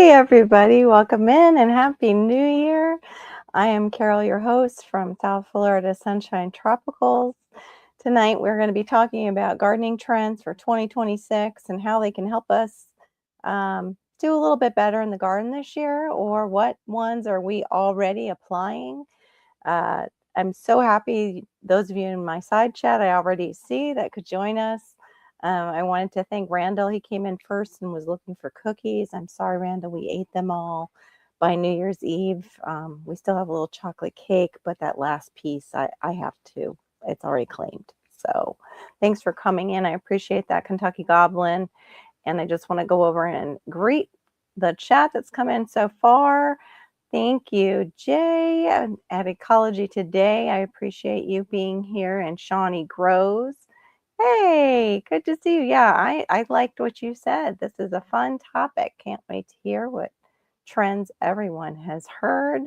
Hey everybody, welcome in and Happy New Year. I am Carol, your host from South Florida Sunshine Tropicals. Tonight we're going to be talking about gardening trends for 2026 and how they can help us do a little bit better in the garden this year, or what ones are we already applying. Uh, I'm so happy those of you in my side chat I already see that could join us. I wanted to thank Randall. He came in first and was looking for cookies. I'm sorry, Randall, we ate them all by New Year's Eve. We still have a little chocolate cake, but that last piece I have to. It's already claimed. So thanks for coming in. I appreciate that, Kentucky Goblin. And I just want to go over and greet the chat that's come in so far. Thank you, Jay at Ecology Today. I appreciate you being here. And Shawnee Grows. Hey, good to see you. Yeah, I liked what you said. This is a fun topic. Can't wait to hear what trends everyone has heard.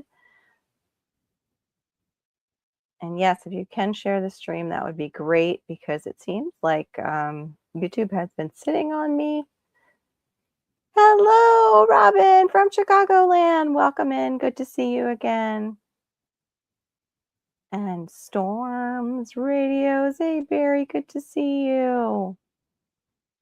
And yes, if you can share the stream, that would be great, because it seems like YouTube has been sitting on me. Hello, Robin from Chicagoland. Welcome in. Good to see you again. And Storms Radios. Hey, Barry, good to see you.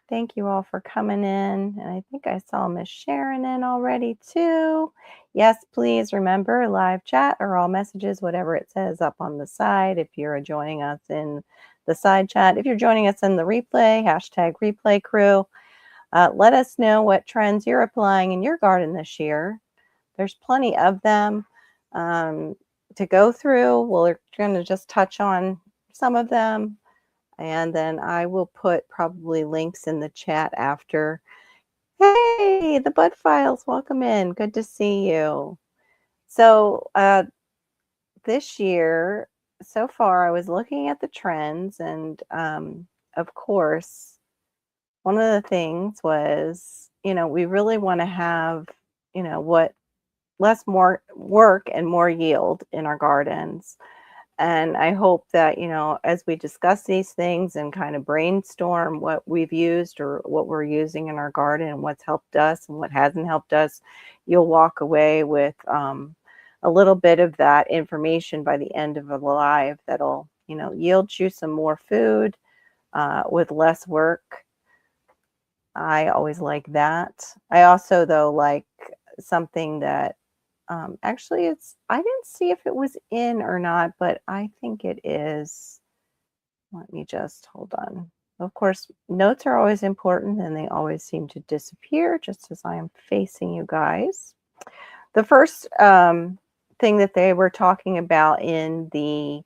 Thank you all for coming in. And I think I saw Miss Sharon in already too. Yes, please remember, live chat or all messages, whatever it says up on the side. If you're joining us in the side chat, if you're joining us in the replay, hashtag replay crew, let us know what trends you're applying in your garden this year. There's plenty of them to go through. We're going to just touch on some of them, and then I will put probably links in the chat after. Hey, the Bud Files, welcome in. Good to see you. So this year, so far, I was looking at the trends, and of course, one of the things was, we really want to have, more work and more yield in our gardens. And I hope that, as we discuss these things and kind of brainstorm what we've used or what we're using in our garden and what's helped us and what hasn't helped us, you'll walk away with a little bit of that information by the end of the live that'll, yield you some more food with less work. I always like that. I also, though, like something that actually I didn't see if it was in or not, but I think it is. Let me just hold on. Of course, notes are always important, and they always seem to disappear just as I am facing you guys. The first thing that they were talking about in the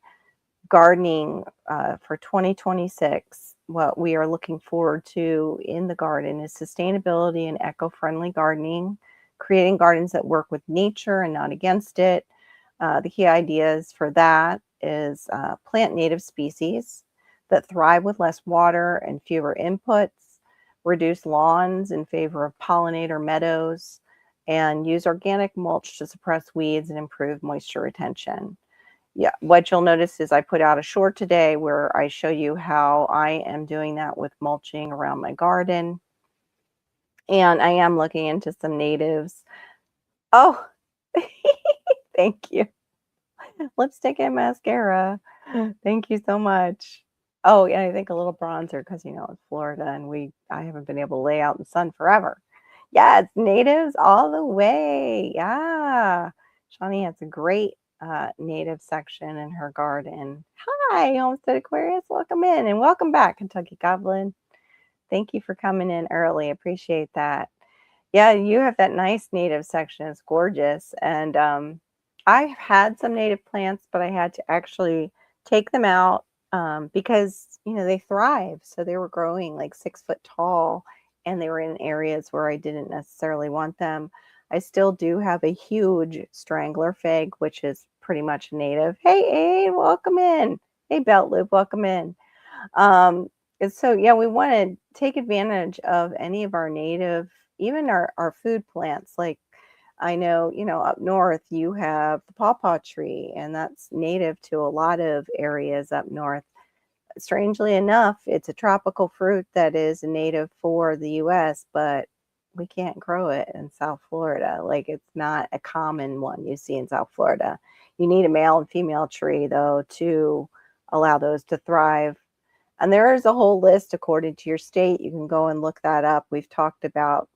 gardening for 2026, what we are looking forward to in the garden, is sustainability and eco-friendly gardening, creating gardens that work with nature and not against it. The key ideas for that is plant native species that thrive with less water and fewer inputs, reduce lawns in favor of pollinator meadows, and use organic mulch to suppress weeds and improve moisture retention. Yeah, what you'll notice is I put out a short today where I show you how I am doing that with mulching around my garden. And I am looking into some natives. Oh, thank you. Lipstick and mascara. Thank you so much. Oh, yeah, I think a little bronzer because, it's Florida and I haven't been able to lay out in the sun forever. Yeah, it's natives all the way. Yeah. Shawnee has a great native section in her garden. Hi, Homestead Aquarius. Welcome in and welcome back, Kentucky Goblin. Thank you for coming in early. Appreciate that. Yeah, you have that nice native section. It's gorgeous. And I've had some native plants, but I had to actually take them out because, they thrive. So they were growing like 6 foot tall, and they were in areas where I didn't necessarily want them. I still do have a huge strangler fig, which is pretty much native. Hey, Aid, welcome in. Hey, Belt Loop, welcome in. And so, yeah, we want to take advantage of any of our native, even our food plants. Like I know, up north you have the pawpaw tree, and that's native to a lot of areas up north. Strangely enough, it's a tropical fruit that is native for the US, but we can't grow it in South Florida. Like, it's not a common one you see in South Florida. You need a male and female tree, though, to allow those to thrive. And there is a whole list according to your state. You can go and look that up. We've talked about,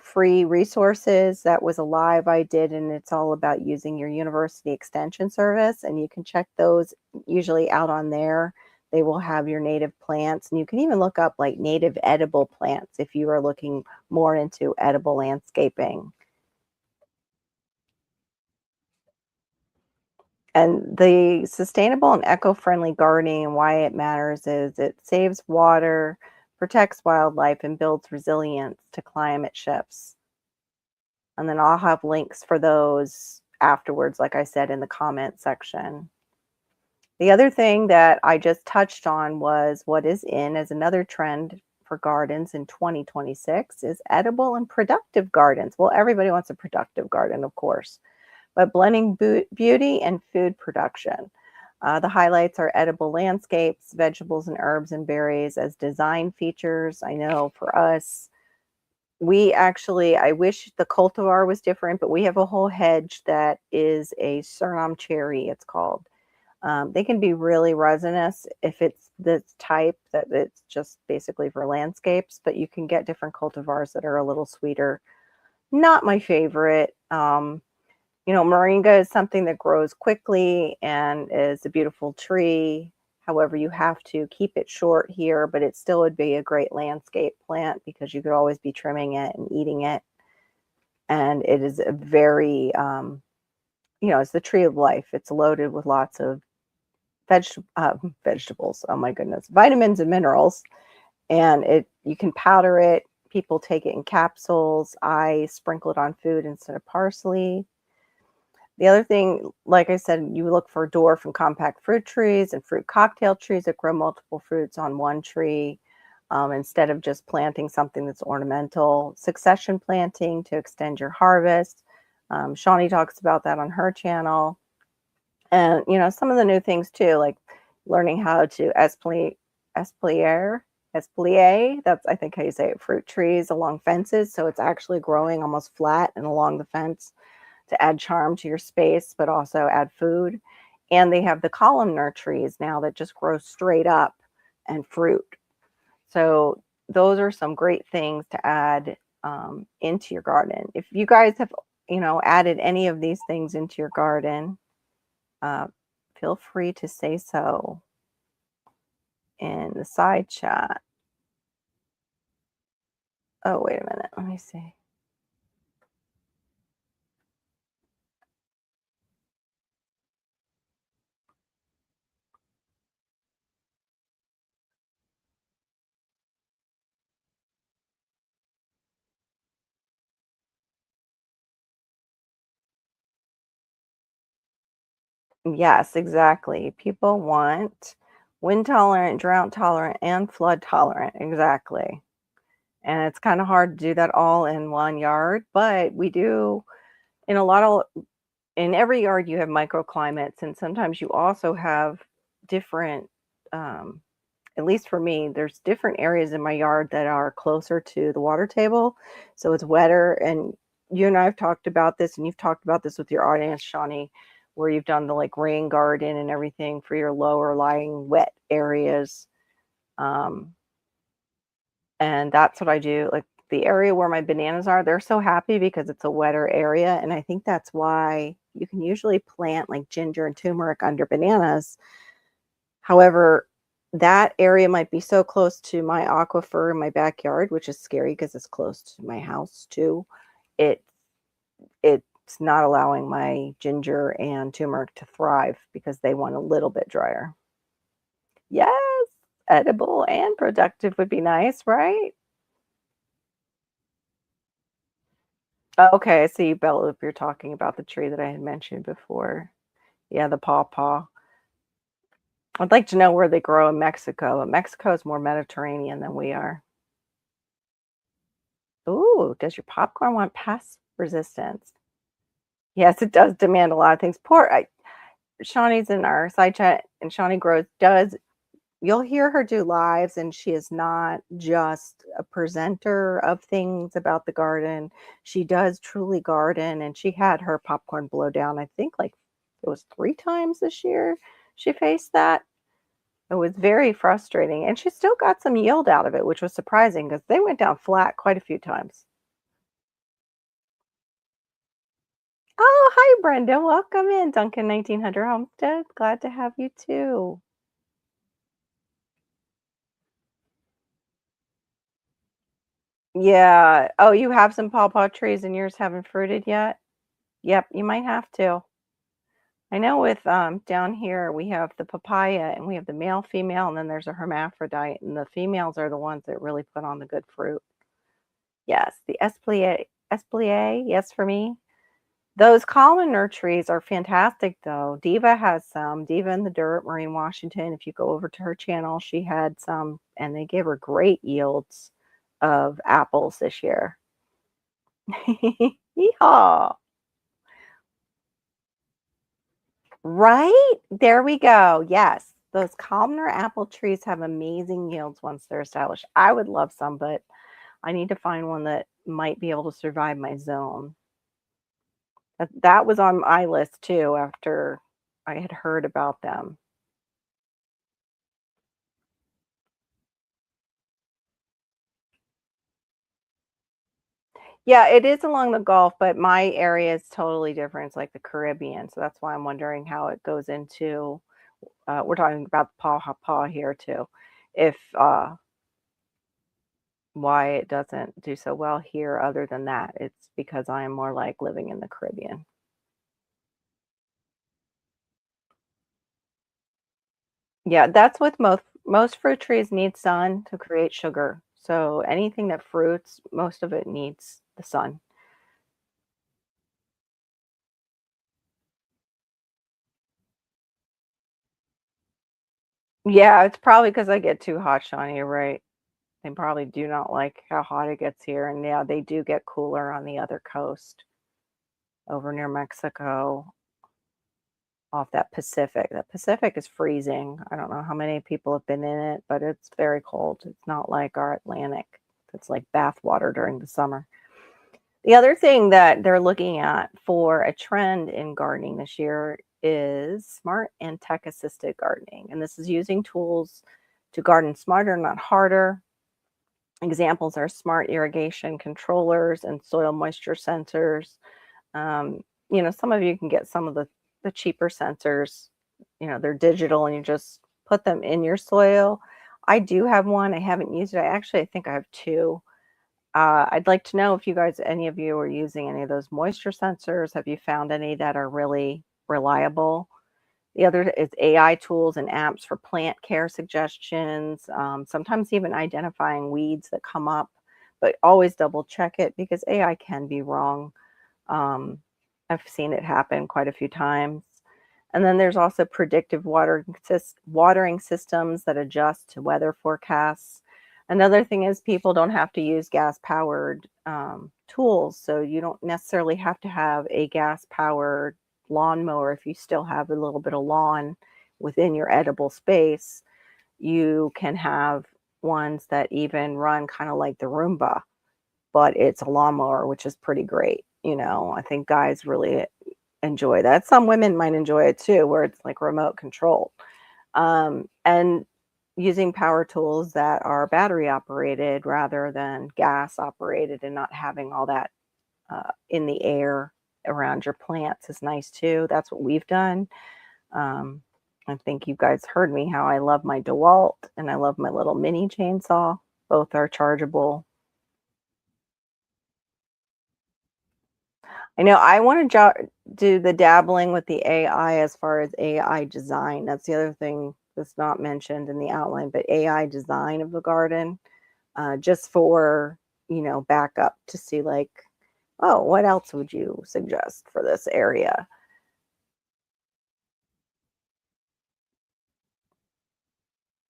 free resources. That was a live I did, and it's all about using your university extension service. And you can check those usually out on there. They will have your native plants, and you can even look up like native edible plants if you are looking more into edible landscaping. And the sustainable and eco-friendly gardening and why it matters is it saves water, protects wildlife, and builds resilience to climate shifts. And then I'll have links for those afterwards, like I said, in the comment section. The other thing that I just touched on was what is in as another trend for gardens in 2026 is edible and productive gardens. Well, everybody wants a productive garden, of course, but blending beauty and food production. The highlights are edible landscapes, vegetables and herbs and berries as design features. I know for us, I wish the cultivar was different, but we have a whole hedge that is a Suriname cherry, it's called. They can be really resinous if it's the type that it's just basically for landscapes, but you can get different cultivars that are a little sweeter. Not my favorite. Moringa is something that grows quickly and is a beautiful tree. However, you have to keep it short here, but it still would be a great landscape plant because you could always be trimming it and eating it. And it is a very, it's the tree of life. It's loaded with lots of vegetables. Oh my goodness, vitamins and minerals. And you can powder it. People take it in capsules. I sprinkle it on food instead of parsley. The other thing, like I said, you look for dwarf and compact fruit trees and fruit cocktail trees that grow multiple fruits on one tree instead of just planting something that's ornamental. Succession planting to extend your harvest. Shawnee talks about that on her channel. And, some of the new things too, like learning how to espalier, that's I think how you say it, fruit trees along fences. So it's actually growing almost flat and along the fence to add charm to your space, but also add food. And they have the columnar trees now that just grow straight up and fruit. So those are some great things to add into your garden. If you guys have, added any of these things into your garden, feel free to say so in the side chat. Oh, wait a minute. Let me see. Yes, exactly. People want wind tolerant, drought tolerant, and flood tolerant. Exactly. And it's kind of hard to do that all in one yard, but we do in in every yard you have microclimates, and sometimes you also have different, um, at least for me, there's different areas in my yard that are closer to the water table. So it's wetter. And you and I have talked about this, and you've talked about this with your audience, Shawnee, where you've done the like rain garden and everything for your lower lying wet areas. Um, and that's what I do. Like the area where my bananas are, they're so happy because it's a wetter area. And I think that's why you can usually plant like ginger and turmeric under bananas. However, that area might be so close to my aquifer in my backyard, which is scary because it's close to my house too. It it's not allowing my ginger and turmeric to thrive because they want a little bit drier. Yes, edible and productive would be nice, right? Okay, I see, Bella, if you're talking about the tree that I had mentioned before. Yeah, the pawpaw. I'd like to know where they grow in Mexico. Mexico is more Mediterranean than we are. Ooh, does your popcorn want pest resistance? Yes, it does demand a lot of things. Shawnee's in our side chat, and Shawnee grows does you'll hear her do lives, and she is not just a presenter of things about the garden. She does truly garden, and she had her popcorn blow down, I think, like, it was 3 times this year she faced that. It was very frustrating, and she still got some yield out of it, which was surprising because they went down flat quite a few times. Oh, hi, Brenda. Welcome in, Duncan 1900 Homestead. Glad to have you too. Yeah. Oh, you have some pawpaw trees and yours haven't fruited yet? Yep, you might have to. I know with down here we have the papaya and we have the male, female, and then there's a hermaphrodite, and the females are the ones that really put on the good fruit. Yes, the espalier, yes for me. Those columnar trees are fantastic though. Diva has some. Diva in the Dirt, Maureen Washington. If you go over to her channel, she had some, and they gave her great yields of apples this year. Yeehaw! Right? There we go. Yes. Those columnar apple trees have amazing yields once they're established. I would love some, but I need to find one that might be able to survive my zone. That was on my list too after I had heard about them. Yeah, it is along the Gulf, but my area is totally different. It's like the Caribbean, so that's why I'm wondering how it goes into. We're talking about the paw here too. If why it doesn't do so well here, other than that, it's because I am more like living in the Caribbean. Yeah, that's with most fruit trees need sun to create sugar. So anything that fruits, most of it needs the sun. Yeah, it's probably because I get too hot, Shawnee. You're right. They probably do not like how hot it gets here, and yeah, they do get cooler on the other coast over near Mexico, off that Pacific. The Pacific is freezing. I don't know how many people have been in it, but it's very cold. It's not like our Atlantic. It's like bath water during the summer. The other thing that they're looking at for a trend in gardening this year is smart and tech assisted gardening. And this is using tools to garden smarter, not harder. Examples are smart irrigation controllers and soil moisture sensors. Some of you can get some of the cheaper sensors. They're digital and you just put them in your soil. I do have one. I haven't used it. I think I have two. I'd like to know if any of you are using any of those moisture sensors. Have you found any that are really reliable? The other is AI tools and apps for plant care suggestions, sometimes even identifying weeds that come up, but always double check it because AI can be wrong. Um, I've seen it happen quite a few times. And then there's also predictive watering systems that adjust to weather forecasts. Another thing is people don't have to use gas powered tools. So you don't necessarily have to have a gas powered lawnmower if you still have a little bit of lawn within your edible space. You can have ones that even run kind of like the Roomba, but it's a lawnmower, which is pretty great. I think guys really enjoy that. Some women might enjoy it too, where it's like remote control. And using power tools that are battery operated rather than gas operated and not having all that in the air around your plants is nice too. That's what we've done. Um, I think you guys heard me how I love my DeWalt and I love my little mini chainsaw. Both are chargeable. I know I want to do the dabbling with the AI as far as AI design. That's the other thing that's not mentioned in the outline, but AI design of the garden, just for, backup to see like, oh, what else would you suggest for this area?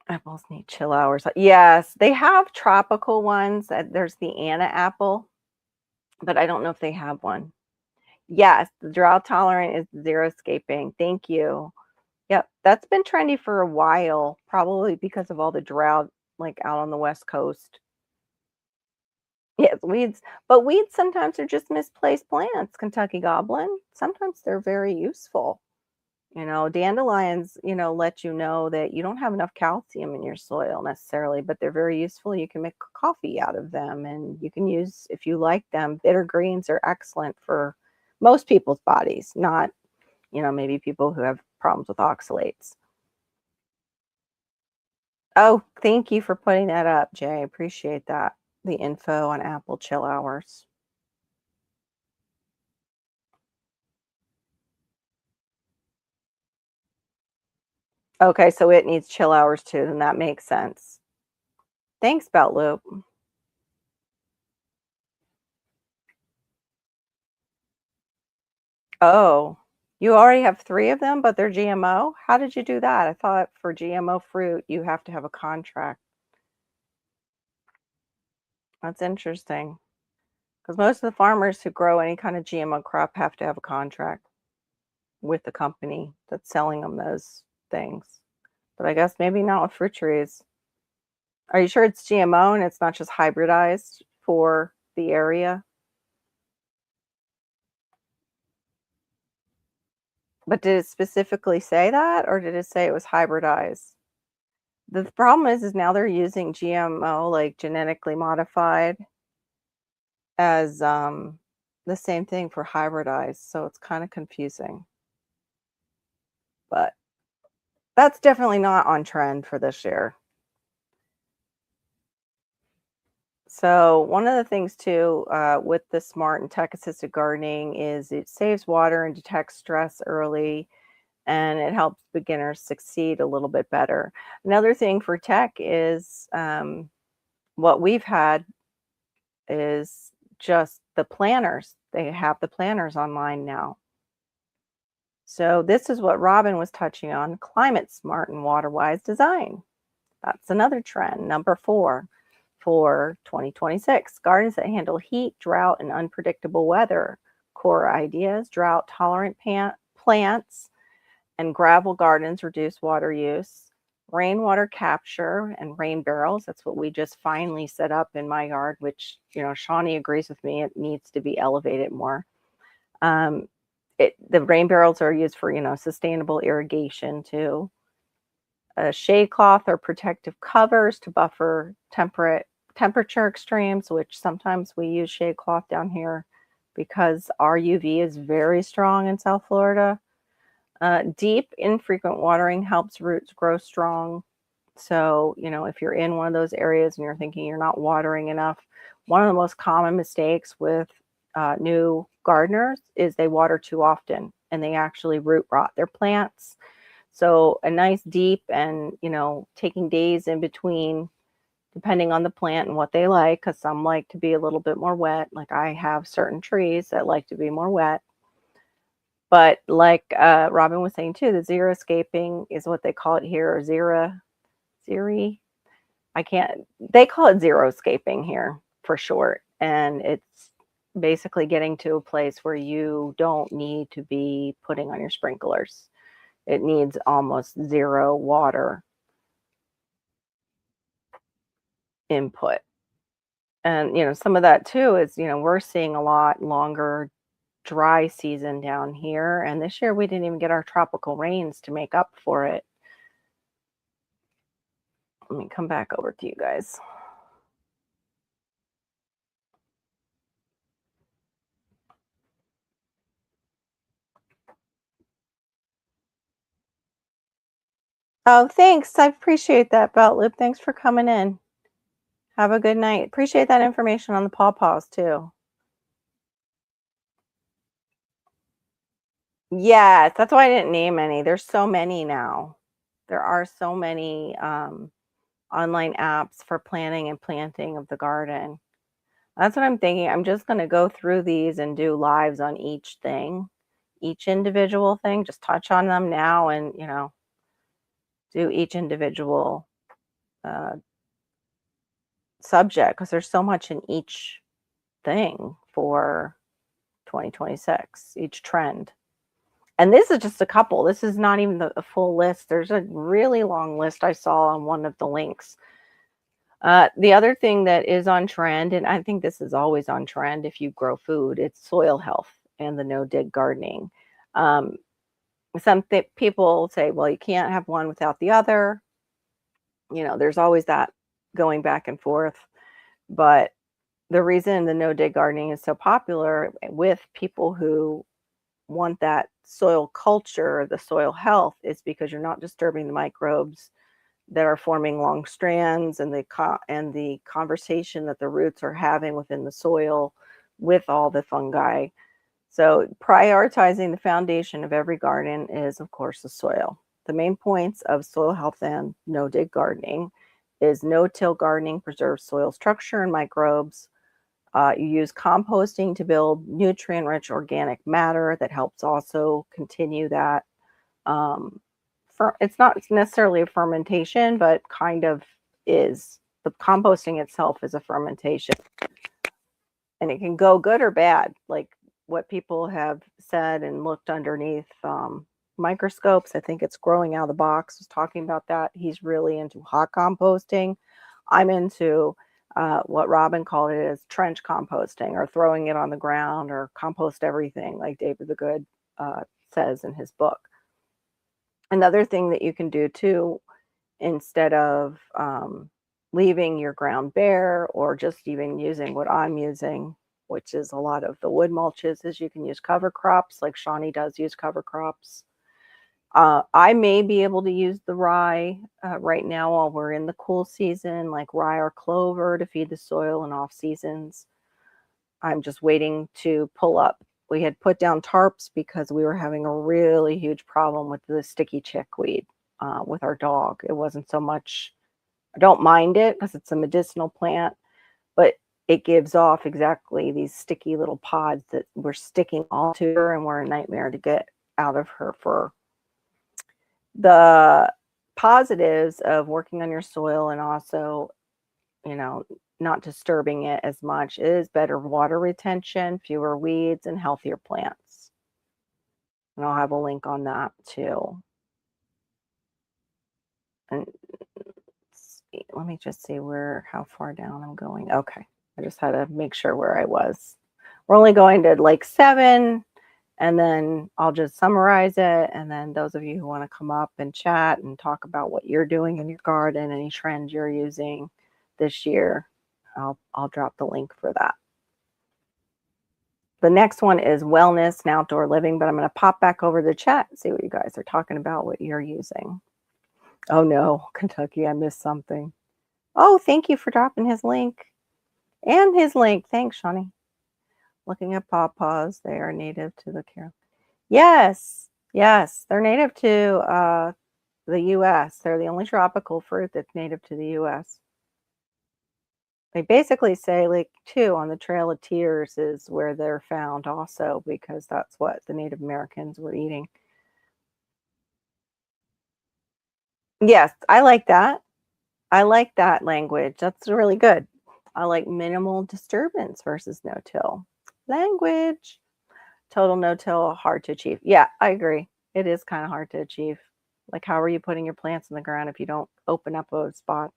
Apples need chill hours. Yes, they have tropical ones. There's the Anna apple, but I don't know if they have one. Yes, the drought tolerant is zero escaping. Thank you. Yep, that's been trendy for a while, probably because of all the drought, like, out on the West Coast. Yes, weeds, but weeds sometimes are just misplaced plants, Kentucky goblin. Sometimes they're very useful. Dandelions, let you know that you don't have enough calcium in your soil necessarily, but they're very useful. You can make coffee out of them, and you can use, if you like them, bitter greens are excellent for most people's bodies, not, maybe people who have problems with oxalates. Oh, thank you for putting that up, Jay. Appreciate that. The info on apple chill hours. Okay, so it needs chill hours too, then that makes sense. Thanks, Belt Loop. Oh, you already have 3 of them, but they're GMO? How did you do that? I thought for GMO fruit, you have to have a contract. That's interesting, because most of the farmers who grow any kind of GMO crop have to have a contract with the company that's selling them those things. But I guess maybe not with fruit trees. Are you sure it's GMO and it's not just hybridized for the area? But did it specifically say that, or did it say it was hybridized? The problem is now they're using GMO, like genetically modified, as the same thing for hybridized, so it's kind of confusing. But that's definitely not on trend for this year. So one of the things too with the smart and tech assisted gardening is it saves water and detects stress early, and it helps beginners succeed a little bit better. Another thing for tech is what we've had is just the planners. They have the planners online now. So this is what Robin was touching on, climate smart and water wise design. That's another trend. Number 4 for 2026, gardens that handle heat, drought, and unpredictable weather. Core ideas: drought tolerant plants and gravel gardens reduce water use. Rainwater capture and rain barrels. That's what we just finally set up in my yard, which, Shawnee agrees with me. It needs to be elevated more. Um, the rain barrels are used for, sustainable irrigation too. Shade cloth or protective covers to buffer temperature extremes, which sometimes we use shade cloth down here because our UV is very strong in South Florida. Deep, infrequent watering helps roots grow strong. So, if you're in one of those areas and you're thinking you're not watering enough, one of the most common mistakes with new gardeners is they water too often and they actually root rot their plants. So, a nice deep and, taking days in between, depending on the plant and what they like, because some like to be a little bit more wet. Like I have certain trees that like to be more wet. But like Robin was saying too, the zero scaping is what they call it here, or zero. I can't, they call it zero scaping here for short. And it's basically getting to a place where you don't need to be putting on your sprinklers. It needs almost zero water input. And, some of that too is, we're seeing a lot longer dry season down here. And this year we didn't even get our tropical rains to make up for it. Let me come back over to you guys. Oh, thanks. I appreciate that, Belt Loop. Thanks for coming in. Have a good night. Appreciate that information on the pawpaws too. Yes, that's why I didn't name any. There's so many now. There are so many online apps for planning and planting of the garden. That's what I'm thinking. I'm just going to go through these and do lives on each thing, each individual thing, just touch on them now and, do each individual uh, subject because there's so much in each thing for 2026, each trend. And this is just a couple. This is not even the full list. There's a really long list I saw on one of the links. The other thing that is on trend, and I think this is always on trend if you grow food, it's soil health and the no-dig gardening. Um, people say, well, you can't have one without the other. There's always that going back and forth. But the reason the no-dig gardening is so popular with people who want that soil culture, the soil health, is because you're not disturbing the microbes that are forming long strands, and the conversation that the roots are having within the soil with all the fungi. So prioritizing the foundation of every garden is, of course, the soil. The main points of soil health and no-dig gardening is no-till gardening preserves soil structure and microbes. You use composting to build nutrient-rich organic matter that helps also continue that. It's not necessarily a fermentation, but kind of is. The composting itself is a fermentation, and it can go good or bad. Like what people have said and looked underneath microscopes. I think it's Growing Out of the Box was talking about that. He's really into hot composting. I'm into what Robin called it as trench composting, or throwing it on the ground, or compost everything, like David the Good says in his book. Another thing that you can do too, instead of leaving your ground bare, or just even using what I'm using, which is a lot of the wood mulches, is you can use cover crops, like Shawnee does use cover crops. I may be able to use the rye right now while we're in the cool season, like rye or clover, to feed the soil in off seasons. I'm just waiting to pull up. We had put down tarps because we were having a really huge problem with the sticky chickweed with our dog. It wasn't so much, I don't mind it because it's a medicinal plant, but it gives off exactly these sticky little pods that were sticking all to her and were a nightmare to get out of her fur. The positives of working on your soil and also, not disturbing it as much is better water retention, fewer weeds, and healthier plants. And I'll have a link on that too. And let me just see how far down I'm going. Okay. I just had to make sure where I was. We're only going to like 7, and then I'll just summarize it. And then those of you who want to come up and chat and talk about what you're doing in your garden, any trends you're using this year, I'll drop the link for that. The next one is wellness and outdoor living, but I'm going to pop back over the chat and see what you guys are talking about, what you're using. Oh no, Kentucky, I missed something. Oh, thank you for dropping his link. And his link. Thanks, Shawnee. Looking at pawpaws, they are native to the Carolina. Yes, they're native to the U.S. They're the only tropical fruit that's native to the U.S. They basically say, like, too, on the Trail of Tears is where they're found also, because that's what the Native Americans were eating. Yes, I like that. I like that language. That's really good. I like minimal disturbance versus no-till. Language. Total no-till, hard to achieve. Yeah, I agree. It is kind of hard to achieve. Like, how are you putting your plants in the ground if you don't open up a spot?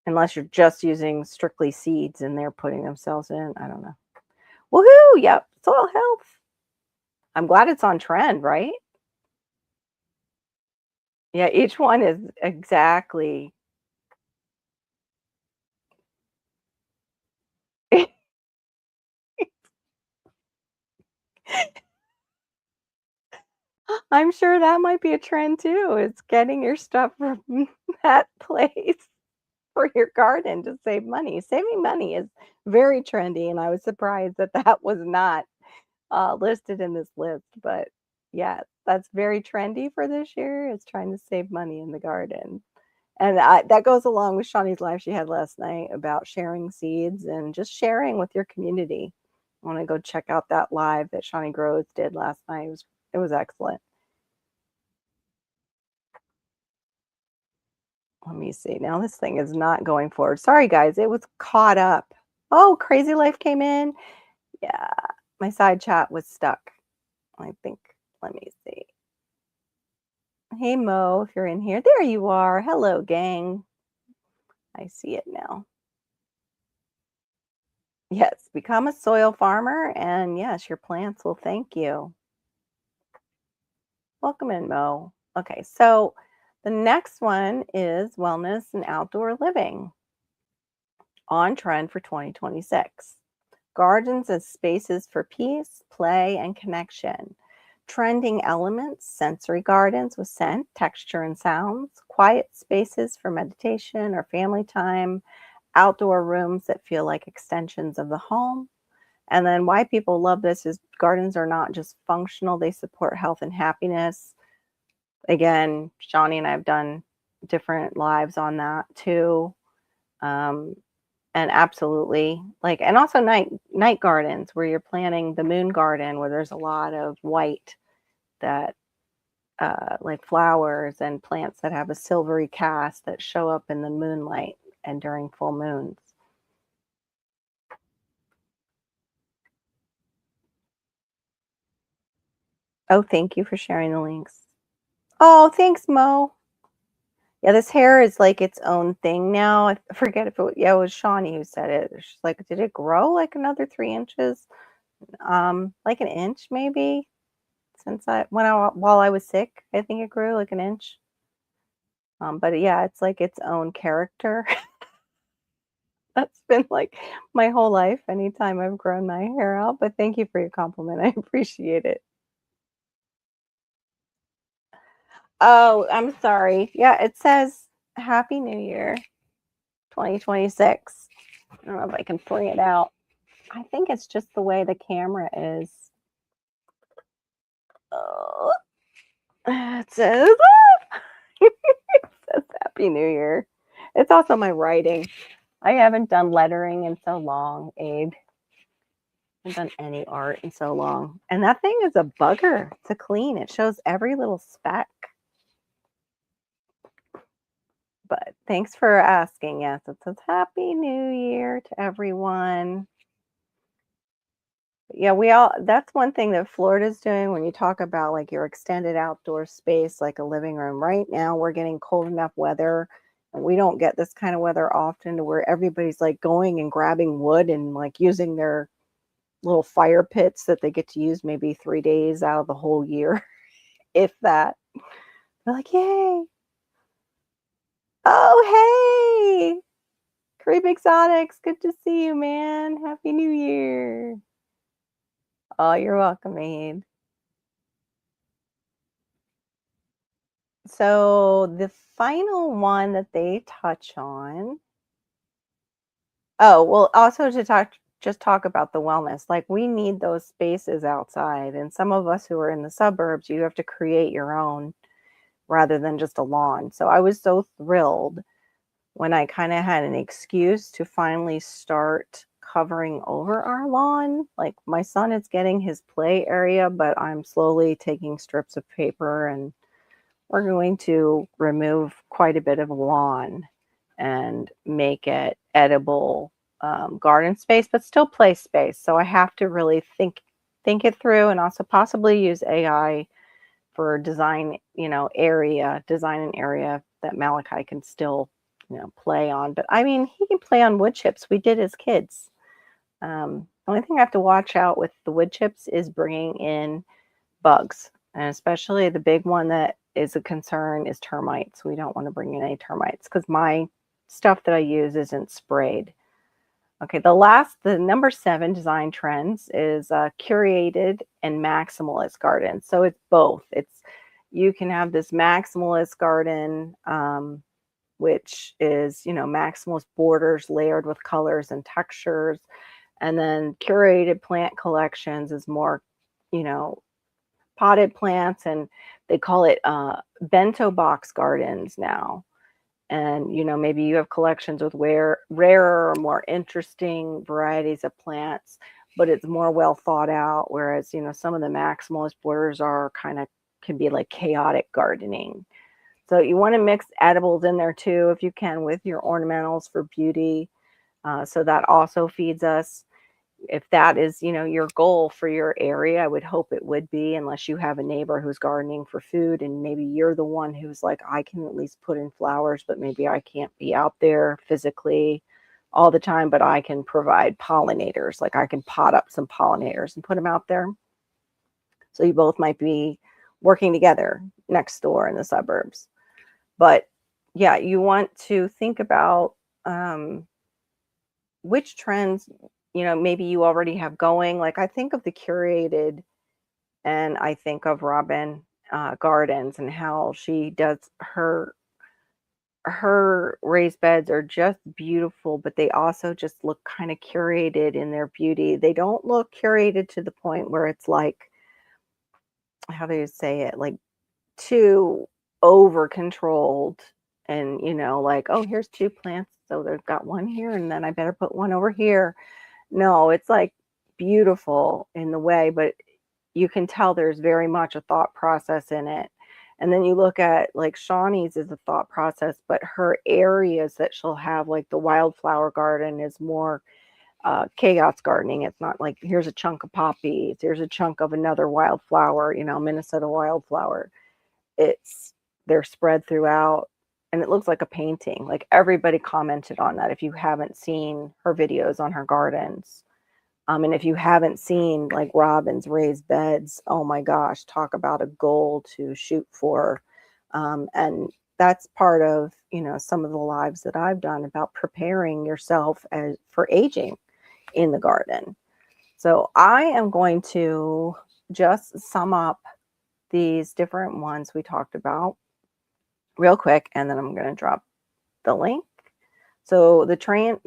Unless you're just using strictly seeds and they're putting themselves in. I don't know. Woohoo! Yep, soil health. I'm glad it's on trend, right? Yeah, each one is exactly. I'm sure that might be a trend too. It's getting your stuff from that place for your garden to save money. Saving money is very trendy, and I was surprised that that was not listed in this list. But yeah, that's very trendy for this year, is trying to save money in the garden. And that goes along with Shawnee's live she had last night about sharing seeds and just sharing with your community. I want to go check out that live that Shawnee Groves did last night. It was excellent. Let me see. Now this thing is not going forward. Sorry, guys. It was caught up. Oh, Crazy Life came in. Yeah, my side chat was stuck. I think, let me see. Hey Mo, if you're in here. There you are. Hello, gang. I see it now. Yes, become a soil farmer, and yes, your plants will thank you. Welcome in, Mo. Okay, so the next one is wellness and outdoor living, on trend for 2026. Gardens as spaces for peace, play, and connection. Trending elements, sensory gardens with scent, texture, and sounds, quiet spaces for meditation or family time, outdoor rooms that feel like extensions of the home. And then why people love this is gardens are not just functional, they support health and happiness. Again, Shawnee and I have done different lives on that too. Um, and absolutely like, and also night gardens where you're planting the moon garden where there's a lot of white that like flowers and plants that have a silvery cast that show up in the moonlight and during full moons. Oh, thank you for sharing the links. Oh, thanks, Mo. Yeah, this hair is like its own thing now. I forget if yeah, it was Shawnee who said it. She's like, did it grow like another 3 inches? Like an inch maybe since while I was sick. I think it grew like an inch. But yeah, it's like its own character. That's been like my whole life. Anytime I've grown my hair out. But thank you for your compliment. I appreciate it. Oh, I'm sorry. Yeah, it says Happy New Year 2026. I don't know if I can bring it out. I think it's just the way the camera is. Oh, it says, it says Happy New Year. It's also my writing. I haven't done lettering in so long, Abe. I haven't done any art in so long. And that thing is a bugger to clean. It shows every little speck. But thanks for asking. Yes, it says Happy New Year to everyone. Yeah, that's one thing that Florida's doing when you talk about like your extended outdoor space, like a living room. Right now, we're getting cold enough weather, and we don't get this kind of weather often to where everybody's like going and grabbing wood and like using their little fire pits that they get to use maybe 3 days out of the whole year, if that. They're like, yay. Oh, hey, Creep Exotics. Good to see you, man. Happy New Year. Oh, you're welcome, Aid. So the final one that they touch on. Oh, well, also to talk about the wellness. Like we need those spaces outside. And some of us who are in the suburbs, you have to create your own rather than just a lawn. So I was so thrilled when I kind of had an excuse to finally start covering over our lawn. Like my son is getting his play area, but I'm slowly taking strips of paper and we're going to remove quite a bit of lawn and make it edible garden space, but still play space. So I have to really think it through and also possibly use AI for design an area that Malachi can still, play on. But I mean, he can play on wood chips. We did as kids. The only thing I have to watch out with the wood chips is bringing in bugs, and especially the big one that is a concern is termites. We don't want to bring in any termites because my stuff that I use isn't sprayed. Okay, the number 7 design trends is curated and maximalist garden. So it's both. You can have this maximalist garden, which is maximalist borders layered with colors and textures, and then curated plant collections is more, you know, potted plants, and they call it bento box gardens now. And maybe you have collections with rarer or more interesting varieties of plants, but it's more well thought out, whereas some of the maximalist borders are kind of can be like chaotic gardening. So you want to mix edibles in there too if you can with your ornamentals for beauty. So that also feeds us. if that is, your goal for your area, I would hope it would be, unless you have a neighbor who's gardening for food and maybe you're the one who's like, I can at least put in flowers, but maybe I can't be out there physically all the time, but I can provide pollinators. Like I can pot up some pollinators and put them out there. So you both might be working together next door in the suburbs. But yeah, you want to think about which trends, maybe you already have going. Like I think of the curated, and I think of Robin Gardens and how she does her raised beds are just beautiful, but they also just look kind of curated in their beauty. They don't look curated to the point where it's like, how do you say it? Like too over controlled, and like, oh, here's two plants, so they've got one here and then I better put one over here. No, it's like beautiful in the way, but you can tell there's very much a thought process in it. And then you look at like Shawnee's is a thought process, but her areas that she'll have, like the wildflower garden, is more chaos gardening. It's not like here's a chunk of poppies, here's a chunk of another wildflower, Minnesota wildflower. They're spread throughout, and it looks like a painting. Like everybody commented on that. If you haven't seen her videos on her gardens, and if you haven't seen like Robin's raised beds, oh my gosh, talk about a goal to shoot for. And that's part of, some of the lives that I've done about preparing yourself for aging in the garden. So I am going to just sum up these different ones we talked about real quick, and then I'm going to drop the link. So the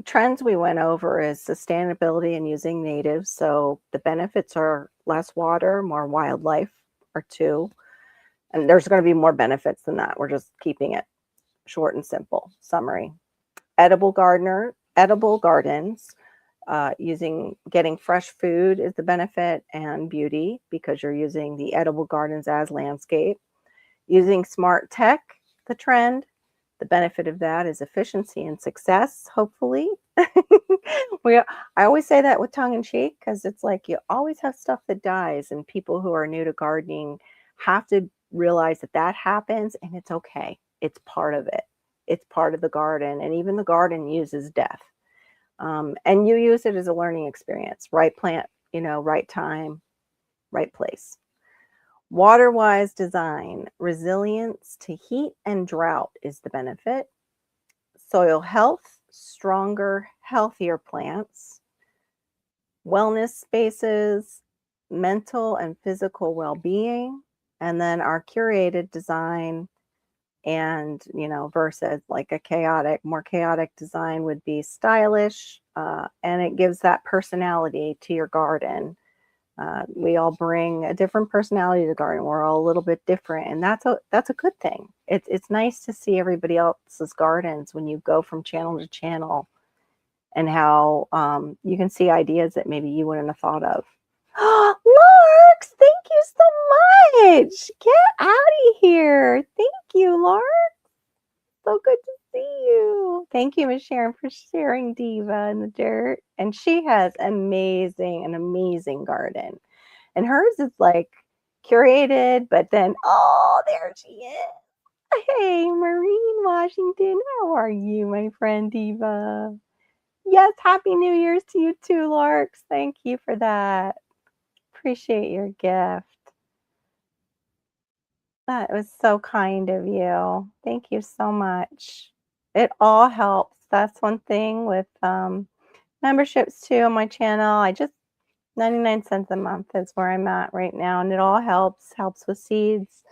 trends we went over is sustainability and using natives. So the benefits are less water, more wildlife are two. And there's going to be more benefits than that. We're just keeping it short and simple. Summary. Edible gardens, getting fresh food is the benefit, and beauty, because you're using the edible gardens as landscape. Using smart tech, the trend. The benefit of that is efficiency and success, hopefully. I always say that with tongue in cheek, because it's like you always have stuff that dies, and people who are new to gardening have to realize that happens, and it's okay. It's part of it. It's part of the garden, and even the garden uses death. And you use it as a learning experience. Right plant, right time, right place. Water-wise design, resilience to heat and drought is the benefit. Soil health, stronger, healthier plants. Wellness spaces, mental and physical well-being. And then our curated design, and, versus like a more chaotic design would be stylish, and it gives that personality to your garden. We all bring a different personality to the garden. We're all a little bit different, and that's a good thing. It's nice to see everybody else's gardens when you go from channel to channel, and how you can see ideas that maybe you wouldn't have thought of. Larks, thank you so much. Get out of here. Thank you, Larks. So good to see you. Thank you, Miss Sharon, for sharing Diva in the dirt. And she has an amazing garden. And hers is like curated, but then, oh, there she is. Hey, Maureen Washington. How are you, my friend Diva? Yes, Happy New Year's to you too, Larks. Thank you for that. Appreciate your gift. That was so kind of you. Thank you so much. It all helps. That's one thing with memberships too on my channel. 99 cents a month is where I'm at right now, and it all helps with seeds,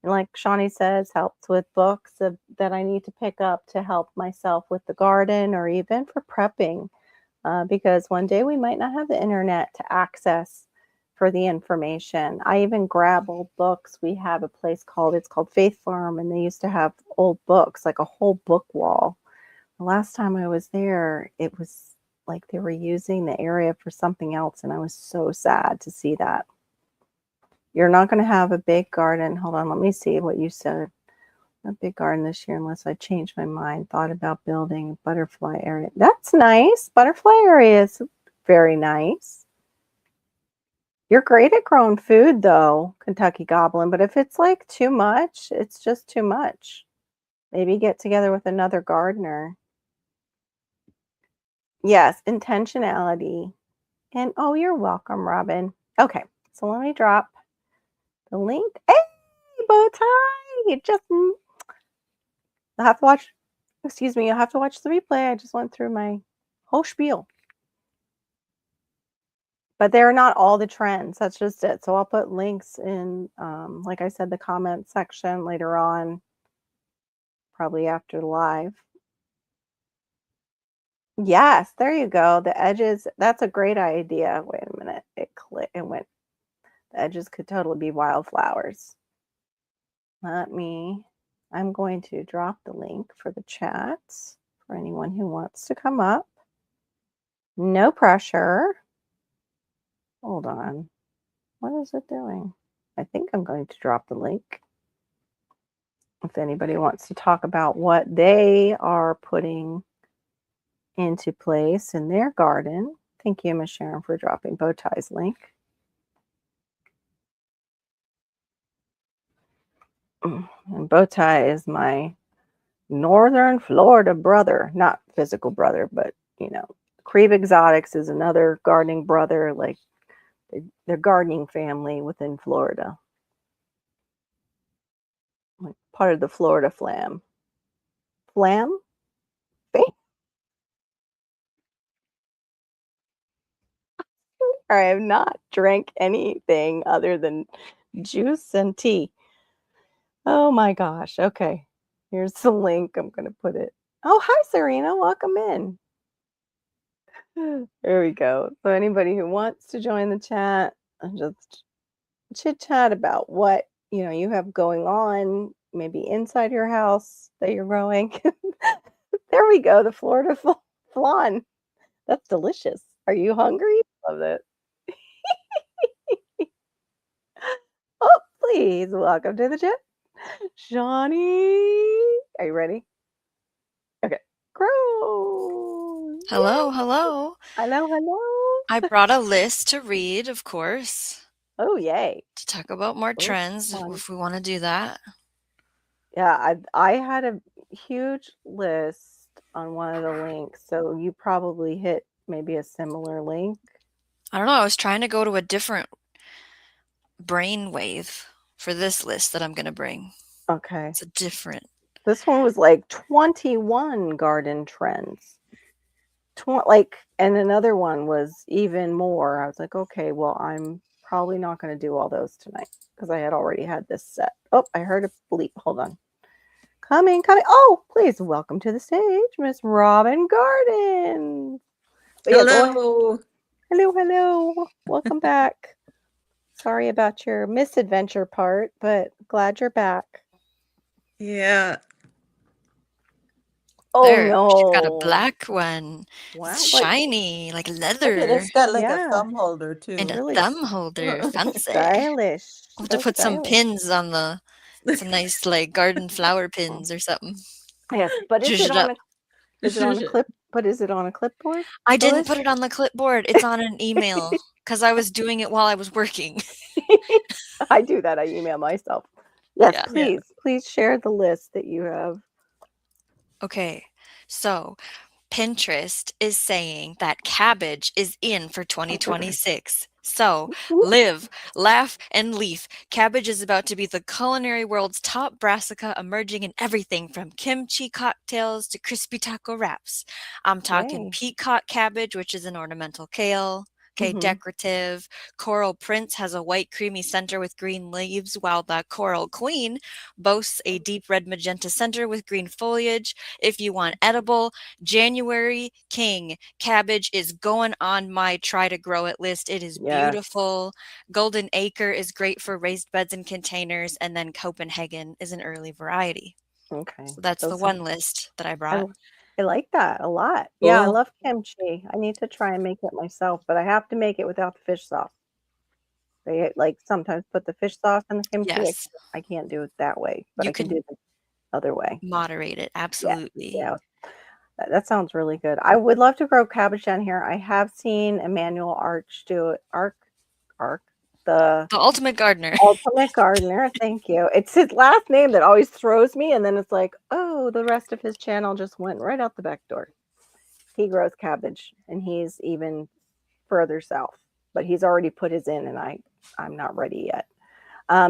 and like Shawnee says, helps with books that I need to pick up to help myself with the garden, or even for prepping, because one day we might not have the internet to access for the information. I even grab old books. We have a place called Faith Farm, and they used to have old books, like a whole book wall. The last time I was there, it was like they were using the area for something else, and I was so sad to see that. You're not going to have a big garden. Hold on, let me see what you said. A big garden this year unless I change my mind. Thought about building a butterfly area. That's nice. Butterfly area is Very nice. You're great at growing food though, Kentucky Goblin, but if it's like too much, it's just too much. Maybe get together with another gardener. Yes, intentionality. And oh, you're welcome, Robin. Okay, so let me drop the link. Hey, bow tie! You just I'll have to watch. Excuse me. You'll have to watch the replay. I just went through my whole spiel. But they're not all the trends. That's just it. So I'll put links in, like I said, the comment section later on, probably after the live. Yes, there you go. The edges, that's a great idea. Wait a minute. It went, the edges could totally be wildflowers. I'm going to drop the link for the chat for anyone who wants to come up. No pressure. Hold on. What is it doing? I think I'm going to drop the link. If anybody wants to talk about what they are putting into place in their garden. Thank you, Ms. Sharon, for dropping Bowtie's link. And Bowtie is my northern Florida brother, not physical brother, but Creve Exotics is another gardening brother, like they're gardening family within Florida. Like part of the Florida Flam. Flam? I have not drank anything other than juice and tea. Oh my gosh. Okay. Here's the link. I'm going to put it. Oh, hi, Serena. Welcome in. There we go. So anybody who wants to join the chat and just chit chat about what, you have going on, maybe inside your house that you're growing. There we go. The Florida flan. That's delicious. Are you hungry? Love it. Oh, please welcome to the chat. Johnny, are you ready? Okay. Grow. Hello, Yay. hello. Hello. I brought a list to read, of course, Oh, yay. to talk about more Oh, trends fun. if we want to do that. Yeah, I had a huge list on one of the links, so you probably hit maybe a similar link. I don't know, I was trying to go to a different brainwave for this list that I'm going to bring. Okay. It's a different. This one was like 21 garden trends. And another one was even more. I was like, okay, well, I'm probably not going to do all those tonight because I had already had this set. Oh, I heard a bleep. Hold on. Coming. Oh, please welcome to the stage, Miss Robin Garden. But yeah, go ahead. Hello. Hello. Welcome back. Sorry about your misadventure part, but glad you're back. Yeah. Oh There, no. she's got a black one. Wow. It's shiny, like Look at leather. it's got like a Yeah. thumb holder too. And a Really thumb holder. Fancy. stylish. I'll have So to put some stylish. pins on some nice like garden flower pins or something. Yes, but is Zhuzh it it on up. a clip? But is it on a clipboard? I The didn't list? put it on the clipboard. It's on an email because I was doing it while I was working. I do that. I email myself. Yes, Yeah. please share the list that you have. Okay. So Pinterest is saying that cabbage is in for 2026. So live, laugh, and leaf. Cabbage is about to be the culinary world's top brassica, emerging in everything from kimchi cocktails to crispy taco wraps. I'm talking Yay. peacock cabbage, which is an ornamental kale. Okay, decorative. Coral Prince has a white creamy center with green leaves, while the Coral Queen boasts a deep red magenta center with green foliage. If you want edible, January King cabbage is going on my try to grow it list. It is beautiful. Golden Acre is great for raised beds and containers, and then Copenhagen is an early variety. Okay. So that's the one list that I brought. I like that a lot. Yeah, I love kimchi. I need to try and make it myself, but I have to make it without the fish sauce. They like sometimes put the fish sauce in the kimchi. Yes. I can't do it that way, but You I can can do it the other way. moderate it, absolutely. Yeah. That sounds really good. I would love to grow cabbage down here. I have seen Emmanuel Arch do it. Arc, the The ultimate gardener. ultimate gardener. Thank you. It's his last name that always throws me, and then it's like, oh, the rest of his channel just went right out the back door. He grows cabbage, and he's even further south, but he's already put his in, and I'm not ready yet.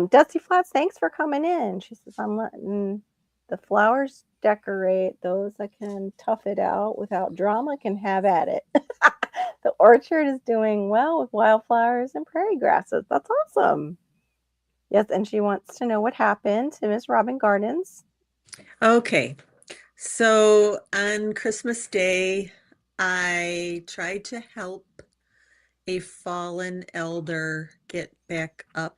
Dusty Flats, thanks for coming in. She says, I'm letting the flowers decorate. Those that can tough it out without drama can have at it. The orchard is doing well with wildflowers and prairie grasses. That's awesome. Yes, and she wants to know what happened to Miss Robin Gardens. Okay. So on Christmas Day, I tried to help a fallen elder get back up.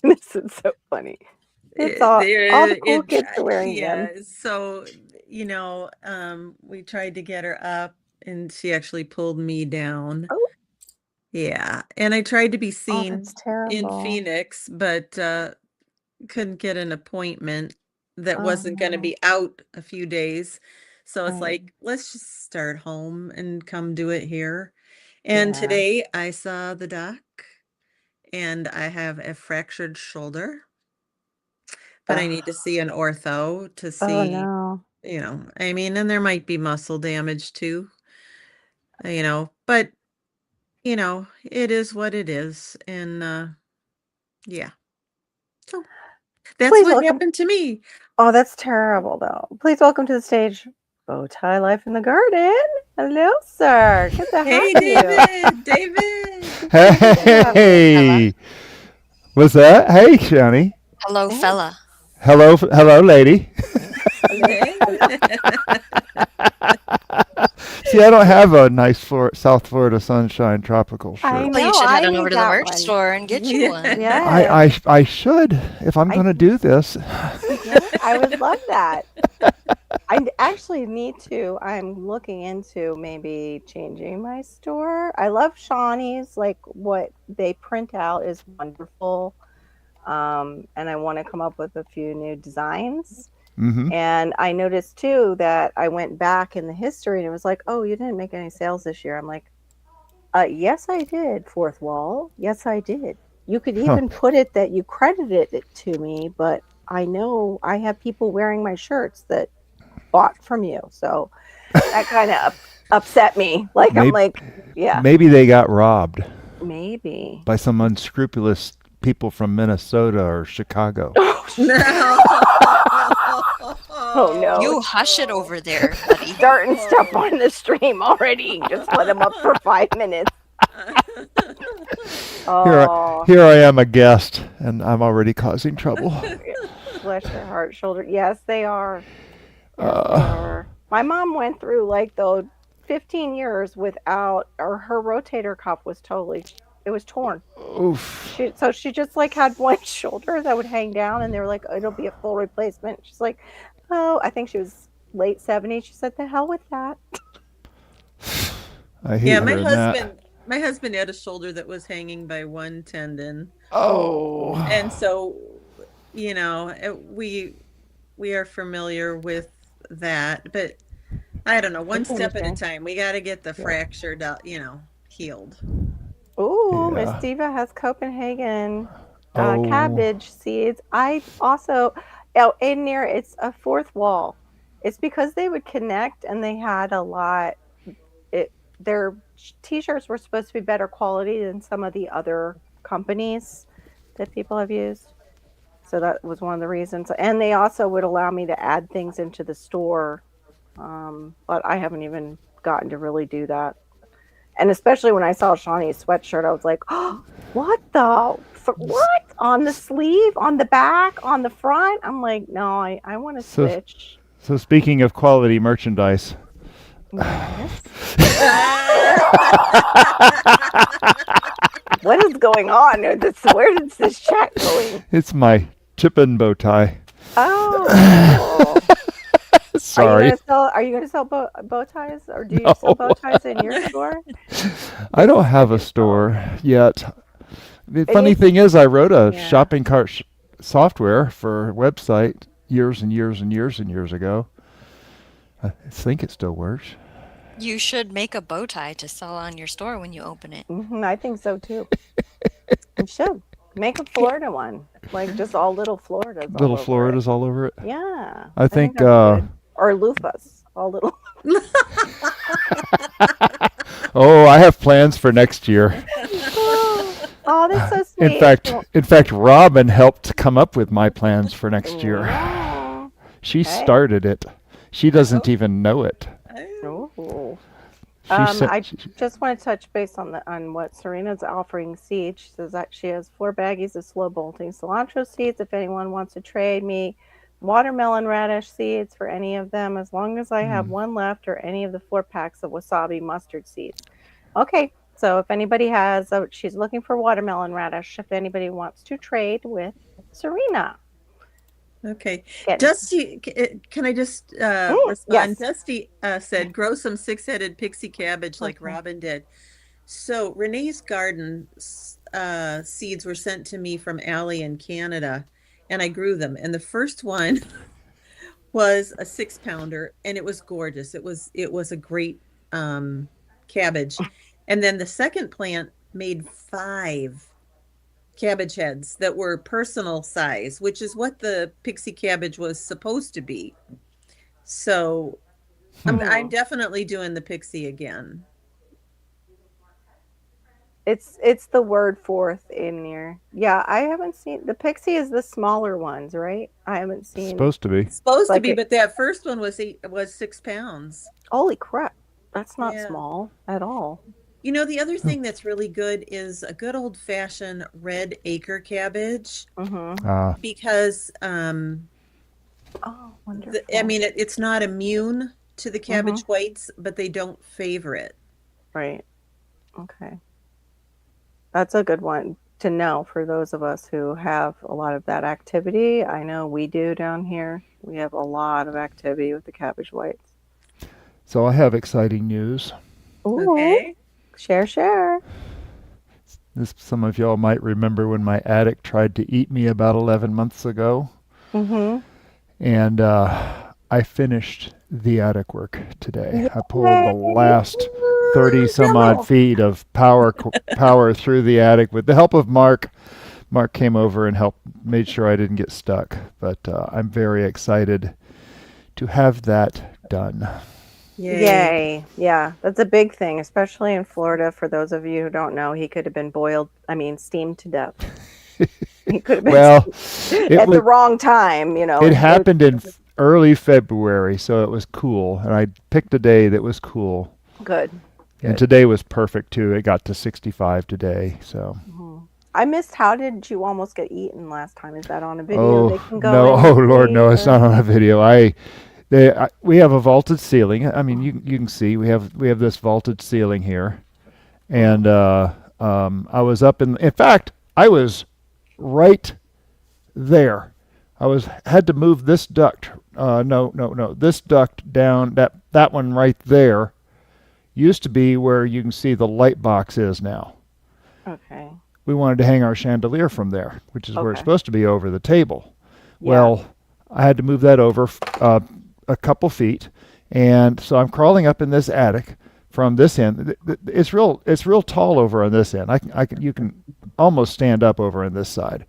This is so funny. It's all the cool kids are wearing them. So, we tried to get her up and she actually pulled me down. Oh. Yeah. And I tried to be seen that's terrible. in Phoenix, but couldn't get an appointment that wasn't going to be out a few days. So it's like, let's just start home and come do it here. And today I saw the doc and I have a fractured shoulder, but I need to see an ortho to see, and there might be muscle damage too, but it is what it is. And yeah. So that's what happened to me. Oh, that's terrible, though. Please welcome to the stage, Bowtie Life in the Garden. Hello, sir. Good to have you. David. Hey. What's that? Hey, Shani. Hello, fella. Hello, lady. See, I don't have a nice South Florida sunshine tropical shirt. Well, you should head on over to the merch store and get you one. Yeah. I should, if I'm going to do this. I would love that. I actually need to. I'm looking into maybe changing my store. I love Shawnee's. Like, what they print out is wonderful. And I want to come up with a few new designs. Mm-hmm. And I noticed too that I went back in the history and it was like, oh, you didn't make any sales this year. I'm like, yes, I did, Fourth Wall. Yes, I did. You could even put it that you credited it to me, but I know I have people wearing my shirts that bought from you. So that kind of upset me. Like, I'm like, yeah. Maybe they got robbed. Maybe. By some unscrupulous people from Minnesota or Chicago. Oh, no. You hush it over there, buddy. Starting stuff on the stream already. Just let him up for 5 minutes. Here I am, a guest, and I'm already causing trouble. Bless your heart, shoulder. Yes, they are. Yes, they are. My mom went through 15 years without, or her rotator cuff was it was torn. Oof. So she just had one shoulder that would hang down, and they were like, oh, it'll be a full replacement. She's like, oh, I think she was late 70s. She said, the hell with that. I hate my husband had a shoulder that was hanging by one tendon. Oh. And so, we are familiar with that, but I don't know, one step at a time. We got to get the fractured, healed. Ooh, Miss Diva has Copenhagen cabbage seeds. I also, Adenir, it's a Fourth Wall. It's because they would connect and they had a lot. Their t-shirts were supposed to be better quality than some of the other companies that people have used. So that was one of the reasons. And they also would allow me to add things into the store. But I haven't even gotten to really do that. And especially when I saw Shawnee's sweatshirt, I was like, oh, what? On the sleeve, on the back, on the front? I'm like, no, I want to switch. So speaking of quality merchandise. Yes. What is going on? Where is this chat going? It's my Chippin' bow tie. Oh. Sorry. Are you going to sell bow ties, or do you sell bow ties in your store? I don't have a store yet. The funny thing is, I wrote a shopping cart software for a website, years and years and years and years ago. I think it still works. You should make a bow tie to sell on your store when you open it. I think so too. You should make a Florida one, like just all little Floridas all Little over Floridas all over it. it. Yeah, I think that's good. Or loofahs, all little. oh, I have plans for next year. Oh, that's so sweet. In fact, Robin helped come up with my plans for next year. Wow. She started it. She doesn't even know it. Oh. She I just want to touch base on what Serena's offering seeds. She says that she has 4 baggies of slow bolting cilantro seeds. If anyone wants to trade me watermelon radish seeds for any of them, as long as I have one left, or any of the 4 packs of wasabi mustard seeds. Okay, so if anybody has, she's looking for watermelon radish. If anybody wants to trade with Serena. Okay. Dusty, can I just respond? Yes. Dusty said, grow some 6-headed pixie cabbage like Robin did. So Renee's garden seeds were sent to me from Allie in Canada, and I grew them. And the first one was a 6-pounder, and it was gorgeous. It was a great cabbage. And then the second plant made 5 cabbage heads that were personal size, which is what the pixie cabbage was supposed to be. So I'm definitely doing the pixie again. It's the word fourth in here. Yeah, I haven't seen the pixie is the smaller ones, right? I haven't seen. Supposed to be. But that first one was 6 pounds. Holy crap. That's not small at all. You know, the other thing that's really good is a good old-fashioned red acre cabbage. Because wonderful. It's not immune to the cabbage whites, but they don't favor it. Right. Okay. That's a good one to know for those of us who have a lot of that activity. I know we do down here. We have a lot of activity with the cabbage whites. So I have exciting news. Ooh. Okay. Share. Some of y'all might remember when my attic tried to eat me about 11 months ago. And I finished the attic work today. I pulled the last 30 some odd feet of power through the attic with the help of Mark. Mark came over and made sure I didn't get stuck. But I'm very excited to have that done. Yay. Yeah, that's a big thing, especially in Florida. For those of you who don't know, he could have been steamed to death. He could have been at the wrong time, you know. It happened in early February, so it was cool. And I picked a day that was cool. Good. And today was perfect, too. It got to 65 today, so. I missed, how did you almost get eaten last time? Is that on a video? They can go Lord, no, it's not on a video. We have a vaulted ceiling. I mean, you can see we have this vaulted ceiling here, and I was up in fact, I was right there. Had to move this duct. This duct down. That one right there used to be where you can see the light box is now. Okay. We wanted to hang our chandelier from there, which is where it's supposed to be, over the table. Yeah. Well, I had to move that over a couple feet, and so I'm crawling up in this attic from this end. It's real tall over on this end. You can almost stand up over on this side,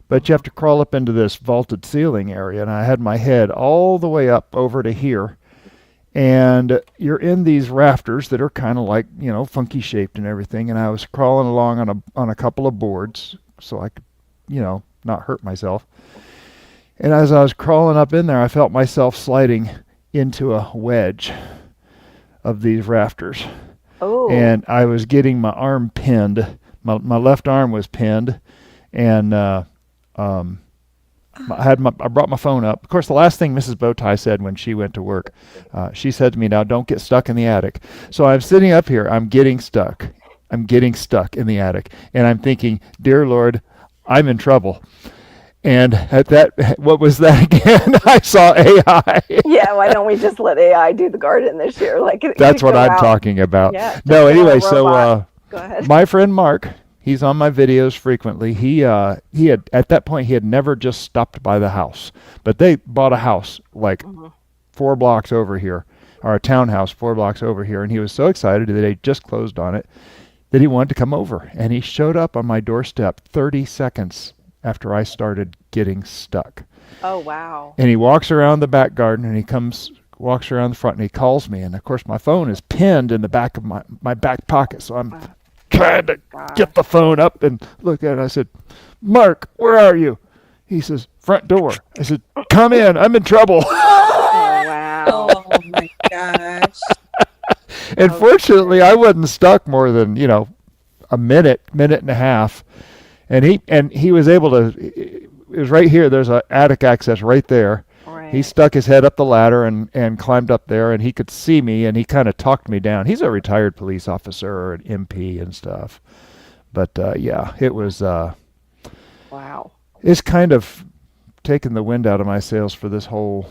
but you have to crawl up into this vaulted ceiling area, and I had my head all the way up over to here, and you're in these rafters that are kind of like, funky shaped and everything, and I was crawling along on a couple of boards so I could, not hurt myself. And as I was crawling up in there, I felt myself sliding into a wedge of these rafters. Oh. And I was getting my arm pinned. My left arm was pinned, and I brought my phone up. Of course, the last thing Mrs. Bowtie said when she went to work, she said to me, "Now don't get stuck in the attic." So I'm sitting up here. I'm getting stuck in the attic, and I'm thinking, "Dear Lord, I'm in trouble." And at that, what was that again? I saw AI. Yeah, why don't we just let AI do the garden this year? That's what I'm talking about. Yeah, no, anyway, so Go ahead. My friend Mark He's on my videos frequently. He had at that point he had never just stopped by the house, but they bought a house like Mm-hmm. 4 blocks over here, or a townhouse 4 blocks over here, and he was so excited that they just closed on it that he wanted to come over, and he showed up on my doorstep 30 seconds after I started getting stuck. Oh, wow. And he walks around the back garden, and walks around the front, and he calls me, and of course my phone is pinned in the back of my back pocket, so I'm trying to get the phone up and look at it. I said, "Mark, where are you?" He says, "Front door." I said, "Come in, I'm in trouble." Oh, wow. Oh my gosh. And fortunately I wasn't stuck more than, a minute and a half. And he was able to, it was right here, there's an attic access right there. Right. He stuck his head up the ladder and climbed up there, and he could see me, and he kind of talked me down. He's a retired police officer or an MP and stuff. But yeah, it was, Wow. it's kind of taken the wind out of my sails for this whole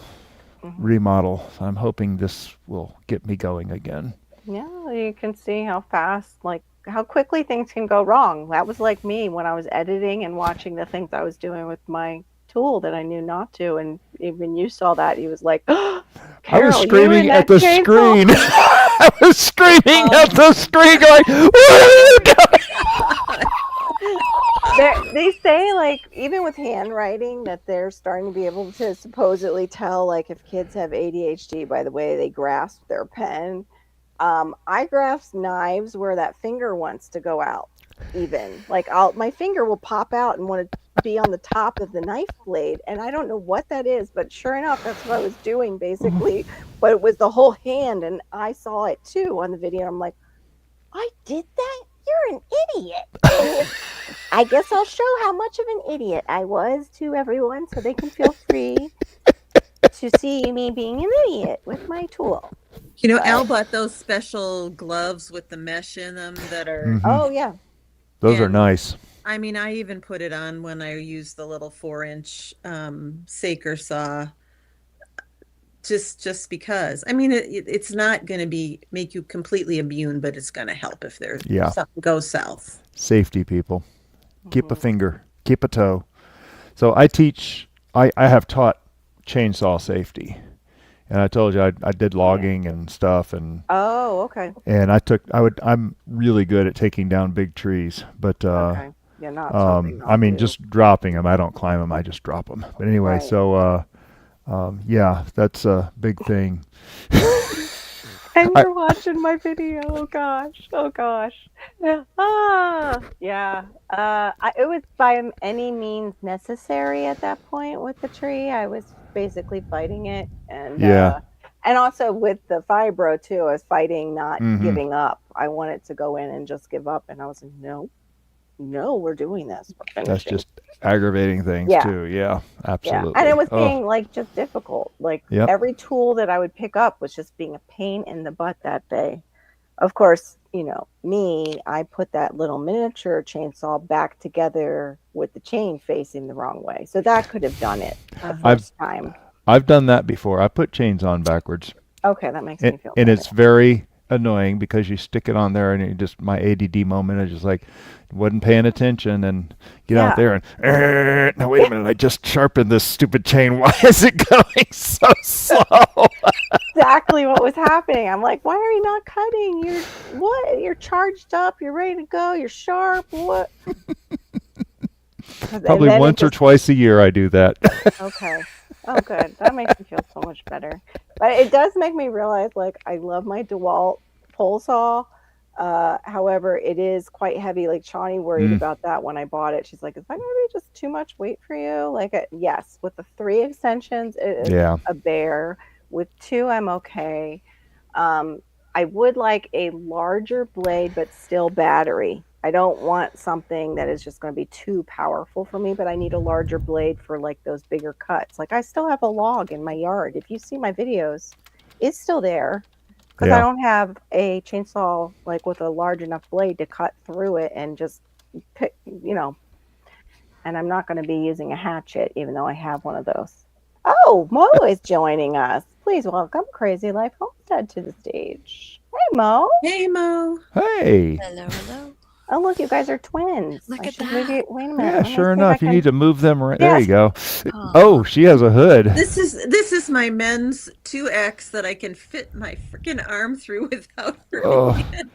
remodel. I'm hoping this will get me going again. Yeah, you can see how fast, like how quickly things can go wrong. That was like me when I was editing and watching the things I was doing with my tool that I knew not to. And even you saw that, he was like, oh, I was Carol, screaming at the chainsaw?" screen. I was screaming at the screen going, "What are you doing?" They say, like, even with handwriting, that they're starting to be able to supposedly tell, like, if kids have ADHD by the way they grasp their pen. I grasp knives where that finger wants to go out. Even like my finger will pop out and want to be on the top of the knife blade, and I don't know what that is, but sure enough, that's what I was doing basically. But it was the whole hand, and I saw it too on the video. I'm like, I did that? You're an idiot. I guess I'll show how much of an idiot I was to everyone, so they can feel free to see me being an idiot with my tool. Al bought those special gloves with the mesh in them that are. Oh yeah. Those are nice. I mean, I even put it on when I used the little 4-inch Saker saw, just because. I mean, it's not going to make you completely immune, but it's going to help if there's something goes south. Safety, people. Keep a finger, keep a toe. So I have taught chainsaw safety. And I told you I did logging and stuff, and oh, okay. And I'm really good at taking down big trees, but okay. Yeah, not I mean just dropping them. I don't climb them. I just drop them. But anyway, right. So yeah, that's a big thing. And you're watching my video. Oh gosh. Yeah. It was by any means necessary at that point with the tree. I was basically fighting it, and and also with the fibro too. I was fighting not giving up. I wanted to go in and just give up, and I was like, no, we're doing this. That's just aggravating things too. Yeah, absolutely. Yeah. And it was being like just difficult. Like every tool that I would pick up was just being a pain in the butt that day. Of course, I put that little miniature chainsaw back together with the chain facing the wrong way. So that could have done it the first time. I've done that before. I put chains on backwards. Okay, that makes me feel better. And it's very annoying because you stick it on there and my ADD moment is just like, wasn't paying attention and get out there and now wait a minute, I just sharpened this stupid chain. Why is it going so slow? Exactly what was happening. I'm like, why are you not cutting? You're charged up, you're ready to go, you're sharp. What? Probably once or twice a year I do that. Okay. Oh, good. That makes me feel so much better. But it does make me realize, like, I love my DeWalt pole saw. However, it is quite heavy. Like, Shawnee worried about that when I bought it. She's like, is that going to be just too much weight for you? Like, yes, with the 3 extensions, it is a bear. With 2, I'm okay. I would like a larger blade, but still battery. I don't want something that is just going to be too powerful for me, but I need a larger blade for like those bigger cuts. Like I still have a log in my yard. If you see my videos, it's still there because I don't have a chainsaw like with a large enough blade to cut through it and just pick, and I'm not going to be using a hatchet, even though I have one of those. Oh, Mo is joining us. Please welcome Crazy Life Homestead to the stage. Hey, Mo. Hey, Mo. Hey. Hello. Oh, look, you guys are twins. Look I at should move you. that. Wait a minute. Yeah, Let me sure see if I enough. You can. need to move them right. There Yes. you go. Aw. Oh, she has a hood. This is my men's 2X that I can fit my freaking arm through without hurting Oh. it.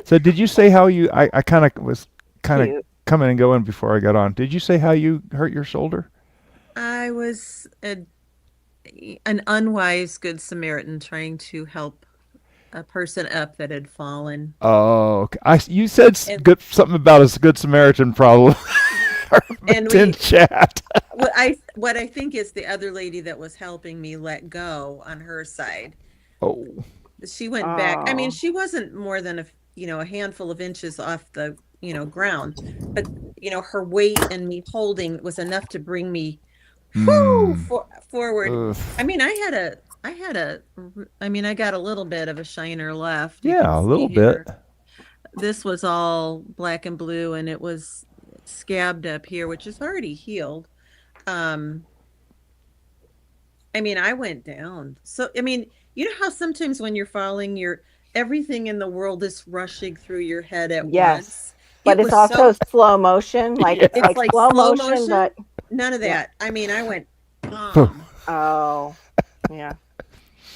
So did you say how you? I kind of was kind of Cute. coming and going before I got on. Did you say how you hurt your shoulder? I was an unwise good Samaritan trying to help a person up that had fallen. Oh, okay. You said And good something about a good Samaritan problem and in we chat. what I think is the other lady that was helping me let go on her side. Oh, She went back. I mean, Oh. she wasn't more than a handful of inches off the, ground, but her weight and me holding was enough to bring me hmm. forward. Ugh. I mean, I got a little bit of a shiner left. You can Yeah, a see little bit. here. This was all black and blue, and it was scabbed up here, which is already healed. Um, I mean, I went down. So, I mean, you know how sometimes when you're falling, everything in the world is rushing through your head at Yes. once. But It it's was so, also slow motion. Like Yeah. it's it's like like slow slow motion, motion. but None of yeah. that. I mean, I went, Phew. Oh, yeah.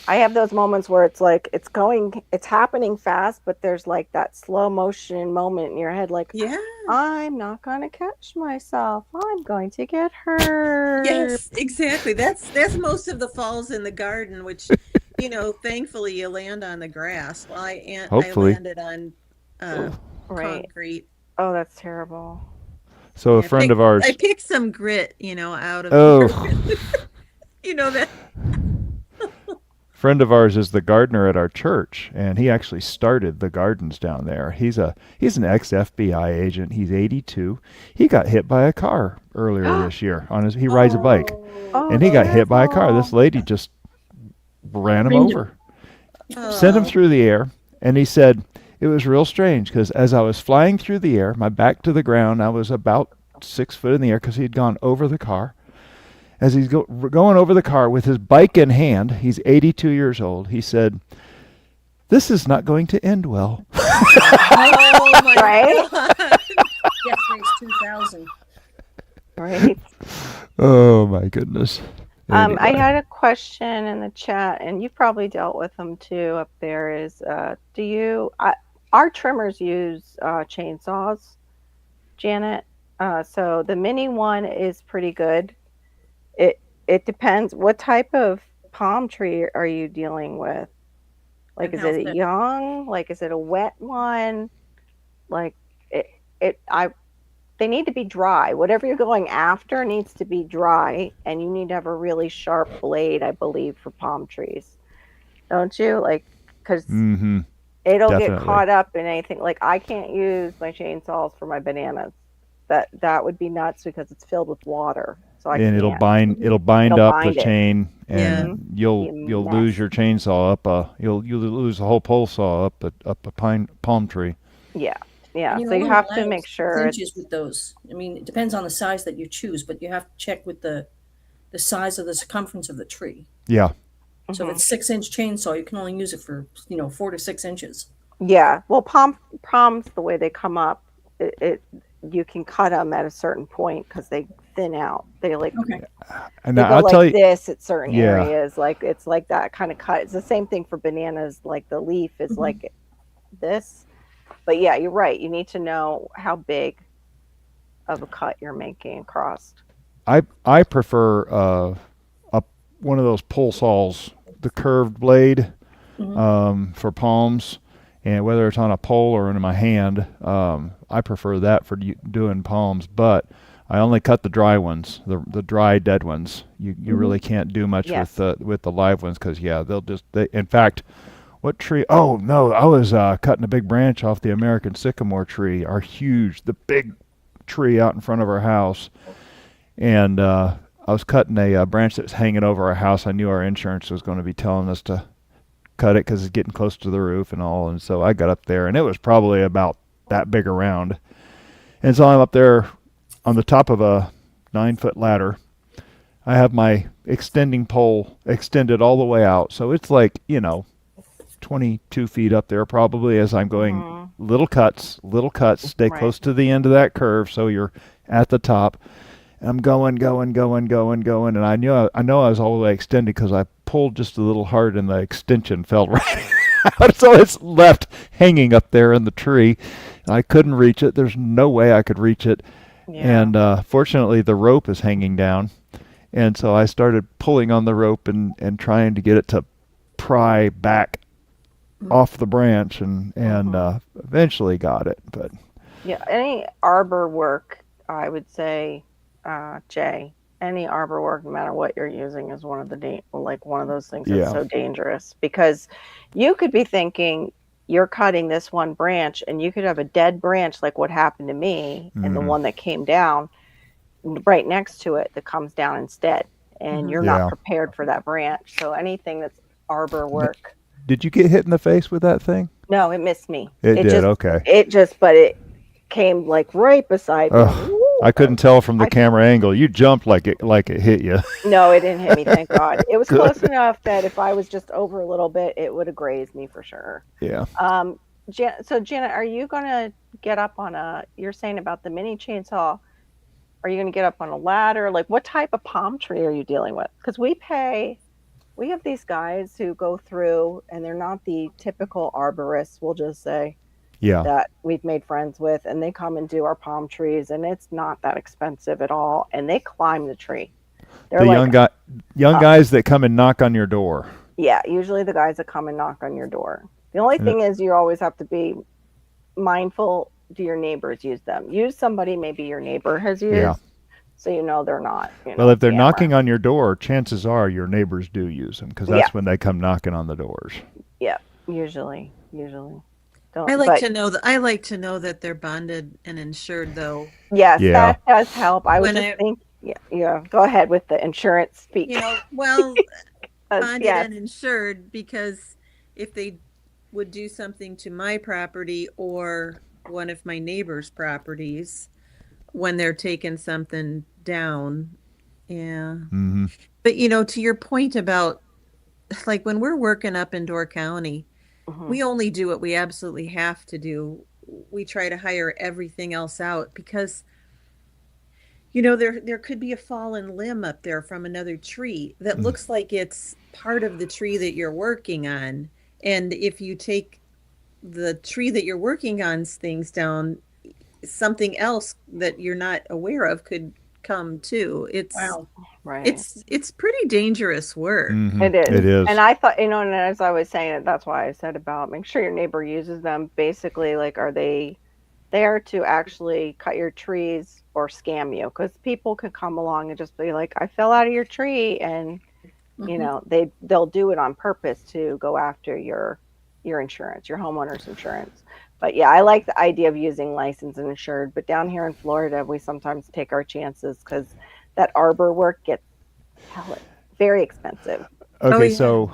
I have those moments where it's like it's happening fast, but there's like that slow motion moment in your head, like, yeah. I'm not going to catch myself. I'm going to get hurt. Yes, exactly. That's most of the falls in the garden, which, thankfully you land on the grass. Well, I Hopefully. landed on Oh. Right. concrete. Oh, that's terrible. So a Yeah, friend of ours. I picked some grit, out of there. Oh, That. friend of ours is the gardener at our church, and he actually started the gardens down there. He's an ex FBI agent. He's 82. He got hit by a car earlier this year he rides a bike, Oh, and he got hit by a car. This terrible. lady just ran him Creamed him. over, sent him Oh, through the air, and he said it was real strange because as I was flying through the air, my back to the ground, I was about 6 foot in the air because he'd gone over the car. As he's going over the car with his bike in hand, he's 82 years old. He said, "This is not going to end well." oh my Right? God. Death rate's 2,000. Right. Oh my goodness. I Anyway. had a question in the chat, and you've probably dealt with them too up there. Our trimmers use chainsaws, Janet. So the mini one is pretty good. It depends. What type of palm tree are you dealing with? Like, And is how it a thick? young? Like, is it a wet one? Like, it, they need to be dry. Whatever you're going after needs to be dry, and you need to have a really sharp blade, I believe, for palm trees. Don't you? Like, because Mm-hmm. it'll get Definitely. caught up in anything. Like, I can't use my chainsaws for my bananas. That would be nuts because it's filled with water. So I And it'll can't. bind It'll up the bind it. chain, Yeah. and Be you'll a lose mess. your chainsaw up. You'll lose the whole pole saw up a palm tree. Yeah. Yeah. And, So you only have to allow make 6 sure it's inches with those. I mean, it depends on the size that you choose, but you have to check with the size of the circumference of the tree. Yeah. So if mhm. it's 6-inch chainsaw, you can only use it for 4 to 6 inches. Yeah. Well, palms the way they come up, it you can cut them at a certain point because they thin out. They like Okay. And they now go I'll tell like you. this at certain Yeah. areas. Like it's like that kind of cut. It's the same thing for bananas. Like the leaf is Mhm. like this. But yeah, you're right. You need to know how big of a cut you're making across. I prefer one of those pole saws, the curved blade, Mhm. for palms, and whether it's on a pole or in my hand, I prefer that for doing palms. But I only cut the dry ones, the dry dead ones. You really can't do much Yes. with the live ones because in fact. What tree? Oh no, I was cutting a big branch off the American sycamore tree, the big tree out in front of our house, and I was cutting a branch that was hanging over our house. I knew our insurance was going to be telling us to cut it because it's getting close to the roof and all, and so I got up there, and it was probably about that big around, and so I'm up there on the top of a 9-foot ladder. I have my extending pole extended all the way out, so it's like 22 feet up there probably as I'm going little cuts, stay Right. close to the end of that curve so you're at the top. And I'm going, and I know I was all the way extended because I pulled just a little hard and the extension fell right out. So it's left hanging up there in the tree. I couldn't reach it. There's no way I could reach it. Yeah. And fortunately, the rope is hanging down. And so I started pulling on the rope and trying to get it to pry back off the branch and eventually got it. But Yeah, any arbor work, I would say, Jay, any arbor work, no matter what you're using, is one of the one of those things that's Yeah. so dangerous, because you could be thinking you're cutting this one branch and you could have a dead branch like what happened to me and the one that came down right next to it that comes down instead, and you're not Yeah. prepared for that branch. So anything that's arbor work. did you get hit in the face with that thing? No, it missed me. It did, just, okay. But it came like right beside me. Ugh. Woo! I couldn't tell from the camera angle. You jumped like it hit you. No, it didn't hit me, thank God. It was Good. close enough that if I was just over a little bit, it would have grazed me for sure. Yeah. So Janet, are you going to get up on you're saying about the mini chainsaw, are you going to get up on a ladder? Like, what type of palm tree are you dealing with? Because we have these guys who go through, and they're not the typical arborists, we'll just say, Yeah. that we've made friends with, and they come and do our palm trees, and it's not that expensive at all, and they climb the tree. They're The like, young guys that come and knock on your door. yeah, usually the guys that come and knock on your door. The only thing is you always have to be mindful. Do your neighbors use them? Use somebody maybe your neighbor has used, Yeah. so they're not. Well, if they're knocking on your door, chances are your neighbors do use them because that's when they come knocking on the doors. Yeah, usually. Don't, I like to know that they're bonded and insured, though. Yes, Yeah. that does help. I would When just think, yeah. Go ahead with the insurance speak. Well, bonded yes. and insured, because if they would do something to my property or one of my neighbor's properties when they're taking something down. Yeah. Mm-hmm. But, to your point about, like, when we're working up in Door County, we only do what we absolutely have to do. We try to hire everything else out because, there could be a fallen limb up there from another tree that looks like it's part of the tree that you're working on. And if you take the tree that you're working on's things down, something else that you're not aware of could come too. Right. It's pretty dangerous work. Mm-hmm. It is. It is. And I thought, and as I was saying it, that's why I said about make sure your neighbor uses them. Basically, like, are they there to actually cut your trees or scam you? Because people could come along and just be like, I fell out of your tree, and they'll do it on purpose to go after your insurance, your homeowner's insurance. But yeah, I like the idea of using licensed and insured. But down here in Florida, we sometimes take our chances because that arbor work gets very expensive. Okay, so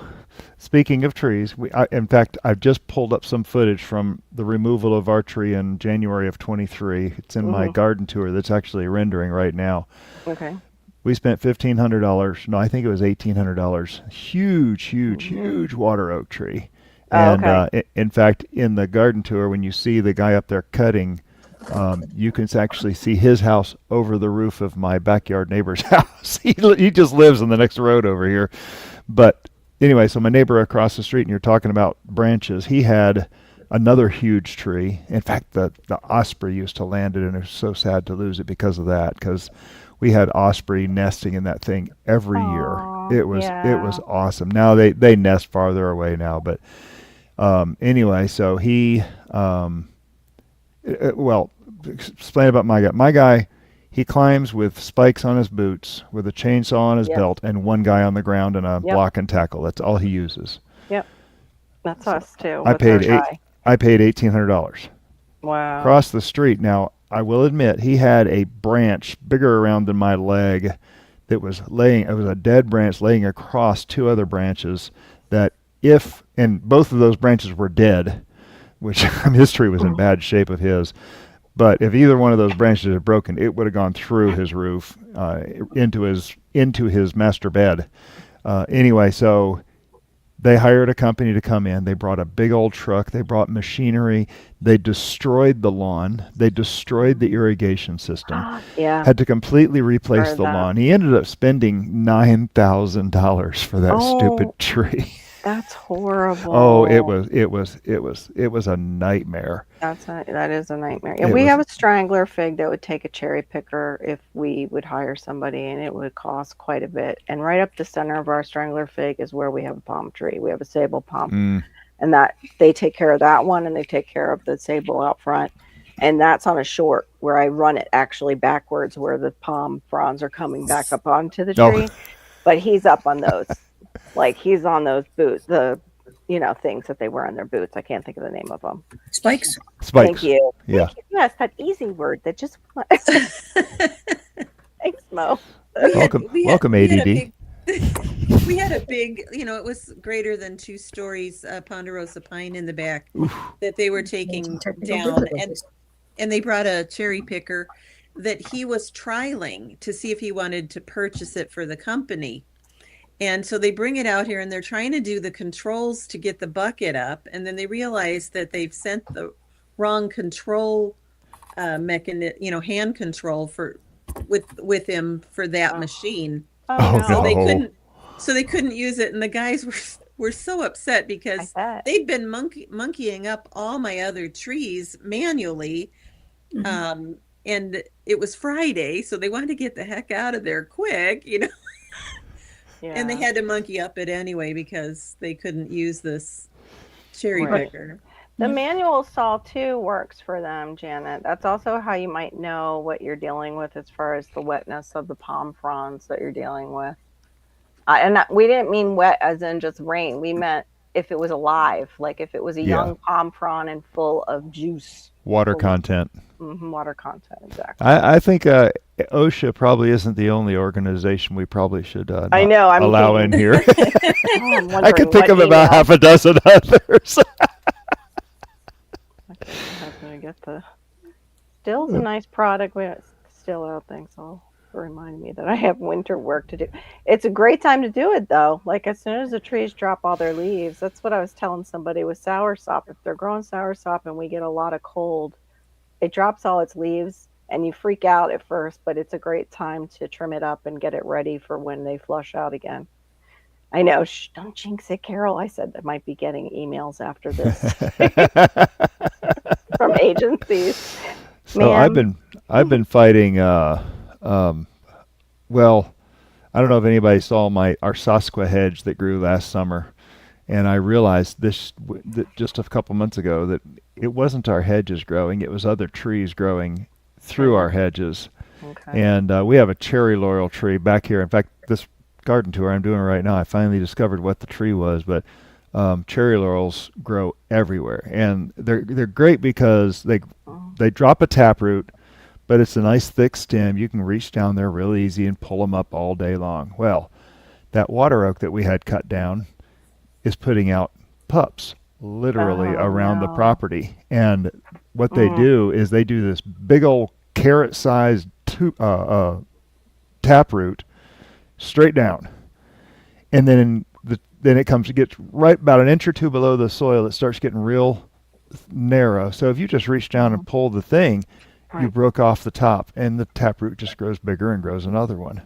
speaking of trees, in fact, I've just pulled up some footage from the removal of our tree in January of 23. It's in my garden tour that's actually rendering right now. Okay. We spent $1,500. No, I think it was $1,800. Huge water oak tree. And in fact, in the garden tour, when you see the guy up there cutting, you can actually see his house over the roof of my backyard neighbor's house. He just lives in the next road over here. But anyway, so my neighbor across the street, and you're talking about branches, he had another huge tree. In fact, the osprey used to land it, and it was so sad to lose it because of that, because we had osprey nesting in that thing every year. It was awesome. Now they nest farther away now, but anyway, so he explain about my guy. My guy, he climbs with spikes on his boots, with a chainsaw on his belt, and one guy on the ground and a block and tackle. That's all he uses. Yep, that's us too. I paid $1,800. Wow. Across the street. Now, I will admit, he had a branch bigger around than my leg that was laying. It was a dead branch laying across two other branches that and both of those branches were dead, which his tree was in bad shape of his. But if either one of those branches had broken, it would have gone through his roof into his master bed. Anyway, so They hired a company to come in. They brought a big old truck. They brought machinery. They destroyed the lawn. They destroyed the irrigation system. Yeah. Had to completely replace Heard the that. lawn. He ended up spending $9,000 for that stupid tree. That's horrible. Oh, it was a nightmare. That is a nightmare. Yeah, It we was- have a strangler fig that would take a cherry picker if we would hire somebody, and it would cost quite a bit. And right up the center of our strangler fig is where we have a palm tree. We have a sable palm, and that they take care of that one, and they take care of the sable out front. And that's on a short where I run it actually backwards, where the palm fronds are coming back up onto the tree. But he's up on those, like he's on those boots, the things that they wear on their boots. I can't think of the name of them. Spikes. Thank you. Yeah. Thank you. Yes, that easy word that just. Thanks, Mo. Welcome, ADD. We had a big, it was greater than 2 stories, ponderosa pine in the back that they were taking down, and they brought a cherry picker that he was trialing to see if he wanted to purchase it for the company. And so they bring it out here and they're trying to do the controls to get the bucket up. And then they realize that they've sent the wrong control mechanism, hand control with him for that machine. Oh, no. So they couldn't use it. And the guys were so upset because they'd been monkeying up all my other trees manually. And it was Friday, so they wanted to get the heck out of there quick, Yeah. And they had to monkey up it anyway because they couldn't use this cherry picker. The manual saw too works for them, Janet. That's also how you might know what you're dealing with as far as the wetness of the palm fronds that you're dealing with. We didn't mean wet as in just rain. We meant if it was alive, like if it was a young palm frond and full of juice. Water content. Water content, exactly. I think OSHA probably isn't the only organization we probably should allow in here. I could think of about half a dozen others. I'm going to get Still's a nice product. We have still out things all remind me that I have winter work to do. It's a great time to do it though. Like as soon as the trees drop all their leaves, that's what I was telling somebody with soursop. If they're growing soursop and we get a lot of cold, it drops all its leaves and you freak out at first, but it's a great time to trim it up and get it ready for when they flush out again. I know, don't jinx it, Carol. I said I might be getting emails after this from agencies. So I've been fighting well, I don't know if anybody saw our Sasqua hedge that grew last summer, and I realized that just a couple months ago that it wasn't our hedges growing, it was other trees growing through our hedges. Okay. And we have a cherry laurel tree back here. In fact, this garden tour I'm doing right now, I finally discovered what the tree was, but cherry laurels grow everywhere, and they're great because they drop a taproot, but it's a nice thick stem. You can reach down there real easy and pull them up all day long. Well, that water oak that we had cut down is putting out pups literally around the property. And what they do is they do this big old carrot-sized taproot straight down. And then then it gets right about an inch or two below the soil. It starts getting real narrow. So if you just reach down and pull the thing, you broke off the top, and the taproot just grows bigger and grows another one.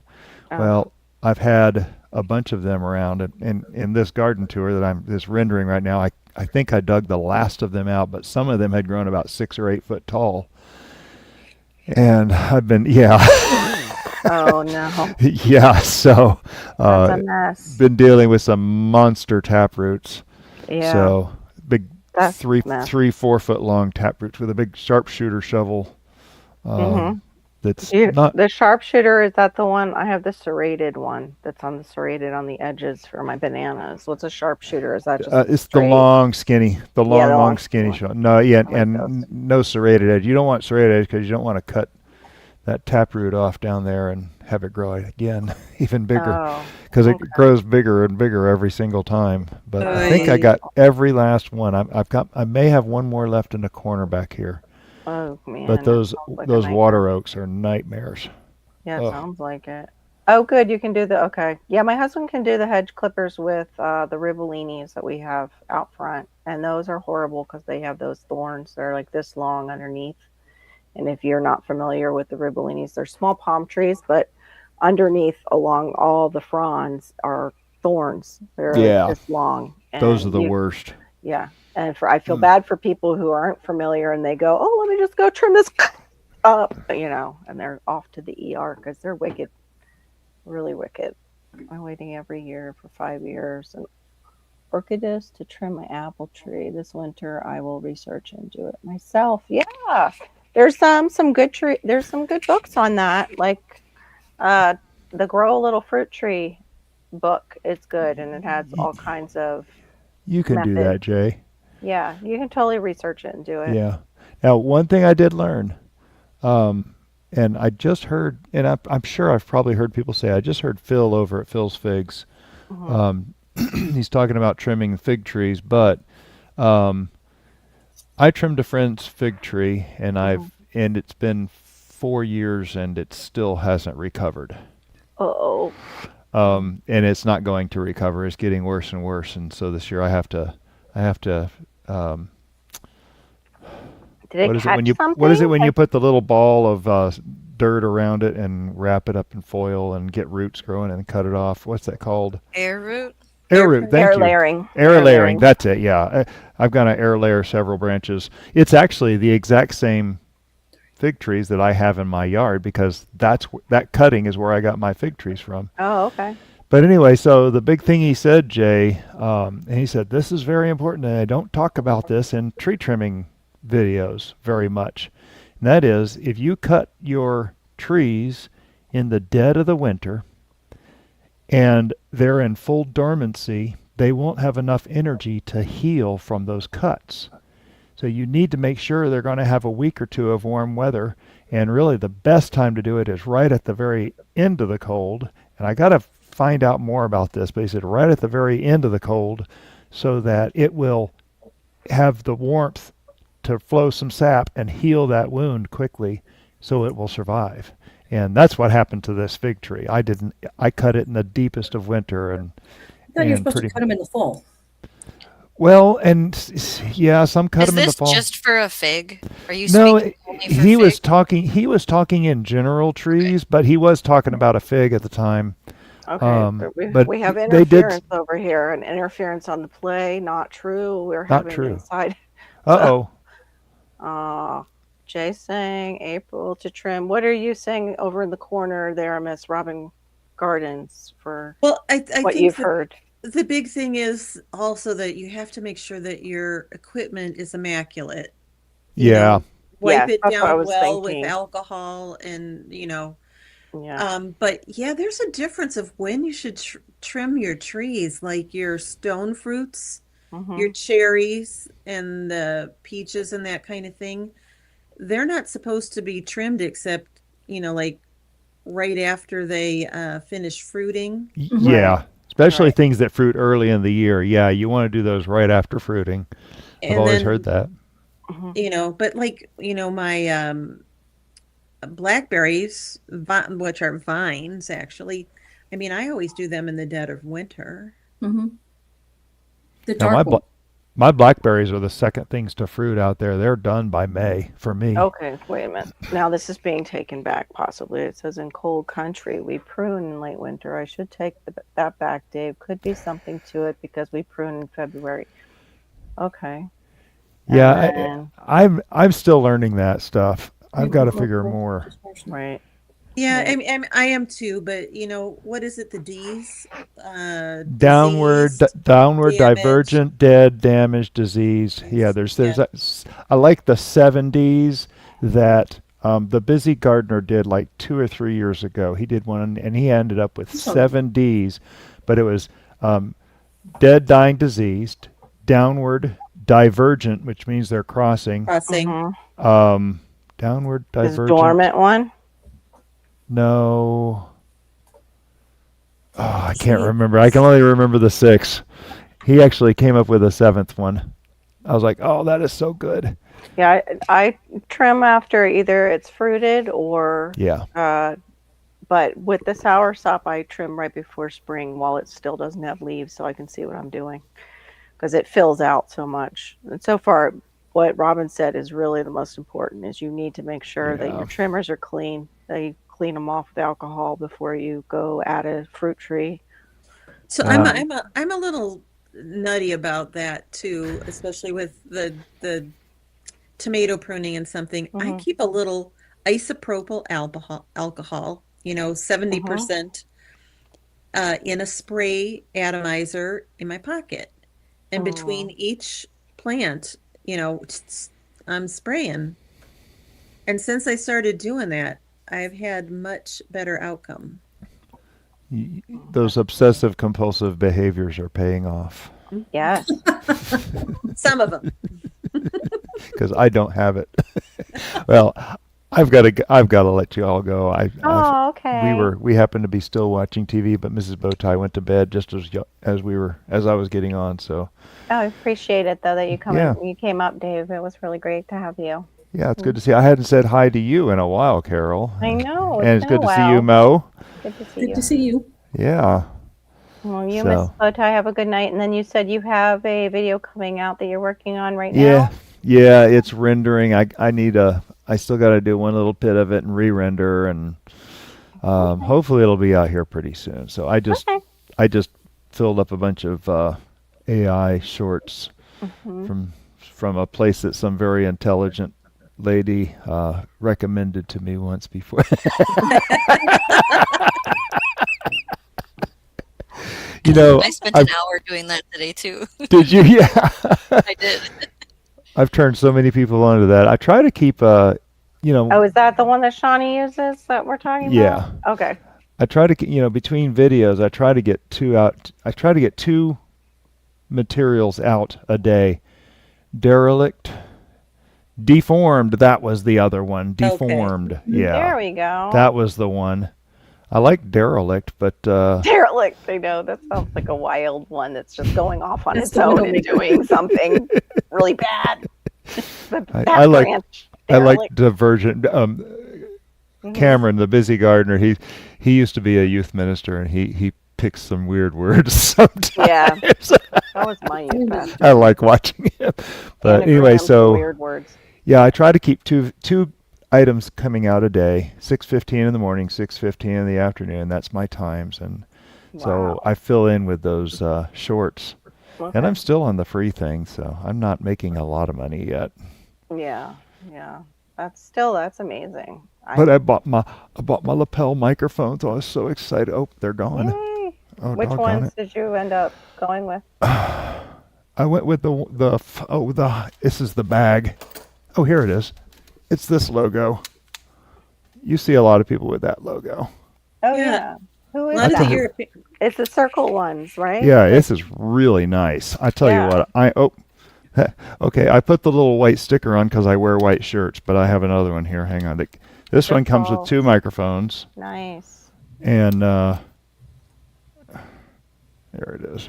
Well, I've had a bunch of them around, and in this garden tour that I'm just rendering right now, I think I dug the last of them out, but some of them had grown about 6 or 8 foot tall. And I've been, Oh no. Yeah, so That's a mess. been dealing with some monster taproots. Yeah. So big That's 3-4 foot long taproots with a big sharpshooter shovel. That's not the sharpshooter. Is that the one? I have the serrated one that's on the edges for my bananas. What's a sharpshooter? Is that just it's straight? the long skinny shot. No, yeah, I like and those. no serrated edge. You don't want serrated edge because you don't want to cut that taproot off down there and have it grow again even bigger, because it grows bigger and bigger every single time. But I think I got every last one. I may have one more left in the corner back here. Oh man. But those Sounds like a those nightmare. water oaks are nightmares. Yeah, it sounds like it. Oh, good. You can do the okay. Yeah, my husband can do the hedge clippers with the ribellinis that we have out front, and those are horrible because they have those thorns. They're like this long underneath. And if you're not familiar with the ribellinis, they're small palm trees, but underneath, along all the fronds, are thorns. They're like Yeah, this long, those are and the worst. yeah. And I feel bad for people who aren't familiar, and they go, "Oh, let me just go trim this up," and they're off to the ER because they're wicked. Really wicked. I'm waiting every year for 5 years. And orchids to trim my apple tree this winter. I will research and do it myself. Yeah, there's some good tree. There's some good books on that, like uh, the Grow a Little Fruit Tree book. It's good, and it has all kinds of You can do methods. that, Jay. Yeah, you can totally research it and do it. Yeah. Now, one thing I did learn, um, and I just heard, and I'm sure I've probably heard people say, I just heard Phil over at Phil's Figs. Mhm. Um, he's talking about trimming fig trees, but um, I trimmed a friend's fig tree, and Mhm. it's been 4 years, and it still hasn't recovered. Uh-oh. And it's not going to recover. It's getting worse and worse, and so this year I have to. Um, Did it catch what is it something? when you put the little ball of dirt around it and wrap it up in foil and get roots growing and cut it off? What's that called? Air root. Air root. Thank Air you. layering. Air layering. That's it. Yeah, I've got to air layer several branches. It's actually the exact same fig trees that I have in my yard because that cutting is where I got my fig trees from. Oh, okay. But anyway, so the big thing he said, Jay, and he said, this is very important, and I don't talk about this in tree trimming videos very much. And that is, if you cut your trees in the dead of the winter and they're in full dormancy, they won't have enough energy to heal from those cuts. So you need to make sure they're going to have a week or two of warm weather. And really the best time to do it is right at the very end of the cold. And I got to find out more about this, but he said right at the very end of the cold so that it will have the warmth to flow some sap and heal that wound quickly so it will survive. And that's what happened to this fig tree. I cut it in the deepest of winter I thought you were and supposed to cut them in the fall. well, and yeah, some cut Is them in the this fall. just for a fig? Are you No, speaking only for fig? he was talking in general trees, but he was talking about a fig at the time. Okay, but But we have they did interference over here, and interference on the play. Not true. We're not having true. inside. Uh-oh. Uh, Jay saying April to trim. What are you saying over in the corner there, Miss Robin Gardens, for Well, I what think you've heard? the big thing is also that you have to make sure that your equipment is immaculate. You Yeah. know, wipe Yes, it that's what I down was well with thinking. alcohol and, Yeah. but yeah, there's a difference of when you should trim your trees, like your stone fruits, your Mm-hmm. cherries and the peaches and that kind of thing. They're not supposed to be trimmed except, like right after they finish fruiting. Right. Yeah. Especially Right. things that fruit early in the year. Yeah, you want to do those right after fruiting. I've And always heard then, that. Mm-hmm. but like, my blackberries, which are vines actually, I mean, I always do them in the dead of winter. Mm-hmm. The Now dark one. my blackberries are the second things to fruit out there. They're done by May for me. Okay, wait a minute. Now this is being taken back, possibly. It says in cold country, we prune in late winter. I should take that back, Dave. Could be something to it because we prune in February. Okay. Yeah, And then, I'm still learning that stuff. I've got to figure Maybe more. right. Yeah, Right. I am too, but what is it? The D's, Downward, diseased, downward, damaged. divergent, dead, damaged, diseased. Yeah, Yeah. I like the 7Ds that the Busy Gardener did like 2 or 3 years ago. He did one and he ended up with So 7Ds, but it was dead, dying, diseased, downward, divergent, which means they're crossing. Crossing. Mm-hmm. Downward, This divergent. dormant one. No. Oh, I can't Gee. remember. I can only remember the 6. He actually came up with a 7th one. I was like, oh, that is so good. Yeah, I trim after either it's fruited or Yeah. But with the soursop, I trim right before spring while it still doesn't have leaves, so I can see what I'm doing because it fills out so much. And so far, what Robin said is really the most important: is you need to make sure that Yeah. your trimmers are clean. That you clean them off with alcohol before you go add a fruit tree. So Yeah. I'm a little nutty about that too, especially with the tomato pruning and something. I Mhm. keep a little isopropyl alcohol, 70% in a spray atomizer in my pocket. And between Mm. each plant, I'm spraying. And since I started doing that, I've had much better outcome. Those obsessive compulsive behaviors are paying off Yes. Some of them. because I don't have it. Well, I've got to let you all go. Oh, okay. We happened to be still watching TV, but Mrs. Bowtie went to bed just as I was getting on. So Oh, I appreciate it though that yeah, you came up, Dave. It was really great to have you. yeah, it's good to see. I hadn't said hi to you in a while, Carol, I know, it's and it's been a good to see you, while. Mo. Good to see Good to you. see you. Yeah. Well, you, Miss So Bowtie, have a good night. And then you said you have a video coming out that you're working on right yeah, now. yeah, it's rendering. I still got to do one little bit of it and re-render, and Okay. hopefully it'll be out here pretty soon. So Okay. I just filled up a bunch of AI shorts Hmm. from a place that some very intelligent lady recommended to me once before. You know, I spent an I've hour doing that today too. did you? Yeah, I did. I've turned so many people onto that. I try to keep Oh, is that the one that Shawnee uses that we're talking about? yeah. Okay. I try to between videos, I try to get two out. I try to get two materials out a day. Derelict, deformed. That was the other one. Okay. Deformed. There Yeah, we go. that was the one. I like derelict, but Derelict. I know that sounds like a wild one that's just going off on That's its the own and widowmaker. doing something really bad. I That like branch. I like Derelict. divergent. Mhm. Cameron, the busy gardener, he used to be a youth minister, and he picks some weird words sometimes. Yeah, that was my youth pastor. I like watching him. But anyway, Anagrams and so weird words. yeah, I try to keep two items coming out a day, 6:15 in the morning, 6:15 in the afternoon. That's my times, and so Wow. I fill in with those shorts. And Okay. I'm still on the free thing, so I'm not making a lot of money yet. Yeah. Yeah. That's amazing. But I bought my lapel microphones. I was so excited. Oh, they're gone. Yay. Oh, Which doggone ones did you end up going with? it. I went with this is the bag. Oh, here it is. It's this logo. You see a lot of people with that logo. Oh Yeah. yeah. Who A is lot of told the that? you. European. It's the circle ones, right? Yeah, this is really nice. I tell you Yeah. what, okay, I put the little white sticker on because I wear white shirts, but I have another one here. Hang on. This one comes with Circle. two microphones, Nice. and there it is.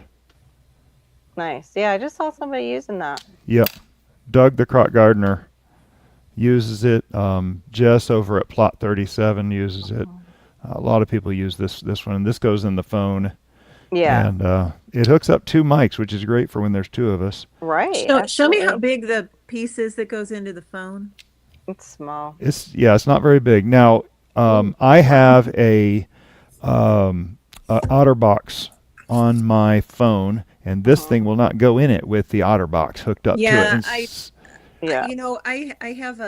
Nice. Yeah, I just saw somebody using that. Yep. Doug the Croc Gardener uses it. Jess over at Plot 37 uses it. A lot of people use this one, and this goes in the phone, Yeah. and it hooks up two mics, which is great for when there's two of us. Right. Show me how Absolutely. big the piece is that goes into the phone. It's small. It's not very big. Now, I have a OtterBox on my phone, and this thing will not go in it with the OtterBox hooked up to it. Yeah, And Yeah. I have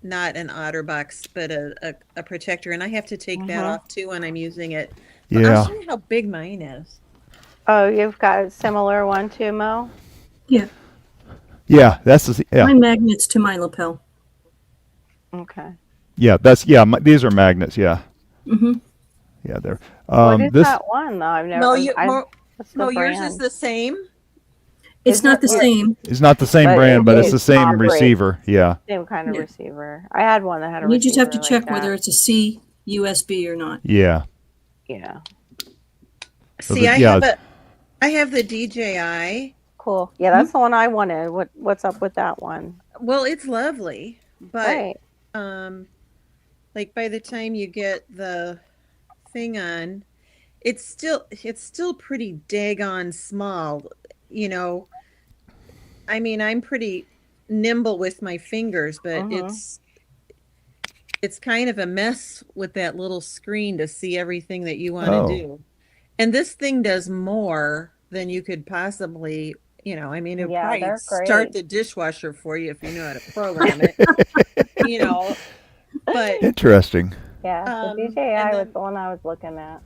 not an OtterBox, but a protector, and I have to take that off too when I'm using it. But Yeah. I'll show you how big mine is. Oh, you've got a similar one too, Mo? Yeah. Yeah, My magnets to my lapel. Okay. These are magnets. Yeah, Mm-hmm. yeah, they're. What is This that one though? I've never. No, What's the yours is brand? the same. It's Is not it- the same. is not the same But brand, but it's it the same operates. receiver. Yeah, Same kind of Yeah. receiver. I had one that had a You receiver just have to like check that. whether it's a C USB or not. yeah. Yeah. See, yeah. I have the DJI. Cool. Yeah, that's the one I wanted. What's up with that one? Well, it's lovely, but Right. like by the time you get the thing on, it's still pretty daggone small, you know. I mean, I'm pretty nimble with my fingers, but it's kind of a mess with that little screen to see everything that you want to do. And this thing does more than you could possibly, you know, I mean, it'd probably they're start great. the dishwasher for you if you know how to program it, you know, but Interesting. Yeah, the DJI was the one I was looking at.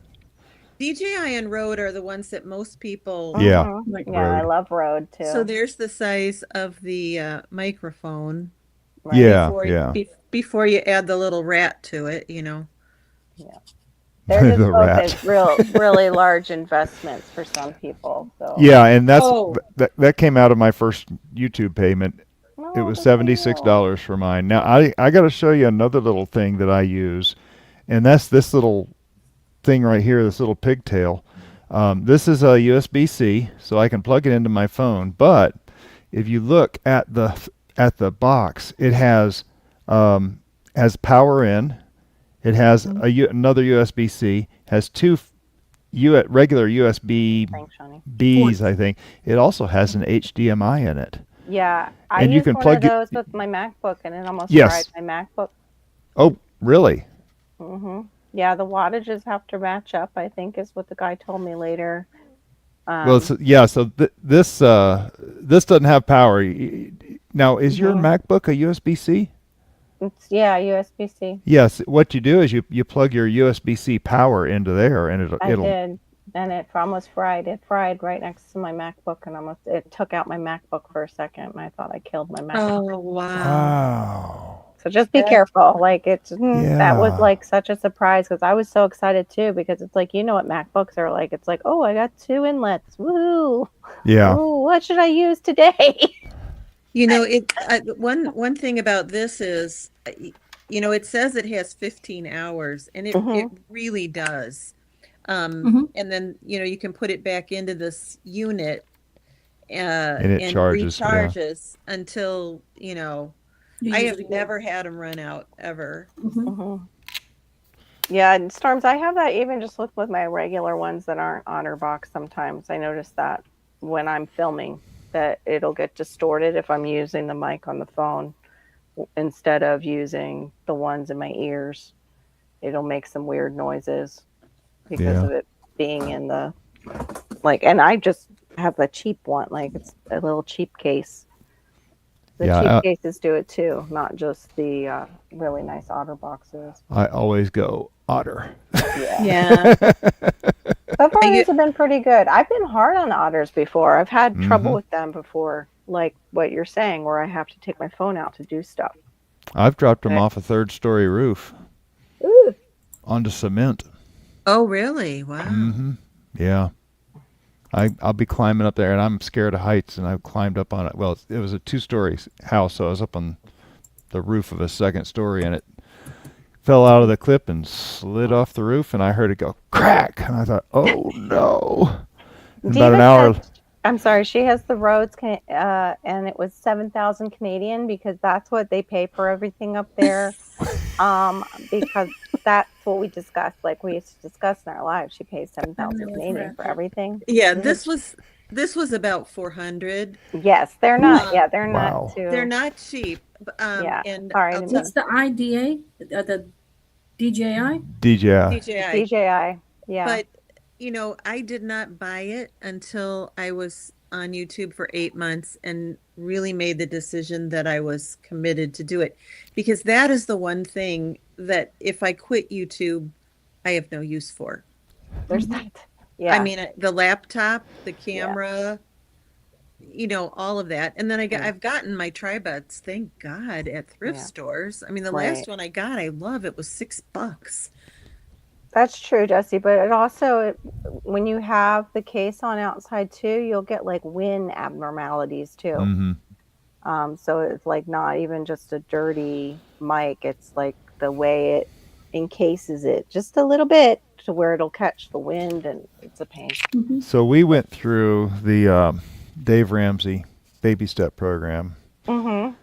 DJI and Rode are the ones that most people. Yeah. Yeah, I love Rode too. So there's the size of the microphone. Right. Yeah. Before you add the little rat to it, you know. Yeah. They're just The both rat. really large investments for some people. So Yeah, and that came out of my first YouTube payment. It was good $76 for mine. Now I got to show you another little thing that I use, and that's this little thing right here, this little pigtail. This is a USB-C, so I can plug it into my phone. But if you look at the box, it has power in. It has another USB-C. Has two regular USB Bs, I think. It also has an HDMI in it. Yeah, I And use you can one plug of those with my MacBook, and it almost fried my MacBook. Oh, really? Yeah, the wattages have to match up, I think, is what the guy told me later. Well, so this doesn't have power. Now, is your MacBook a USB-C? It's USB-C. Yes. What you do is you plug your USB-C power into there, and it'll. I did, and it almost fried. It fried right next to my MacBook, and it took out my MacBook for a second, and I thought I killed my MacBook. Oh, wow. Wow. So just be careful. Like that was like such a surprise because I was so excited too, because it's like, you know what MacBooks are like. It's like, oh, I got 2 inlets. Woo. Yeah. Ooh, what should I use today? You know, one thing about this is, you know, it says it has 15 hours, and it really does. And then, you know, you can put it back into this unit and it recharges until, you know, I have never had them run out ever. Yeah, and Storms, I have that even just with my regular ones that aren't OtterBox. Sometimes I notice that when I'm filming, that it'll get distorted if I'm using the mic on the phone instead of using the ones in my ears. It'll make some weird noises because of it being in the and I just have the cheap one, like it's a little cheap case. The cheap cases do it too, not just the really nice OtterBoxes. I always go Otter. Yeah. So far, these have been pretty good. I've been hard on Otters before. I've had trouble with them before, like what you're saying, where I have to take my phone out to do stuff. I've dropped them off a 3rd-story roof onto cement. Oh, really? Wow. Yeah. I'll be climbing up there, and I'm scared of heights, and I climbed up on it. Well, it was a 2-story house, so I was up on the roof of a 2nd story, and it fell out of the clip and slid off the roof, and I heard it go crack, and I thought, oh no. About an hour. I'm sorry, she has the Rhodes, and it was 7,000 Canadian because that's what they pay for everything up there. Because that's what we discussed. Like we used to discuss in our lives, she pays 7,000 Canadian for everything. Yeah, this was about 400. Yes, they're not. Yeah, they're not too. They're not cheap. And what's the IDA? The DJI? DJI. Yeah. But you know, I did not buy it until I was on YouTube for 8 months and really made the decision that I was committed to do it, because that is the one thing that if I quit YouTube, I have no use for. There's that. Yeah. I mean, the laptop, the camera, you know, all of that. And then I've gotten my tribuds, thank God, at thrift stores. I mean, the last one I got, I love it, was $6. That's true, Jesse. But it also, when you have the case on outside too, you'll get like wind abnormalities too. So it's like not even just a dirty mic. It's like the way it encases it just a little bit to where it'll catch the wind, and it's a pain. So we went through the Dave Ramsey baby step program.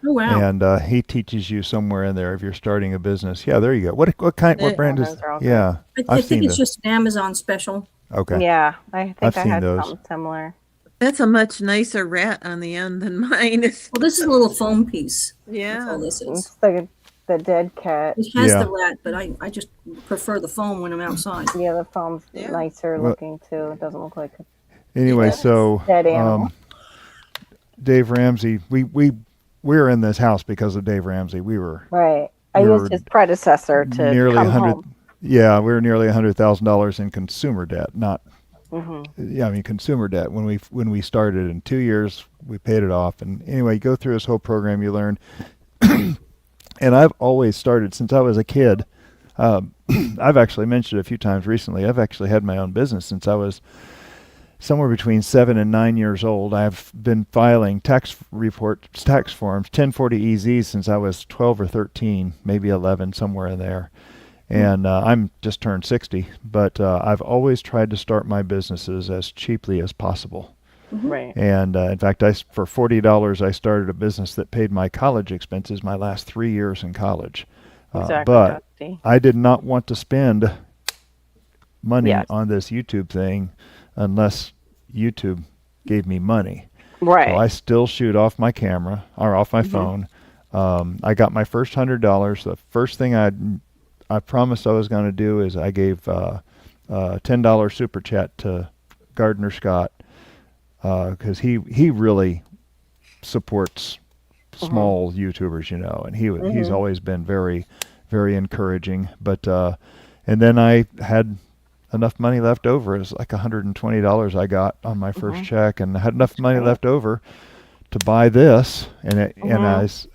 Oh, wow. And he teaches you somewhere in there if you're starting a business. Yeah, there you go. What brand is? Those are all good. Yeah, I I've think seen it's the. just an Amazon special. Okay, Yeah, I I've think I seen had those. something similar. That's a much nicer rat on the end than mine is. Well, this is a little foam piece. That's all Yeah. this is. It's the dead cat. It has Yeah. the rat, but I just prefer the foam when I'm outside. Yeah, the foam's Yeah. nicer Well- looking too. It doesn't look like a Anyway, does. so dead animal. Dave Ramsey, we're in this house because of Dave Ramsey. We were Right. I we used were his predecessor to nearly come 100. home. Yeah, we were nearly $100,000 in consumer debt. Not, Hmm. yeah, I mean consumer debt. When we started, in 2 years we paid it off. And anyway, you go through this whole program, you learn. And I've always started since I was a kid. I've actually mentioned it a few times recently. I've actually had my own business since I was somewhere between 7 and 9 years old. I've been filing tax forms, 1040 EZs since I was 12 or 13, maybe 11, somewhere in there. And I'm just turned 60, but I've always tried to start my businesses as cheaply as possible. Right. And in fact, for $40, I started a business that paid my college expenses my last 3 years in college. Exactly. But Dusty. I did not want to spend money Yes. on this YouTube thing unless YouTube gave me money. Right. So I still shoot off my camera or off my phone. I got my first $100. The first thing I promised I was going to do is I gave a $10 super chat to Gardner Scott because he really supports small YouTubers, and he's always been very, very encouraging. But and then I had enough money left over. It was like $120 I got on my first check, and I had enough money left over to buy this, and it was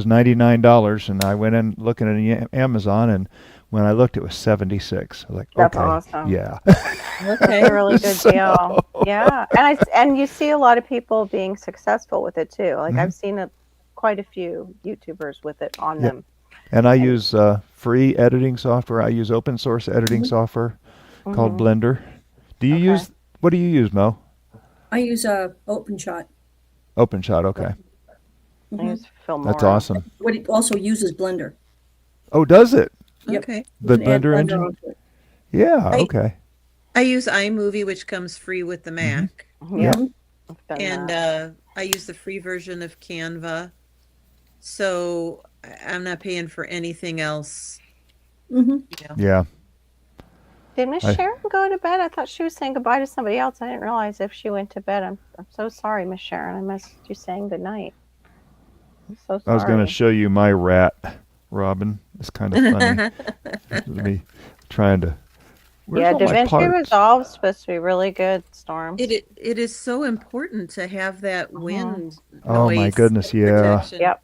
$99, and I went in looking at Amazon, and when I looked, it was $76. I was like, That's okay, awesome. yeah, That's a really good deal. Yeah, and you see a lot of people being successful with it too. Like I've seen quite a few YouTubers with it on them. And I use free editing software. I use open source editing software called Blender. What do you use, Mo? I use OpenShot. OpenShot, okay. I use Filmora. That's awesome. What it also uses Blender. Oh, does it? Yep. Okay. The You can add Blender engine? onto it. Yeah, I- okay. I use iMovie, which comes free with the Mac. Yeah. Mhm. I've done And that. I use the free version of Canva. So I'm not paying for anything else. Mhm. Yeah. Did Miss I- Sharon go to bed? I thought she was saying goodbye to somebody else. I didn't realize if she went to bed. I'm so sorry, Miss Sharon. I missed you saying good night. I'm so sorry. I was going to show you my rat, Robin. It's kind of funny. Me trying to. Where's Yeah, all my Da Vinci parts? Resolve is supposed to be really good, Storm. It is so important to have that wind Oh, my noise goodness, yeah. protection. Yep.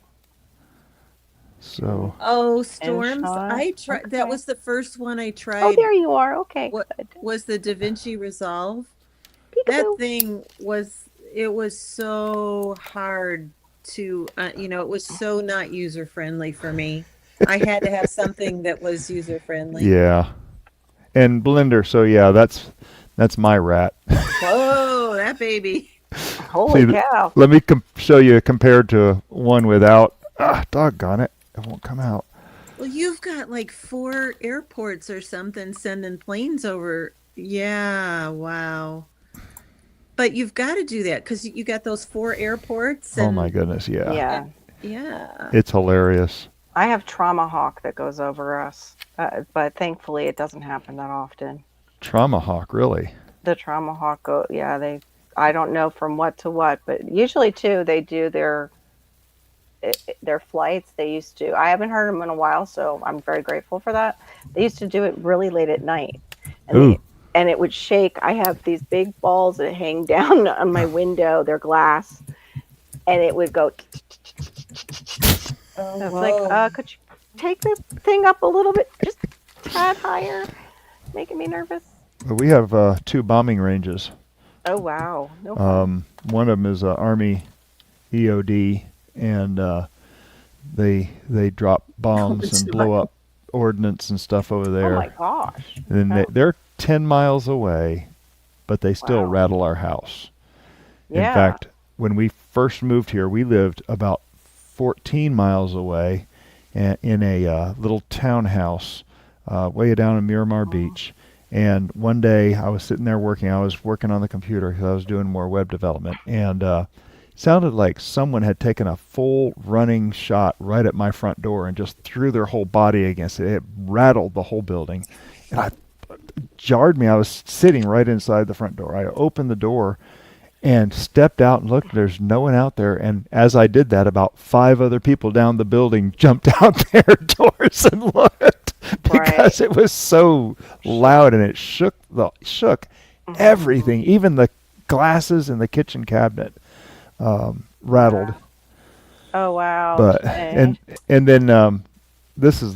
So, Oh, storms! shot. I tried. That Okay. was the first one I tried. Oh, there you are. Okay. What Good. was the Da Vinci Resolve? Peekaboo. That thing was so hard to it was so not user friendly for me. I had to have something that was user friendly. yeah. And Blender, so yeah, that's my rat. Whoa, that baby. Holy See, cow. Let me show you compared to one without. Doggone it. It won't come out. Well, you've got like 4 airports or something sending planes over. Yeah, wow. But you've got to do that because you got those 4 airports. Oh And, my goodness, yeah. Yeah. Yeah. It's hilarious. I have Trauma Hawk that goes over us, but thankfully it doesn't happen that often. Trauma Hawk, really. The Trauma Hawk, I don't know from what to what, but usually too they do their flights. They used to. I haven't heard them in a while, so I'm very grateful for that. They used to do it really late at night, Ooh. and it would shake. I have these big balls that hang down on my window. They're glass, and it would go. Oh, It's whoa. like, could you take the thing up a little bit, just a tad higher? Making me nervous. We have 2 bombing ranges. Oh wow! No fun. One of them is Army EOD, and they drop bombs and blow up ordnance and stuff over Oh there. my gosh! And Wow. they're 10 miles away, but they still Wow. rattle our house. Yeah. In fact, when we first moved here, we lived about 14 miles away in a little townhouse way down in Miramar Beach. And one day I was sitting there working. I was working on the computer because I was doing more web development, and sounded like someone had taken a full running shot right at my front door and just threw their whole body against it. It rattled the whole building, and I jarred me. I was sitting right inside the front door. I opened the door and stepped out and looked. There's no one out there. And as I did that, about 5 other people down the building jumped out their doors and looked because it was so loud, and it shook everything, even the glasses in the kitchen cabinet rattled. Oh wow! But and then this is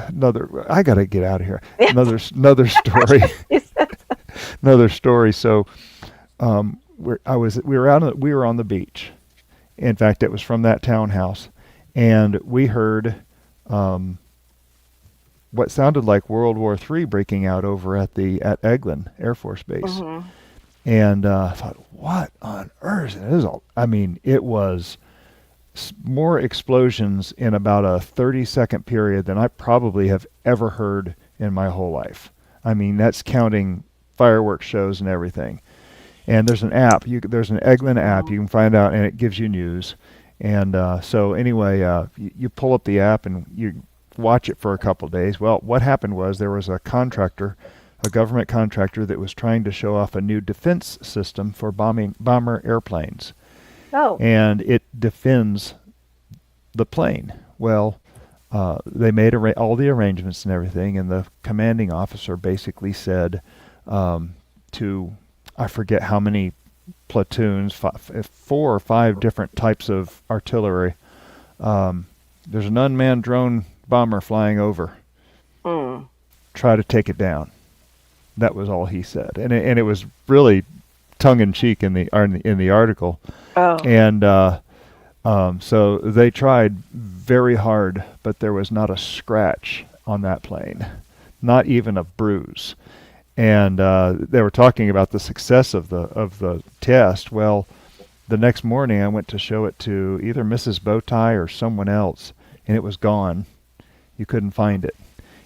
another. I gotta get out of here. Another story. Another story. So, we were on the beach. In fact, it was from that townhouse, and we heard what sounded like World War III breaking out over at Eglin Air Force Base. Mm-hmm. And I thought, what on earth? It was more explosions in about a 30-second period than I probably have ever heard in my whole life. I mean, that's counting fireworks shows and everything. And there's an app. There's an Eglin app you can find out, and it gives you news. And so anyway, you pull up the app and you watch it for a couple of days. Well, what happened was there was a government contractor that was trying to show off a new defense system for bomber airplanes. Oh. And it defends the plane. Well, they made all the arrangements and everything, and the commanding officer basically said to, I forget how many platoons, 4 or 5 different types of artillery, there's an unmanned drone bomber flying over. Try to take it down. That was all he said, and it was really tongue-in-cheek in the article. Oh. And so they tried very hard, but there was not a scratch on that plane, not even a bruise. And they were talking about the success of the test. Well, the next morning I went to show it to either Mrs. Bowtie or someone else, and it was gone. You couldn't find it.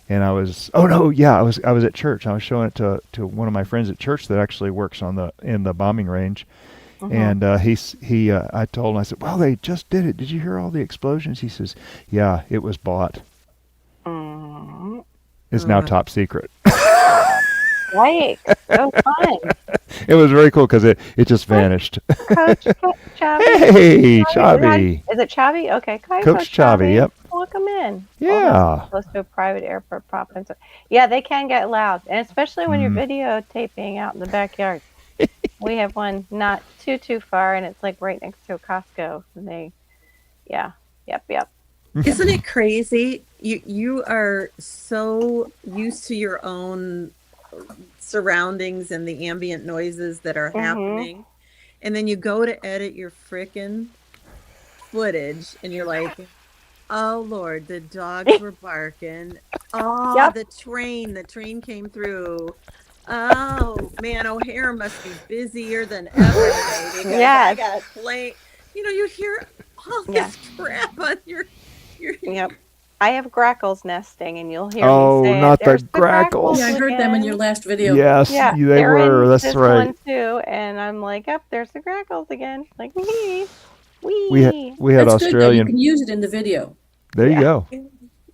And I was at church. I was showing it to one of my friends at church that actually works in the bombing range. And I told him, I said, well, they just did it. Did you hear all the explosions? He says, yeah, it was bought. It's now top secret. Right. So fun. It was very cool because it just vanished. Coach Chavi. Hey, Chavi. Is it Chavi? Okay. Coach Chavi, yep. Welcome in. Yeah. Close to a private airport prop. Yeah, they can get loud, and especially when you're videotaping out in the backyard. We have one not too far, and it's like right next to a Costco. And yep. Isn't it crazy? You are so used to your own surroundings and the ambient noises that are happening, and then you go to edit your frickin' footage, and you're like, oh Lord, the dogs were barking. Oh, the train came through. Oh man, O'Hare must be busier than ever today. Yes. I got a plane. You hear all this crap on your. Yep. I have grackles nesting, and you'll hear me say, not the grackles. Yeah, I heard them in your last video. Yes, yeah, they were. That's this right. One too, and I'm like, yep, there's the grackles again. Like, wee. We had That's Australian. Good, you can use it in the video. There you go.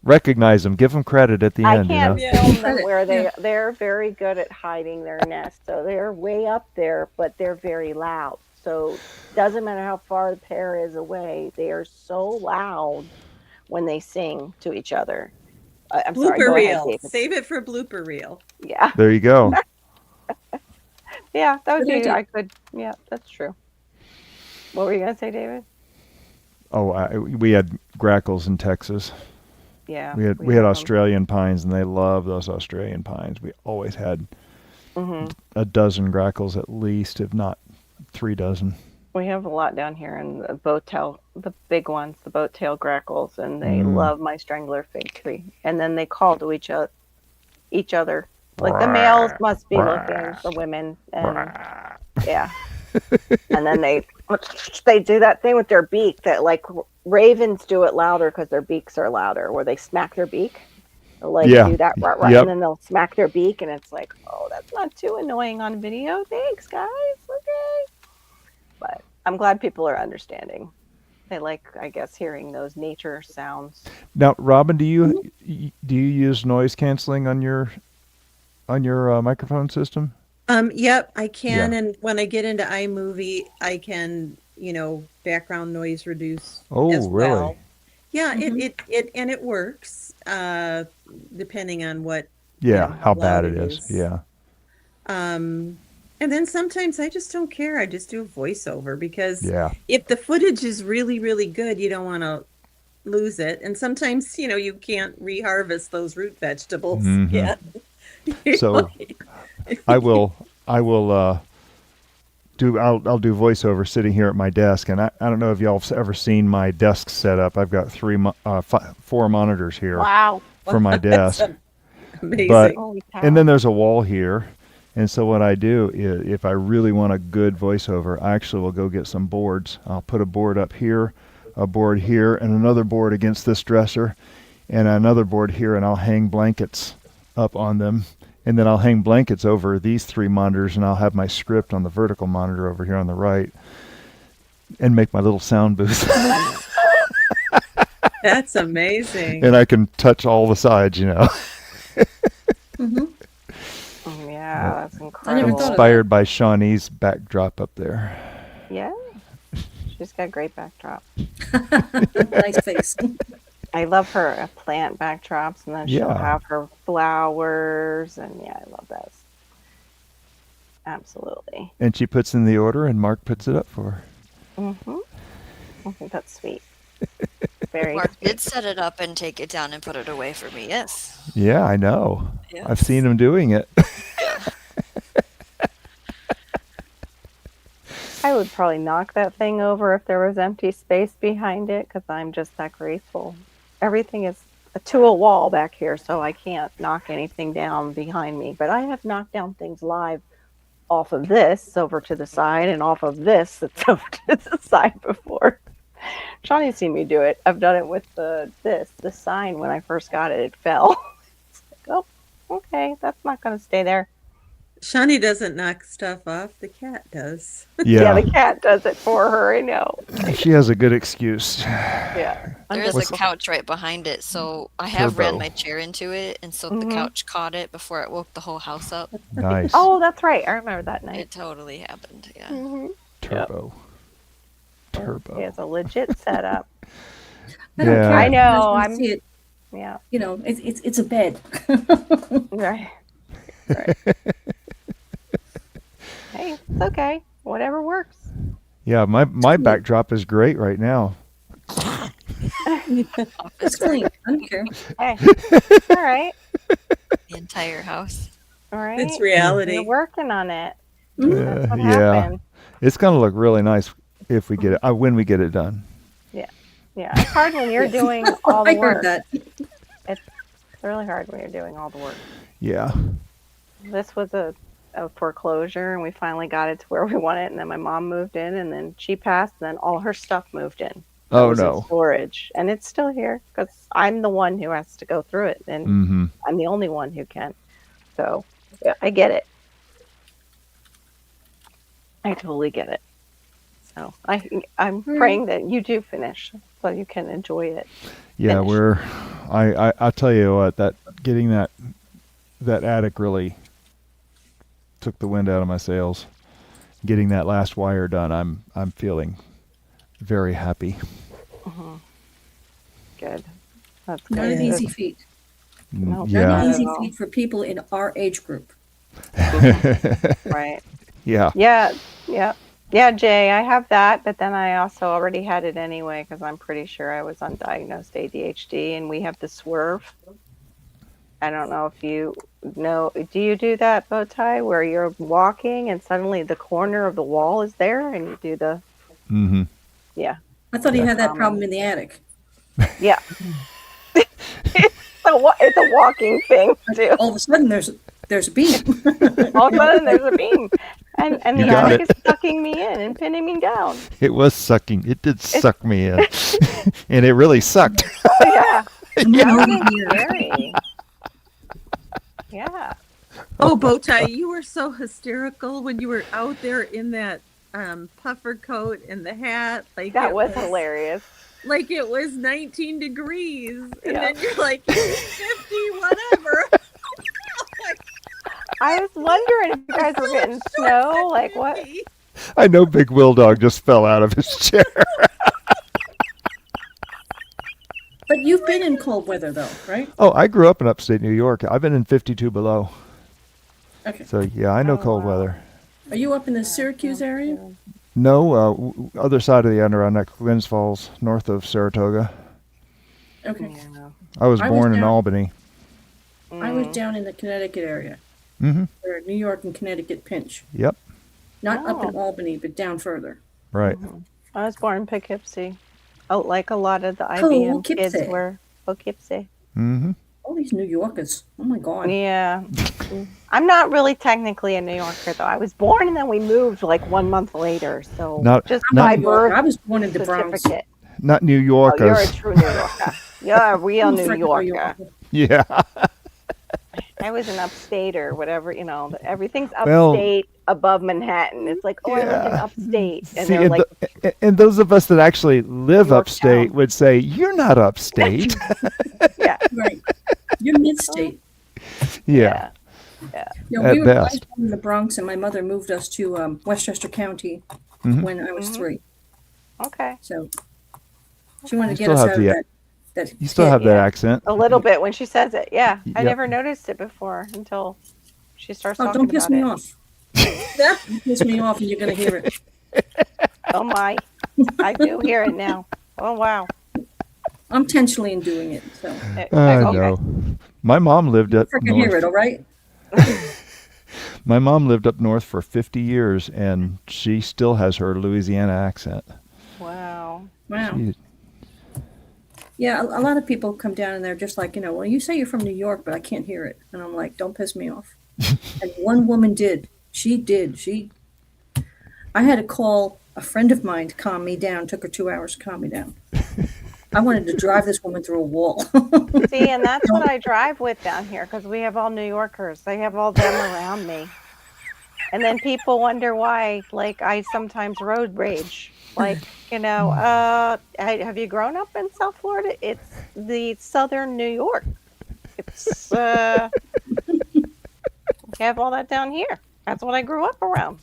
Recognize them. Give them credit at the end. I can't film them where they're very good at hiding their nest. So they're way up there, but they're very loud. So doesn't matter how far the pair is away. They are so loud when they sing to each other. I'm sorry. Blooper reel. Save it for blooper reel. Yeah. There you go. Yeah, that would be. I could. Yeah, that's true. What were you gonna say, David? Oh, we had grackles in Texas. Yeah. We had Australian pines, and they love those Australian pines. We always had a dozen grackles at least, if not 3 dozen. We have a lot down here in the boat-tail, the big ones, the boat-tail grackles, and they love my strangler fig tree. And then they call to each other. Like the males must be looking, the women, and yeah. And then they do that thing with their beak that like ravens do it louder because their beaks are louder, where they smack their beak. They'll like Yeah. do that right, Yep. and then they'll smack their beak, and it's like, oh, that's not too annoying on video. Thanks, guys. Okay. But I'm glad people are understanding. They like, I guess, hearing those nature sounds. Now, Robin, do you use noise canceling on your microphone system? Yep, I can. Yeah. And when I get into iMovie, I can, background noise reduce Oh, as really? well. Yeah, it works, depending on what, Yeah, how loud bad it is. Yeah. And then sometimes I just don't care. I just do a voiceover because Yeah. if the footage is really, really good, you don't want to lose it. And sometimes, you can't reharvest those root vegetables. Mhm. Yeah. So I will I'll do voiceover sitting here at my desk, and I don't know if y'all have ever seen my desk setup. I've got 4 monitors here Wow. for my That's desk. amazing. But Holy cow. and then there's a wall here. And so what I do is, if I really want a good voiceover, I actually will go get some boards. I'll put a board up here, a board here, and another board against this dresser, and another board here, and I'll hang blankets up on them. And then I'll hang blankets over these 3 monitors, and I'll have my script on the vertical monitor over here on the right, and make my little sound booth. That's amazing. And I can touch all the sides, Mm-hmm. Yeah, that's never incredible. thought of Inspired by Shawnee's backdrop up there. Yeah. She's got a great backdrop. Nice face. I love her plant backdrops, and then she'll Yeah. have her flowers, and yeah, I love those. Absolutely. And she puts in the order, and Mark puts it up for her. Mm-hmm. I think that's sweet. Very Mark sweet. did set it up and take it down and put it away for me. Yes. Yeah, I know. Yeah. I've seen him doing it. I would probably knock that thing over if there was empty space behind it, because I'm just that graceful. Everything is to a wall back here, so I can't knock anything down behind me. But I have knocked down things live off of this over to the side, and off of this that's over to the side before. Shawnee's seen me do it. I've done it with the sign. When I first got it, it fell. It's like, oh, okay, that's not going to stay there. Shawnee doesn't knock stuff off. The cat does. Yeah, Yeah. the cat does it for her. I know. She has a good excuse. Yeah. There is What's- a couch right behind it, so I have ran Turbo. my chair into it, and so Mhm. the couch caught it before it woke the whole house up. Nice. Oh, that's right. I remember that night. It totally happened. Yeah. Mm-hmm. Turbo. Turbo. It's a legit setup. I don't Yeah. care. I know, just wanna I'm- see it. Yeah. It's a bed. Right. Right. Hey, it's okay. Whatever works. Yeah, my backdrop is great right now. It's clean. I don't care. Hey. All right. The entire house. All right. It's reality. You're working on it. Mhm. That's what Yeah. happened. It's gonna look really nice if we get it when we get it done. Yeah. It's hard when you're doing all the I work. heard that. It's really hard when you're doing all the work. Yeah. This was a foreclosure, and we finally got it to where we want it, and then my mom moved in, and then she passed, and then all her stuff moved in. That Oh was in no. storage, and it's still here because I'm the one who has to go through it, and Mm-hmm. I'm the only one who can. So yeah, I get it. I totally get it. So I'm praying that you do finish so you can enjoy it. Yeah, Finished. I'll tell you what, that getting that attic really took the wind out of my sails. Getting that last wire done, I'm feeling very happy. Mhm. Good. That's Not good. an easy feat. No, Not Yeah. an easy Not at all. feat for people in our age group. Right. Yeah. Yeah. Yeah. Yeah, Jay, I have that, but then I also already had it anyway because I'm pretty sure I was undiagnosed ADHD, and we have the swerve. I don't know if you know. Do you do that, bow tie, where you're walking and suddenly the corner of the wall is there, and you do the Mm-hmm. yeah. I thought he had that problem in the attic. Yeah. It's a walking thing too. All of a sudden, there's a beam. All of a sudden there's a beam. And You the got attic it. is sucking me in and pinning me down. It was sucking. It did suck me in. And it really sucked. Yeah. Come That on would over be here. scary. Yeah. Oh, Bowtie, you were so hysterical when you were out there in that puffer coat and the hat. That was hilarious. Like it was 19 degrees. And Yeah. then you're like, it's 50, whatever. I was wondering if you guys were getting snow. Like what? I know Big Will Dog just fell out of his chair. But you've been in cold weather though, right? Oh, I grew up in upstate New York. I've been in 52 below. Okay. So, yeah, I know Oh, cold wow. weather. Are you up in the Syracuse area? No, other side of the Adirondack, Glens Falls, north of Saratoga. Okay. Yeah. I was I was born in down- Albany. I was down in the Connecticut area, Mm-hmm. where New York and Connecticut pinch. Yep. Not up in Oh. Albany, but down further. Right. I was born in Poughkeepsie. Oh, like a lot of the IBM kids Poughkeepsie. were Poughkeepsie. Mm-hmm. All these New Yorkers. Oh my God. Yeah. I'm not really technically a New Yorker though. I was born and then we moved like 1 month later. So just by New York. birth I was born in the Bronx. certificate. Not New Oh, you're a Yorkers. true New Yorker. You're a real I'm a New freaking Yorker. Yeah. I was an upstate or whatever, everything's Well, upstate above Manhattan. It's like, oh, I live in yeah. upstate. And See, they're and, like, and those of us that actually live Yorktown. upstate would say, you're not upstate. yeah. Right. You're mid-state. Yeah. No, At I was best. born in the Bronx, and my mother moved us to Westchester County Mhm. when I was 3. Okay. So she wanted to You get us still have out of the- that. You still hit. have that Yeah. accent. A little bit when she says it. Yeah. I Yep. never noticed it before until she starts Oh, talking don't piss about me it. off. You piss me off, and you're gonna hear it. Oh my. I do hear it now. Oh wow. I'm intentionally doing it, so I Okay. know. My mom lived up freaking hear it. north. All right. My mom lived up north for 50 years, and she still has her Louisiana accent. Wow. Wow. She- Yeah, a lot of people come down and they're just like, well, you say you're from New York, but I can't hear it, and I'm like, don't piss me off. And one woman did. She did. I had to call a friend of mine to calm me down. Took her 2 hours to calm me down. I wanted to drive this woman through a wall. See, and that's what I drive with down here because we have all New Yorkers. I have all them around me. And then people wonder why, like, I sometimes road rage. Like, have you grown up in South Florida? It's the southern New York. It's, we have all that down here. That's what I grew up around.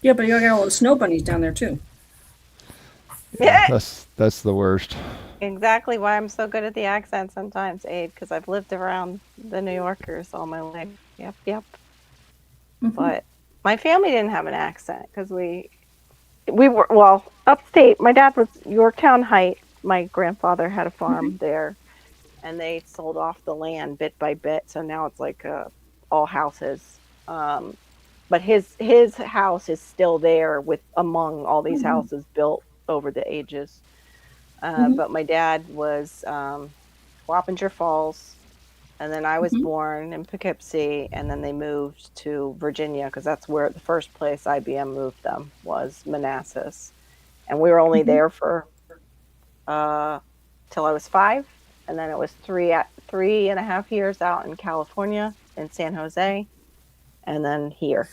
Yeah, but you got all the snow bunnies down there too. Yeah. That's the worst. Exactly why I'm so good at the accent sometimes, Abe, because I've lived around the New Yorkers all my life. Yep. Mm-hmm. But my family didn't have an accent because we were, well, upstate. My dad was Yorktown Heights. My grandfather had a farm there, and they sold off the land bit by bit. So now it's like all houses. But his house is still there with among all these houses built over the ages. But my dad was Wappinger Falls, and then I was born in Poughkeepsie, and then they moved to Virginia because that's where the first place IBM moved them was Manassas, and we were only there for till I was 5, and then it was 3.5 years out in California in San Jose, and then here.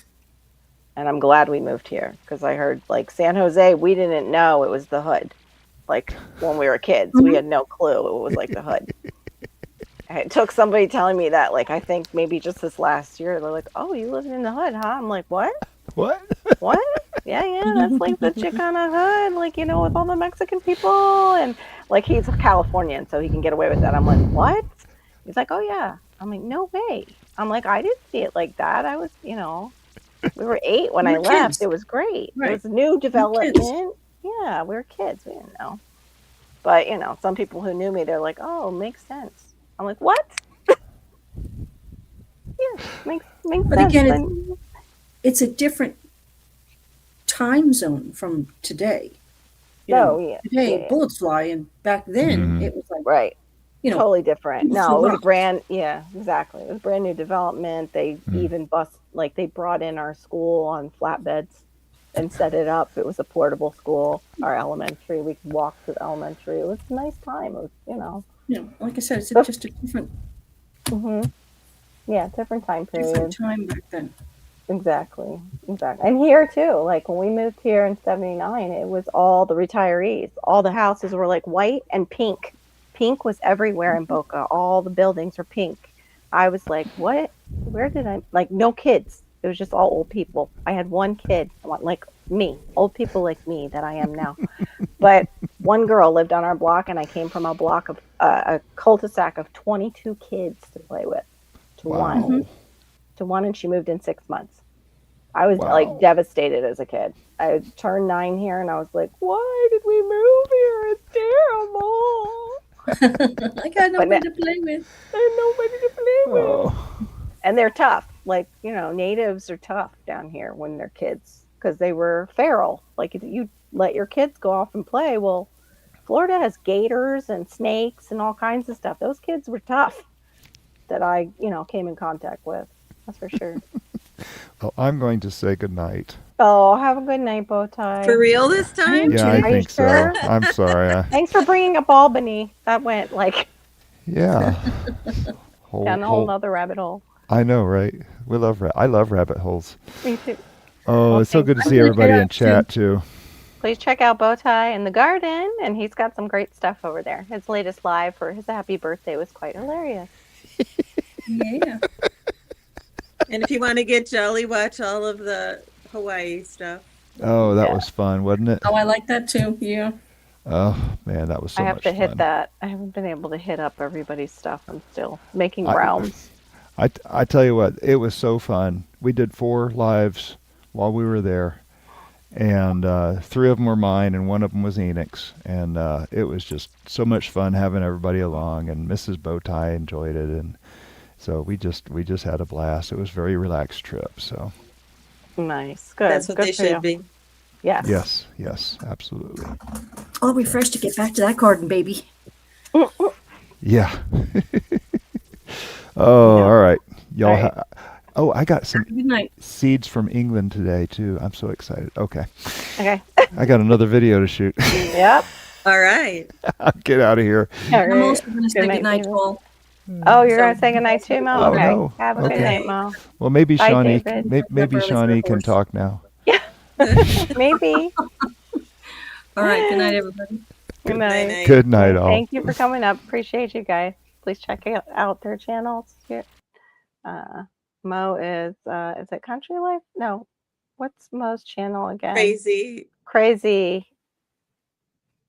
And I'm glad we moved here because I heard like San Jose, we didn't know it was the hood. Like when we were kids, we had no clue it was like the hood. It took somebody telling me that, like, I think maybe just this last year, they're like, oh, you live in the hood, huh? I'm like, what? What? What? Yeah, that's like the Chicana hood, like, with all the Mexican people. And like, he's a Californian, so he can get away with that. I'm like, what? He's like, oh, yeah. I'm like, no way. I'm like, I didn't see it like that. I was, we were 8 when I left. kids. It was great. Right. It was new development. kids. Yeah, we were kids. We didn't know. But, some people who knew me, they're like, oh, makes sense. I'm like, what? Yeah, makes But sense. again, it's a different time zone from today. Oh, yeah. Today yeah. bullets fly, and back then it was like, Right. you know, totally different. it's No, the it was a rocks. brand, yeah, exactly. It was brand new development. They even like they brought in our school on flatbeds and set it up. It was a portable school, our elementary. We could walk to the elementary. It was a nice time. It was, You know, like I said, it's but, just a different yeah, different time different period. time back then. Exactly. Exactly. And here too, like when we moved here in 79, it was all the retirees. All the houses were like white and pink. Pink was everywhere in Boca. All the buildings were pink. I was like, what? Where did I, like, no kids. It was just all old people. I had one kid, like me, old people like me that I am now. But one girl lived on our block, and I came from a block of a cul-de-sac of 22 kids to play with, to one, Wow. and she moved in 6 months. I was like Wow. devastated as a kid. I turned 9 here, and I was like, "Why did we move here? It's terrible." I got But now, nobody to play with. there's nobody to play with, Oh. and they're tough. Like, natives are tough down here when they're kids because they were feral. Like, if you let your kids go off and play, well, Florida has gators and snakes and all kinds of stuff. Those kids were tough that I, came in contact with. That's for sure. Well, I'm going to say goodnight. Oh, have a good night, For Bowtie. real this I time? am Yeah, I too. Are you think so. sure? I'm sorry. Thanks for bringing up Albany. That went like Yeah. down a whole nother rabbit hole. I know, right? I love rabbit holes. Me too. Oh, Well, it's so thanks. good to I'm see gonna get everybody in out too. chat too. Please check out Bowtie in the garden, and he's got some great stuff over there. His latest live for his happy birthday was quite hilarious. Yeah. And if you want to get Jolly, watch all of the Hawaii stuff. Oh, that Yeah. was fun, wasn't it? Oh, I like that too. Yeah. Oh man, that was I so have much to hit fun. that. I haven't been able to hit up everybody's stuff. I'm still making I, rounds. I tell you what, it was so fun. We did 4 lives while we were there, and 3 of them were mine, and 1 of them was Enix, and it was just so much fun having everybody along. And Mrs. Bowtie enjoyed it, and so we just had a blast. It was a very relaxed trip. So Nice. Good. That's what Good they for you. should be. Yes. yes, absolutely. I'll refresh to get back to that garden, baby. Yeah. Oh, Yeah. all right, y'all. All right. Oh, I got some Good night. seeds from England today too. I'm so excited. Okay, Okay. I got another video to shoot. Yep. All right. I'll get out of here. All I'm right. also going to say Good night, goodnight, David. Paul. Oh, you're So- gonna say goodnight too, Mo? Oh, Okay. no. Have a good Okay. night, Mo. Well, maybe Bye, Shawnee. David. Maybe Up early for Shawnee the can horse. talk now. Maybe. All right. Good night, everybody. Good Night, night. night. Good night, all. Thank you for coming up. Appreciate you guys. Please check out their channels here. Mo is it Country Life? No. What's Mo's channel again? Crazy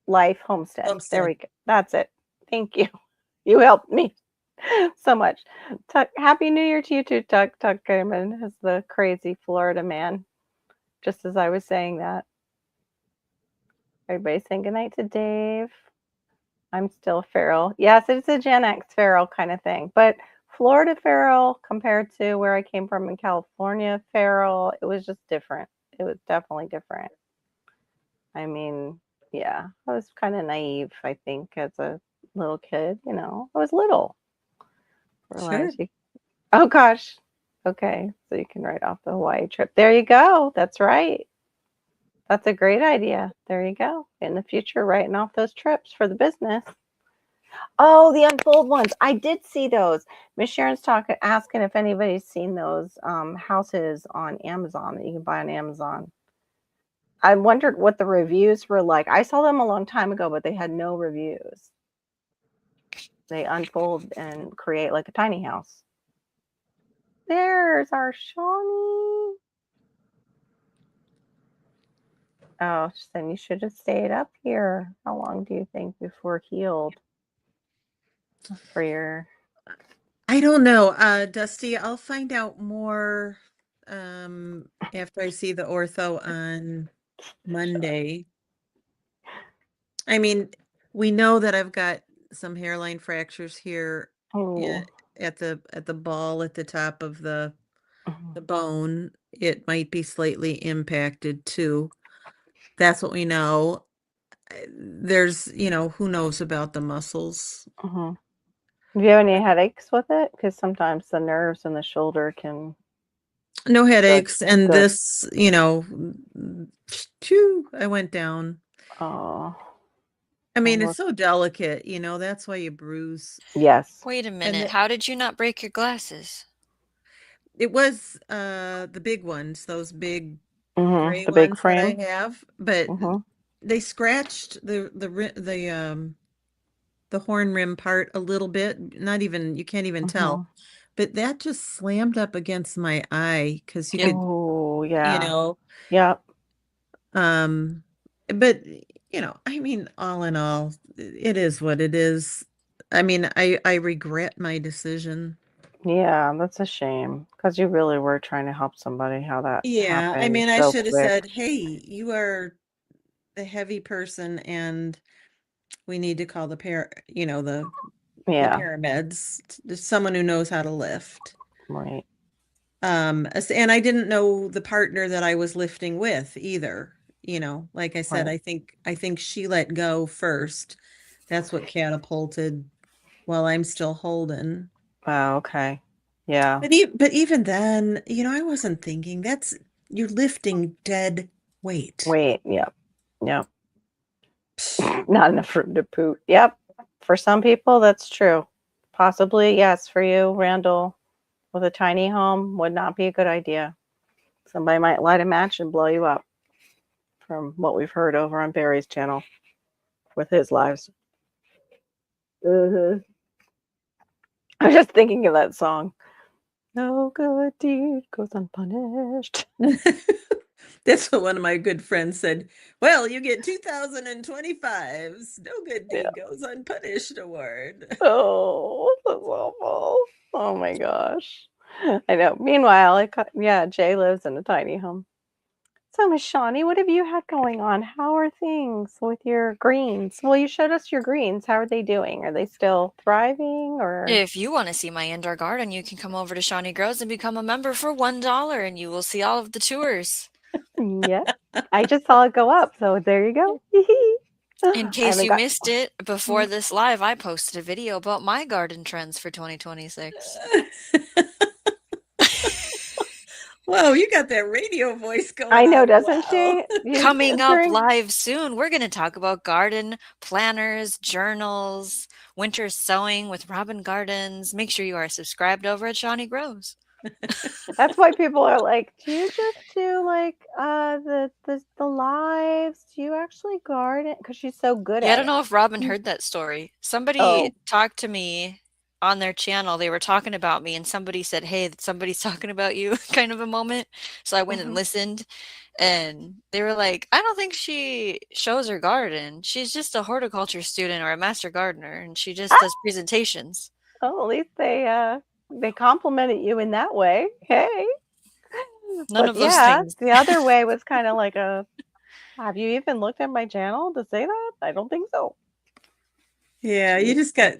Life Homestead. There we go. That's it. Thank you. You helped me so much. Happy New Year to you too, Tuck. Tuck Gaiman is the crazy Florida man. Just as I was saying that. Everybody saying goodnight to Dave. I'm still feral. Yes, it's a Gen X feral kind of thing. But Florida feral compared to where I came from in California feral, it was just different. It was definitely different. I mean, yeah, I was kind of naive, I think, as a little kid. I was little. Sure. Oh, gosh. Okay, so you can write off the Hawaii trip. There you go. That's right. That's a great idea. There you go. In the future, writing off those trips for the business. Oh, the unfold ones. I did see those. Miss Sharon's asking if anybody's seen those houses on Amazon that you can buy on Amazon. I wondered what the reviews were like. I saw them a long time ago, but they had no reviews. They unfold and create like a tiny house. There's our Shawnee. Oh, then you should have stayed up here. How long do you think before healed for your... I don't know. Dusty, I'll find out more after I see the ortho on Monday. I mean, we know that I've got some hairline fractures here Oh. at the ball at the top of the Mhm. bone. It might be slightly impacted too. That's what we know. There's, who knows about the muscles. Mhm. Do you have any headaches with it? Because sometimes the nerves in the shoulder can. No headaches. And Good. this, I went down. Oh. I mean, Well, it's so delicate, that's why you bruise. yes. Wait a And minute. How did you not break your glasses? it was the big ones, those big gray The big ones that I frame. have, but Mm-hmm. they scratched the horn rim part a little bit. Not even, you can't even tell. Mm-hmm. But that just slammed up against my eye because you Yep. could, Oh, yeah. Yep. But I mean, all in all, it is what it is. I mean, I regret my decision. Yeah, that's a shame because you really were trying to help somebody. How that Yeah, I happened mean, I so should have quick. said, "Hey, you are the heavy person, and we need to call the Yeah, parameds, someone who knows how to lift." right. And I didn't know the partner that I was lifting with either. Like I said, Right. I think she let go first. That's what catapulted while I'm still holding. Oh, okay. Yeah. But even then, I wasn't thinking you're lifting dead weight. Wait. Yep. Yep. Not enough room to poop. Yep. For some people, that's true. Possibly, yes. For you, Randall, with a tiny home, would not be a good idea. Somebody might light a match and blow you up, from what we've heard over on Barry's channel with his lives. I was just thinking of that song. No good deed goes unpunished. That's what one of my good friends said. Well, you get 2025's No Good Yeah. Deed Goes Unpunished award. Oh, that's awful. Oh my gosh. I know. Meanwhile, Jay lives in a tiny home. So, Miss Shawnee, what have you had going on? How are things with your greens? Well, you showed us your greens. How are they doing? Are they still thriving or? If you want to see my indoor garden, you can come over to Shawnee Grows and become a member for $1 and you will see all of the tours. Yeah. I just saw it go up, so there you go. In case you missed it, before this live, I posted a video about my garden trends for 2026. Wow, you got that radio voice going I know, on. doesn't Wow. she? Coming up live soon, we're going to talk about garden planners, journals, winter sowing with Robin Gardens. Make sure you are subscribed over at Shawnee Grows. That's why people are like, do you just do like the lives? Do you actually garden? Because she's so good Yeah, I at don't it. know if Robin heard that story. Somebody talked to me on their channel. They were talking about me, and somebody said, "Hey, somebody's talking about you," kind of a moment. So I went and listened, and they were like, "I don't think she shows her garden. She's just a horticulture student or a master gardener, and she just does presentations." Oh, at least they complimented you in that way. Hey. None But of those yeah, things. the other way was kind of like have you even looked at my channel to say that? I don't think so. Yeah,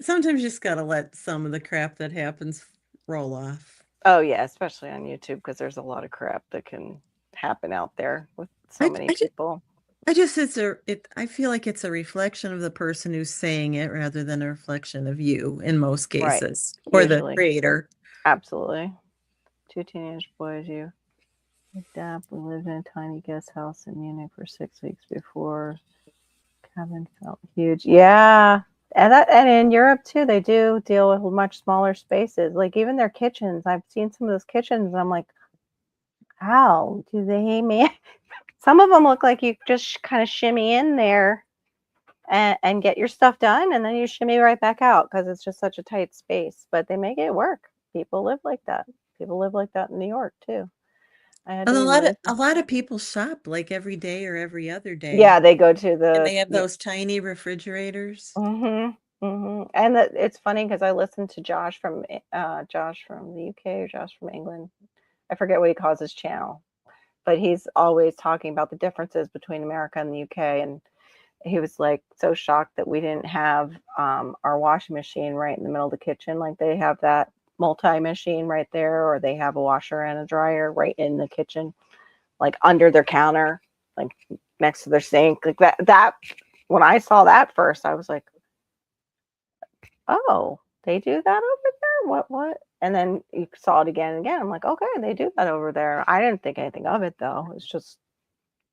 sometimes you just got to let some of the crap that happens roll off. Oh yeah, especially on YouTube because there's a lot of crap that can happen out there with so many people. I feel like it's a reflection of the person who's saying it rather than a reflection of you in most cases, or the creator. Absolutely. 2 teenage boys, you adapt. We lived in a tiny guest house in Munich for 6 weeks before cabin felt huge. Yeah. And in Europe too, they do deal with much smaller spaces. Like even their kitchens. I've seen some of those kitchens and I'm like, how do they man? Some of them look like you just kind of shimmy in there and get your stuff done and then you shimmy right back out because it's just such a tight space. But they make it work. People live like that. People live like that in New York too. And a lot of people shop like every day or every other day. Yeah, they go to and they have those tiny refrigerators. And it's funny because I listened to Josh from the UK or Josh from England. I forget what he calls his channel, but he's always talking about the differences between America and the UK. And he was like so shocked that we didn't have our washing machine right in the middle of the kitchen. Like they have that multi-machine right there, or they have a washer and a dryer right in the kitchen, like under their counter, like next to their sink. Like that when I saw that first, I was like, oh, they do that over there? What? And then you saw it again and again. I'm like, okay, they do that over there. I didn't think anything of it though. It's just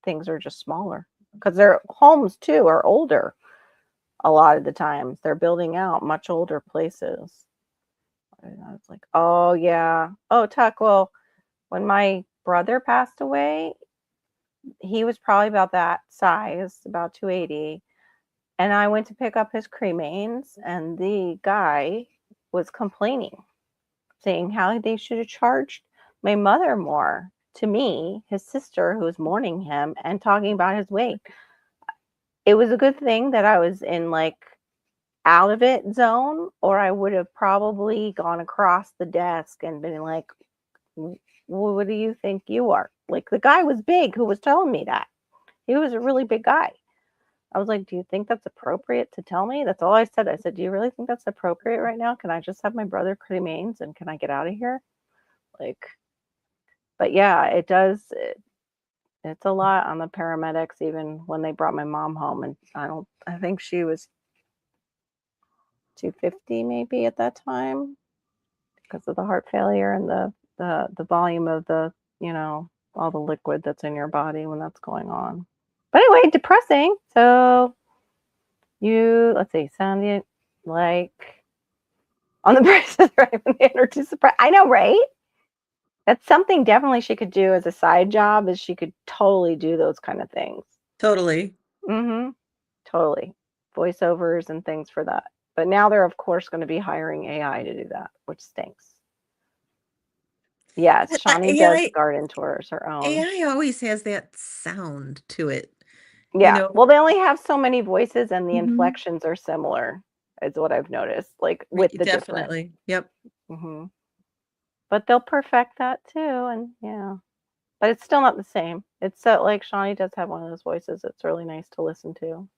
things are just smaller because their homes too are older. A lot of the times they're building out much older places. And I was like, oh yeah. Oh, Tuck, well, when my brother passed away, he was probably about that size, about 280. And I went to pick up his cremains, and the guy was complaining, saying how they should have charged my mother more to me, his sister, who was mourning him, and talking about his weight. It was a good thing that I was in like out of it zone, or I would have probably gone across the desk and been like, what do you think you are? Like the guy was big who was telling me that. He was a really big guy. I was like, do you think that's appropriate to tell me? That's all I said. I said, do you really think that's appropriate right now? Can I just have my brother cremains and can I get out of here? Like, but yeah, it does. It's a lot on the paramedics, even when they brought my mom home. And I think she was 250 maybe at that time because of the heart failure and the volume of the, all the liquid that's in your body when that's going on. But anyway, depressing. So let's see, sounded like on the prices right when they introduced the price. I know, right? That's something definitely she could do as a side job, is she could totally do those kind of things. Totally. Mm-hmm. Totally. Voiceovers and things for that. But now they're, of course, going to be hiring AI to do that, which stinks. Yes, Shawnee does garden tours her own. AI always has that sound to it. Yeah. Well, they only have so many voices and the inflections are similar, is what I've noticed. Like with the definitely. Yep. Mm-hmm. But they'll perfect that too. And yeah. But it's still not the same. It's so like Shawnee does have one of those voices. It's really nice to listen to.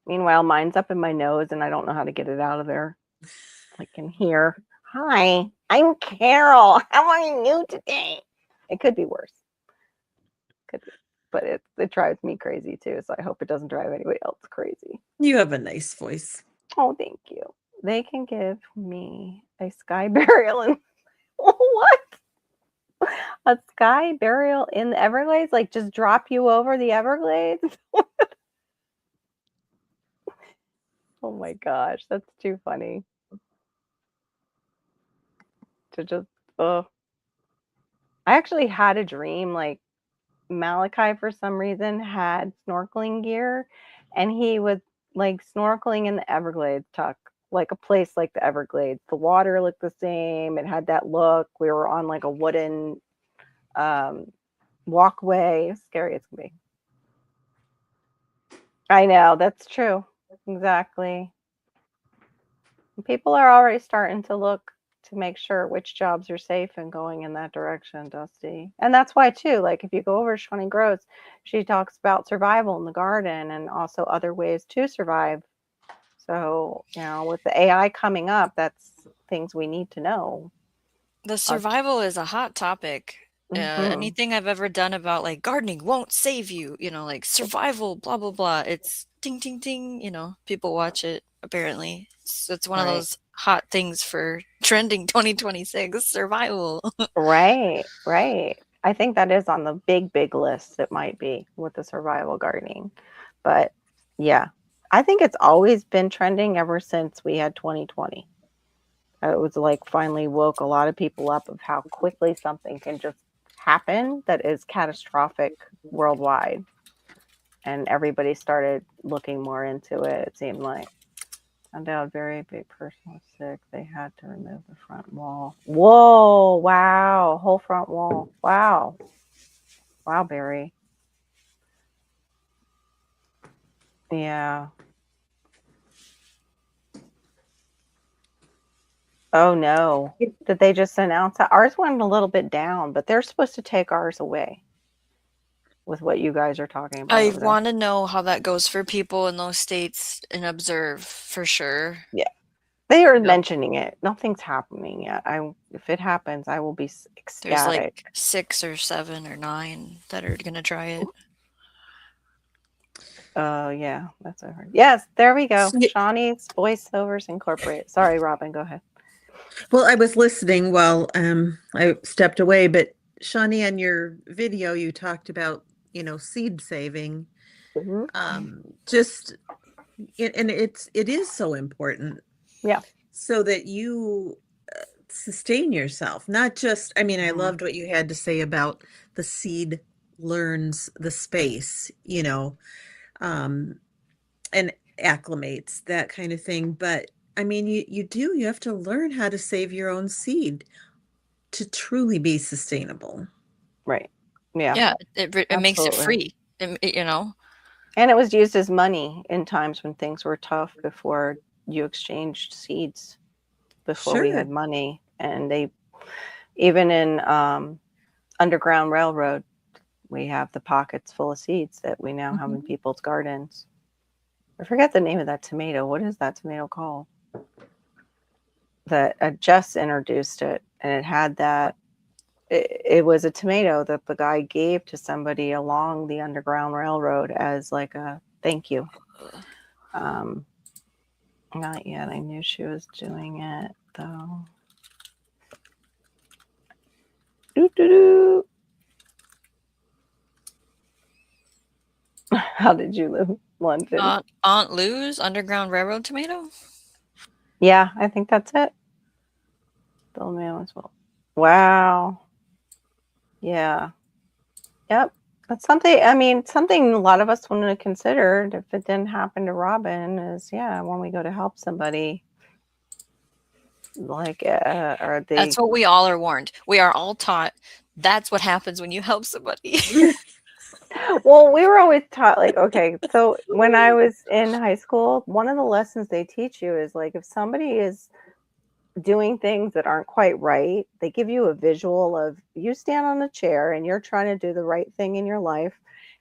Meanwhile, mine's up in my nose and I don't know how to get it out of there. I can hear, hi, I'm Carol. How are you today? It could be worse. Could be. But it drives me crazy too. So I hope it doesn't drive anybody else crazy. You have a nice voice. Oh, thank you. They can give me a sky burial in what? A sky burial in the Everglades? Like just drop you over the Everglades? Oh my gosh, that's too funny. To just, oh. I actually had a dream, like Malachi for some reason had snorkeling gear and he was like snorkeling in the Everglades, Tuck, like a place like the Everglades. The water looked the same. It had that look. We were on like a wooden walkway. Scary as can be. I know, that's true. Exactly. People are already starting to look to make sure which jobs are safe and going in that direction, Dusty. And that's why too, like if you go over Shawnee Gross, she talks about survival in the garden and also other ways to survive. So, with the AI coming up, that's things we need to know. The survival is a hot topic. Anything I've ever done about like gardening won't save you, like survival, blah, blah, blah. It's ding, ding, ding, people watch it apparently. So it's one of those hot things for trending 2026, survival. Right. I think that is on the big list. It might be with the survival gardening. But yeah, I think it's always been trending ever since we had 2020. It was like finally woke a lot of people up of how quickly something can just happen that is catastrophic worldwide. And everybody started looking more into it, it seemed like. Found out a very big person was sick. They had to remove the front wall. Whoa, wow. Whole front wall. Wow. Wow, Barry. Yeah. Oh, no. Did they just announce that? Ours went a little bit down, but they're supposed to take ours away with what you guys are talking about. I want to know how that goes for people in those states and observe for sure. Yeah. They are mentioning it. Nothing's happening yet. If it happens, I will be ecstatic. There's like 6 or 7 or 9 that are going to try it. Oh, yeah, that's what I heard. Yes, there we go. Yeah. Shawnee's Voiceovers Incorporated. Sorry, Robin, go ahead. Well, I was listening while I stepped away, but Shawnee, on your video, you talked about, seed saving. Mhm. Just and it is so important Yeah. so that you sustain yourself. Not just, I mean, I Mhm. loved what you had to say about the seed learns the space, um, and acclimates, that kind of thing. But I mean, you have to learn how to save your own seed to truly be sustainable. Right. Yeah, Yeah, it makes it absolutely. free. And it was used as money in times when things were tough before you exchanged seeds, before we Sure. had money. And they, even in Underground Railroad, we have the pockets full of seeds that we now have in Mhm. people's gardens. I forget the name of that tomato. What is that tomato called? That Jess introduced it, and it had that. It was a tomato that the guy gave to somebody along the Underground Railroad as like a thank you. Um, Not yet. I knew she was doing it though. Doo, doo, doo. How did you live, London? Aunt Lou's Underground Railroad tomato? Yeah, I think that's it. The man was well. Wow. Yeah. Yep. That's something, I mean, something a lot of us wouldn't have considered if it didn't happen to Robin is, yeah, when we go to help somebody, like, are they, That's what we all are warned. We are all taught that's what happens when you help somebody. well, we were always taught, like, okay, so when I was in high school, one of the lessons they teach you is like, if somebody is doing things that aren't quite right, they give you a visual of you stand on a chair and you're trying to do the right thing in your life,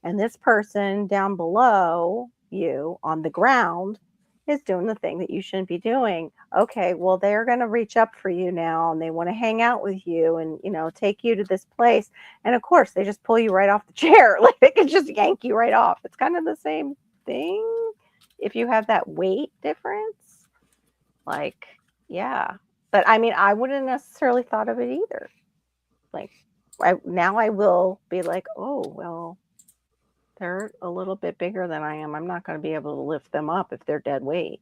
and this person down below you on the ground is doing the thing that you shouldn't be doing. Okay, well, they're going to reach up for you now and they want to hang out with you and, take you to this place. And of course, they just pull you right off the chair. Like they can just yank you right off. It's kind of the same thing if you have that weight difference. Like, yeah. But I mean, I wouldn't necessarily thought of it either. Like, now I will be like, oh, well, they're a little bit bigger than I am. I'm not going to be able to lift them up if they're dead weight.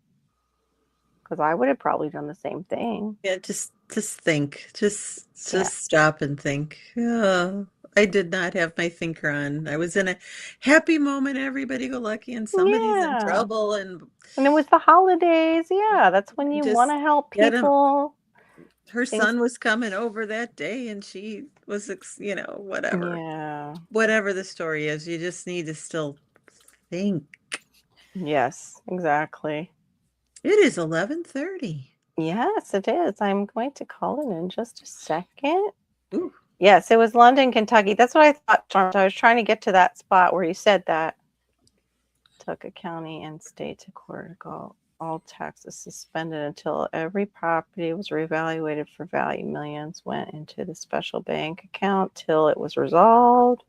Because I would have probably done the same thing. Yeah, just think. Just Yeah. stop and think. Oh, I did not have my thinker on. I was in a happy moment, everybody go lucky, and somebody's in Yeah. trouble, and And it was the holidays. Yeah. That's when you want just to help get him. people. Her Things. son was coming over that day, and she was, whatever. Yeah. Whatever the story is, you just need to still think. Yes, exactly. It is 11:30. Yes, it is. I'm going to call it in just a second. Ooh. Yes, it was London, Kentucky. That's what I thought, Charles. I was trying to get to that spot where you said that. Took a county and state to court. All taxes suspended until every property was reevaluated for value. Millions went into the special bank account till it was resolved.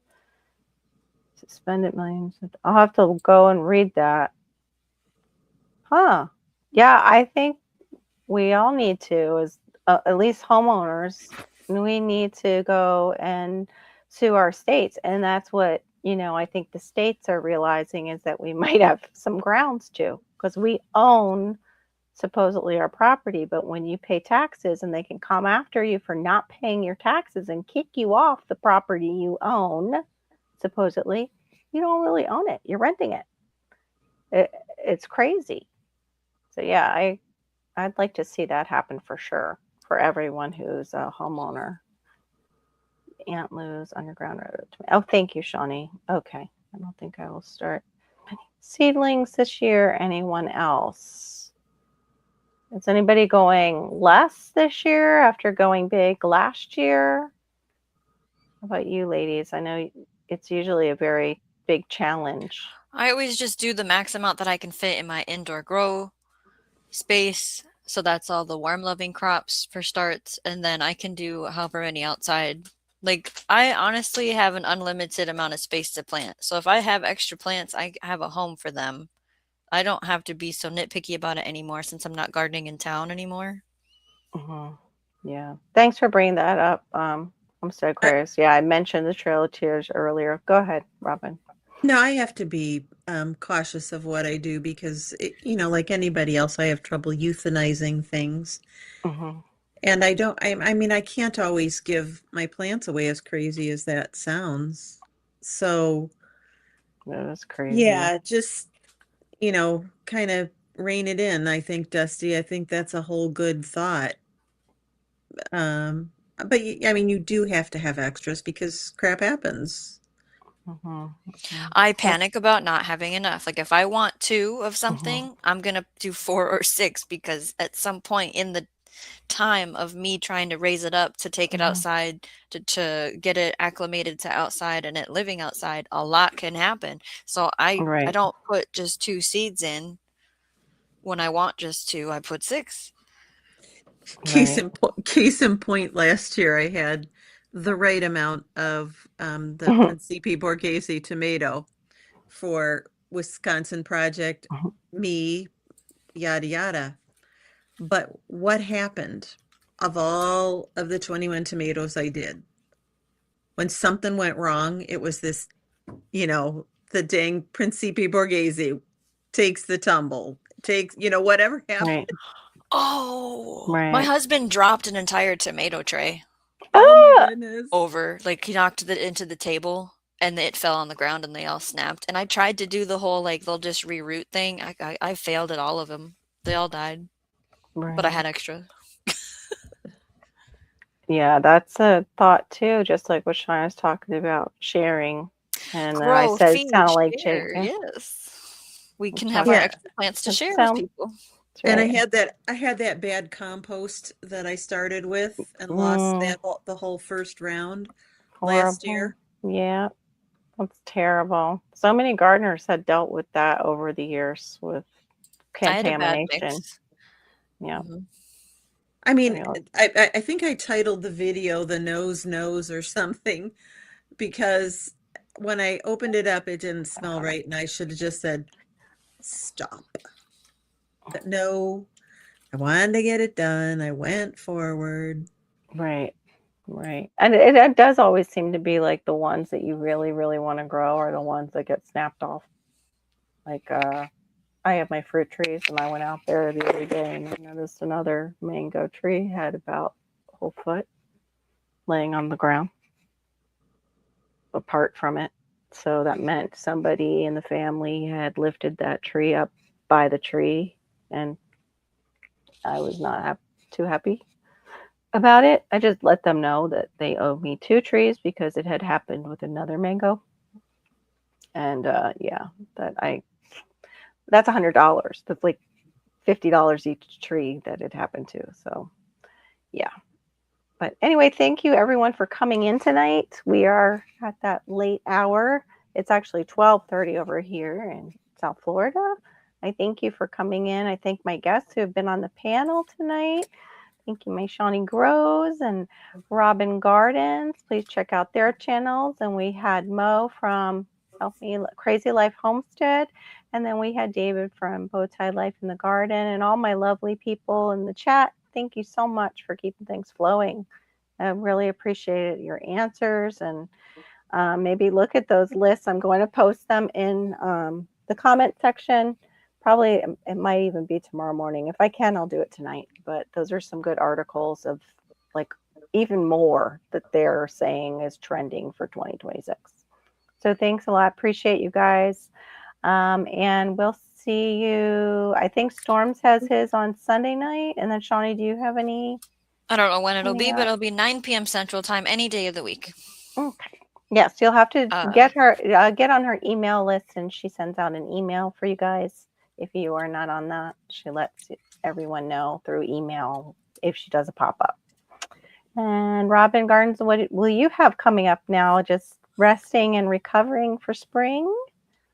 Suspended millions. I'll have to go and read that. Huh. Yeah, I think we all need to, as at least homeowners, we need to go and sue our states. And that's what, I think the states are realizing is that we might have some grounds to, because we own supposedly our property. But when you pay taxes and they can come after you for not paying your taxes and kick you off the property you own, supposedly, you don't really own it. You're renting it. It's crazy. So yeah, I'd like to see that happen for sure for everyone who's a homeowner. Aunt Lou's Underground Railroad. Oh, thank you, Shawnee. Okay. I don't think I will start seedlings this year. Anyone else? Is anybody going less this year after going big last year? How about you, ladies? I know it's usually a very big challenge. I always just do the max amount that I can fit in my indoor grow space. So that's all the warm loving crops for starts. And then I can do however many outside Like, I honestly have an unlimited amount of space to plant. So if I have extra plants, I have a home for them. I don't have to be so nitpicky about it anymore since I'm not gardening in town anymore. Mhm. Yeah. Thanks for bringing that up, Homestead I, Aquarius. Yeah, I mentioned the Trail of Tears earlier. Go ahead, Robin. no, I have to be cautious of what I do because, like anybody else, I have trouble euthanizing things. Mhm. And I don't, I mean, I can't always give my plants away, as crazy as that sounds. So, That was crazy. yeah, just, kind of rein it in. I think, Dusty, I think that's a whole good thought. But I mean, you do have to have extras because crap happens. Mhm. Mhm. I Yep. panic about not having enough. Like, if I want 2 of Mhm. something, I'm gonna do 4 or 6 because at some point in the time of me trying to raise it up to take it Mhm. outside to get it acclimated to outside and it living outside, a lot can happen. So I Right. don't put just 2 seeds in when I want just 2, I put 6. Right. Case in point, last year I had the right amount of the Mhm. Principe Borghese tomato for Wisconsin project, Mhm. me, yada yada. But what happened of all of the 21 tomatoes I did? When something went wrong, it was this, the dang Principe Borghese takes the tumble, takes, whatever happened. Right. Oh, my Right. husband dropped an entire tomato tray Oh my Ah! goodness. over. Like, he knocked it into the table and it fell on the ground and they all snapped. And I tried to do the whole, like, they'll just reroot thing. I failed at all of them. They all died, but I Right. had extra. Yeah, that's a thought too, just like what Shine was talking about, sharing. And then I Grow, said it feed, sounded like share. chicken. Yes. We We can have talk our Yeah. extra plants to it share with sounds people. that's And right. I had that bad compost that I started with and lost Mm, the whole first round last horrible. year. Yeah, that's terrible. So many gardeners had dealt with that over the years with I had a bad contamination. mix. Yeah. Mhm. I mean, Anyway. I think I titled the video "The Nose Knows" or something because when I opened it up, it didn't smell right, and I should have just said stop. But no, I wanted to get it done. I went forward. Right. Right. And it does always seem to be like the ones that you really, really want to grow are the ones that get snapped off. Like I have my fruit trees, and I went out there the other day and I noticed another mango tree had about a whole foot laying on the ground apart from it. So that meant somebody in the family had lifted that tree up by the tree, and I was not too happy about it. I just let them know that they owed me 2 trees because it had happened with another mango. And yeah, that I that's $100. That's like $50 each tree that it happened to. So yeah. But anyway, thank you everyone for coming in tonight. We are at that late hour. It's actually 12:30 over here in South Florida. I thank you for coming in. I thank my guests who have been on the panel tonight. Thank you, my Shawnee Grows and Robin Gardens. Please check out their channels. And we had Mo from Help Me Crazy Life Homestead. And then we had David from Bowtie Life in the Garden and all my lovely people in the chat. Thank you so much for keeping things flowing. I really appreciate your answers and maybe look at those lists. I'm going to post them in the comment section. Probably it might even be tomorrow morning. If I can, I'll do it tonight. But those are some good articles of like even more that they're saying is trending for 2026. So thanks a lot. Appreciate you guys. And we'll see you. I think Storms has his on Sunday night. And then Shawnee, do you have any? I don't know when it'll Coming be, but up? it'll be 9 p.m. Central Time any day of the week. Okay. Yes, you'll have to Uh, get her get on her email list, and she sends out an email for you guys. If you are not on that, she lets everyone know through email if she does a pop up. And Robin Gardens, what will you have coming up now? Just resting and recovering for spring?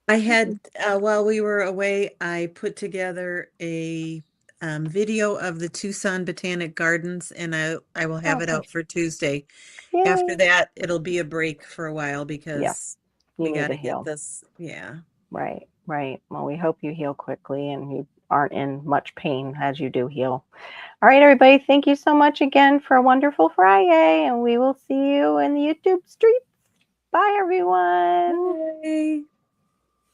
I had while we were away, I put together a video of the Tucson Botanic Gardens, and I will have it Okay. out for Tuesday. Yay. After that, it'll be a break for a while Yeah. because You we need got to to get heal. this. Yeah. Right, right. Well, we hope you heal quickly and you aren't in much pain as you do heal. All right, everybody. Thank you so much again for a wonderful Friday, and we will see you in the YouTube streets. Bye, everyone. Bye.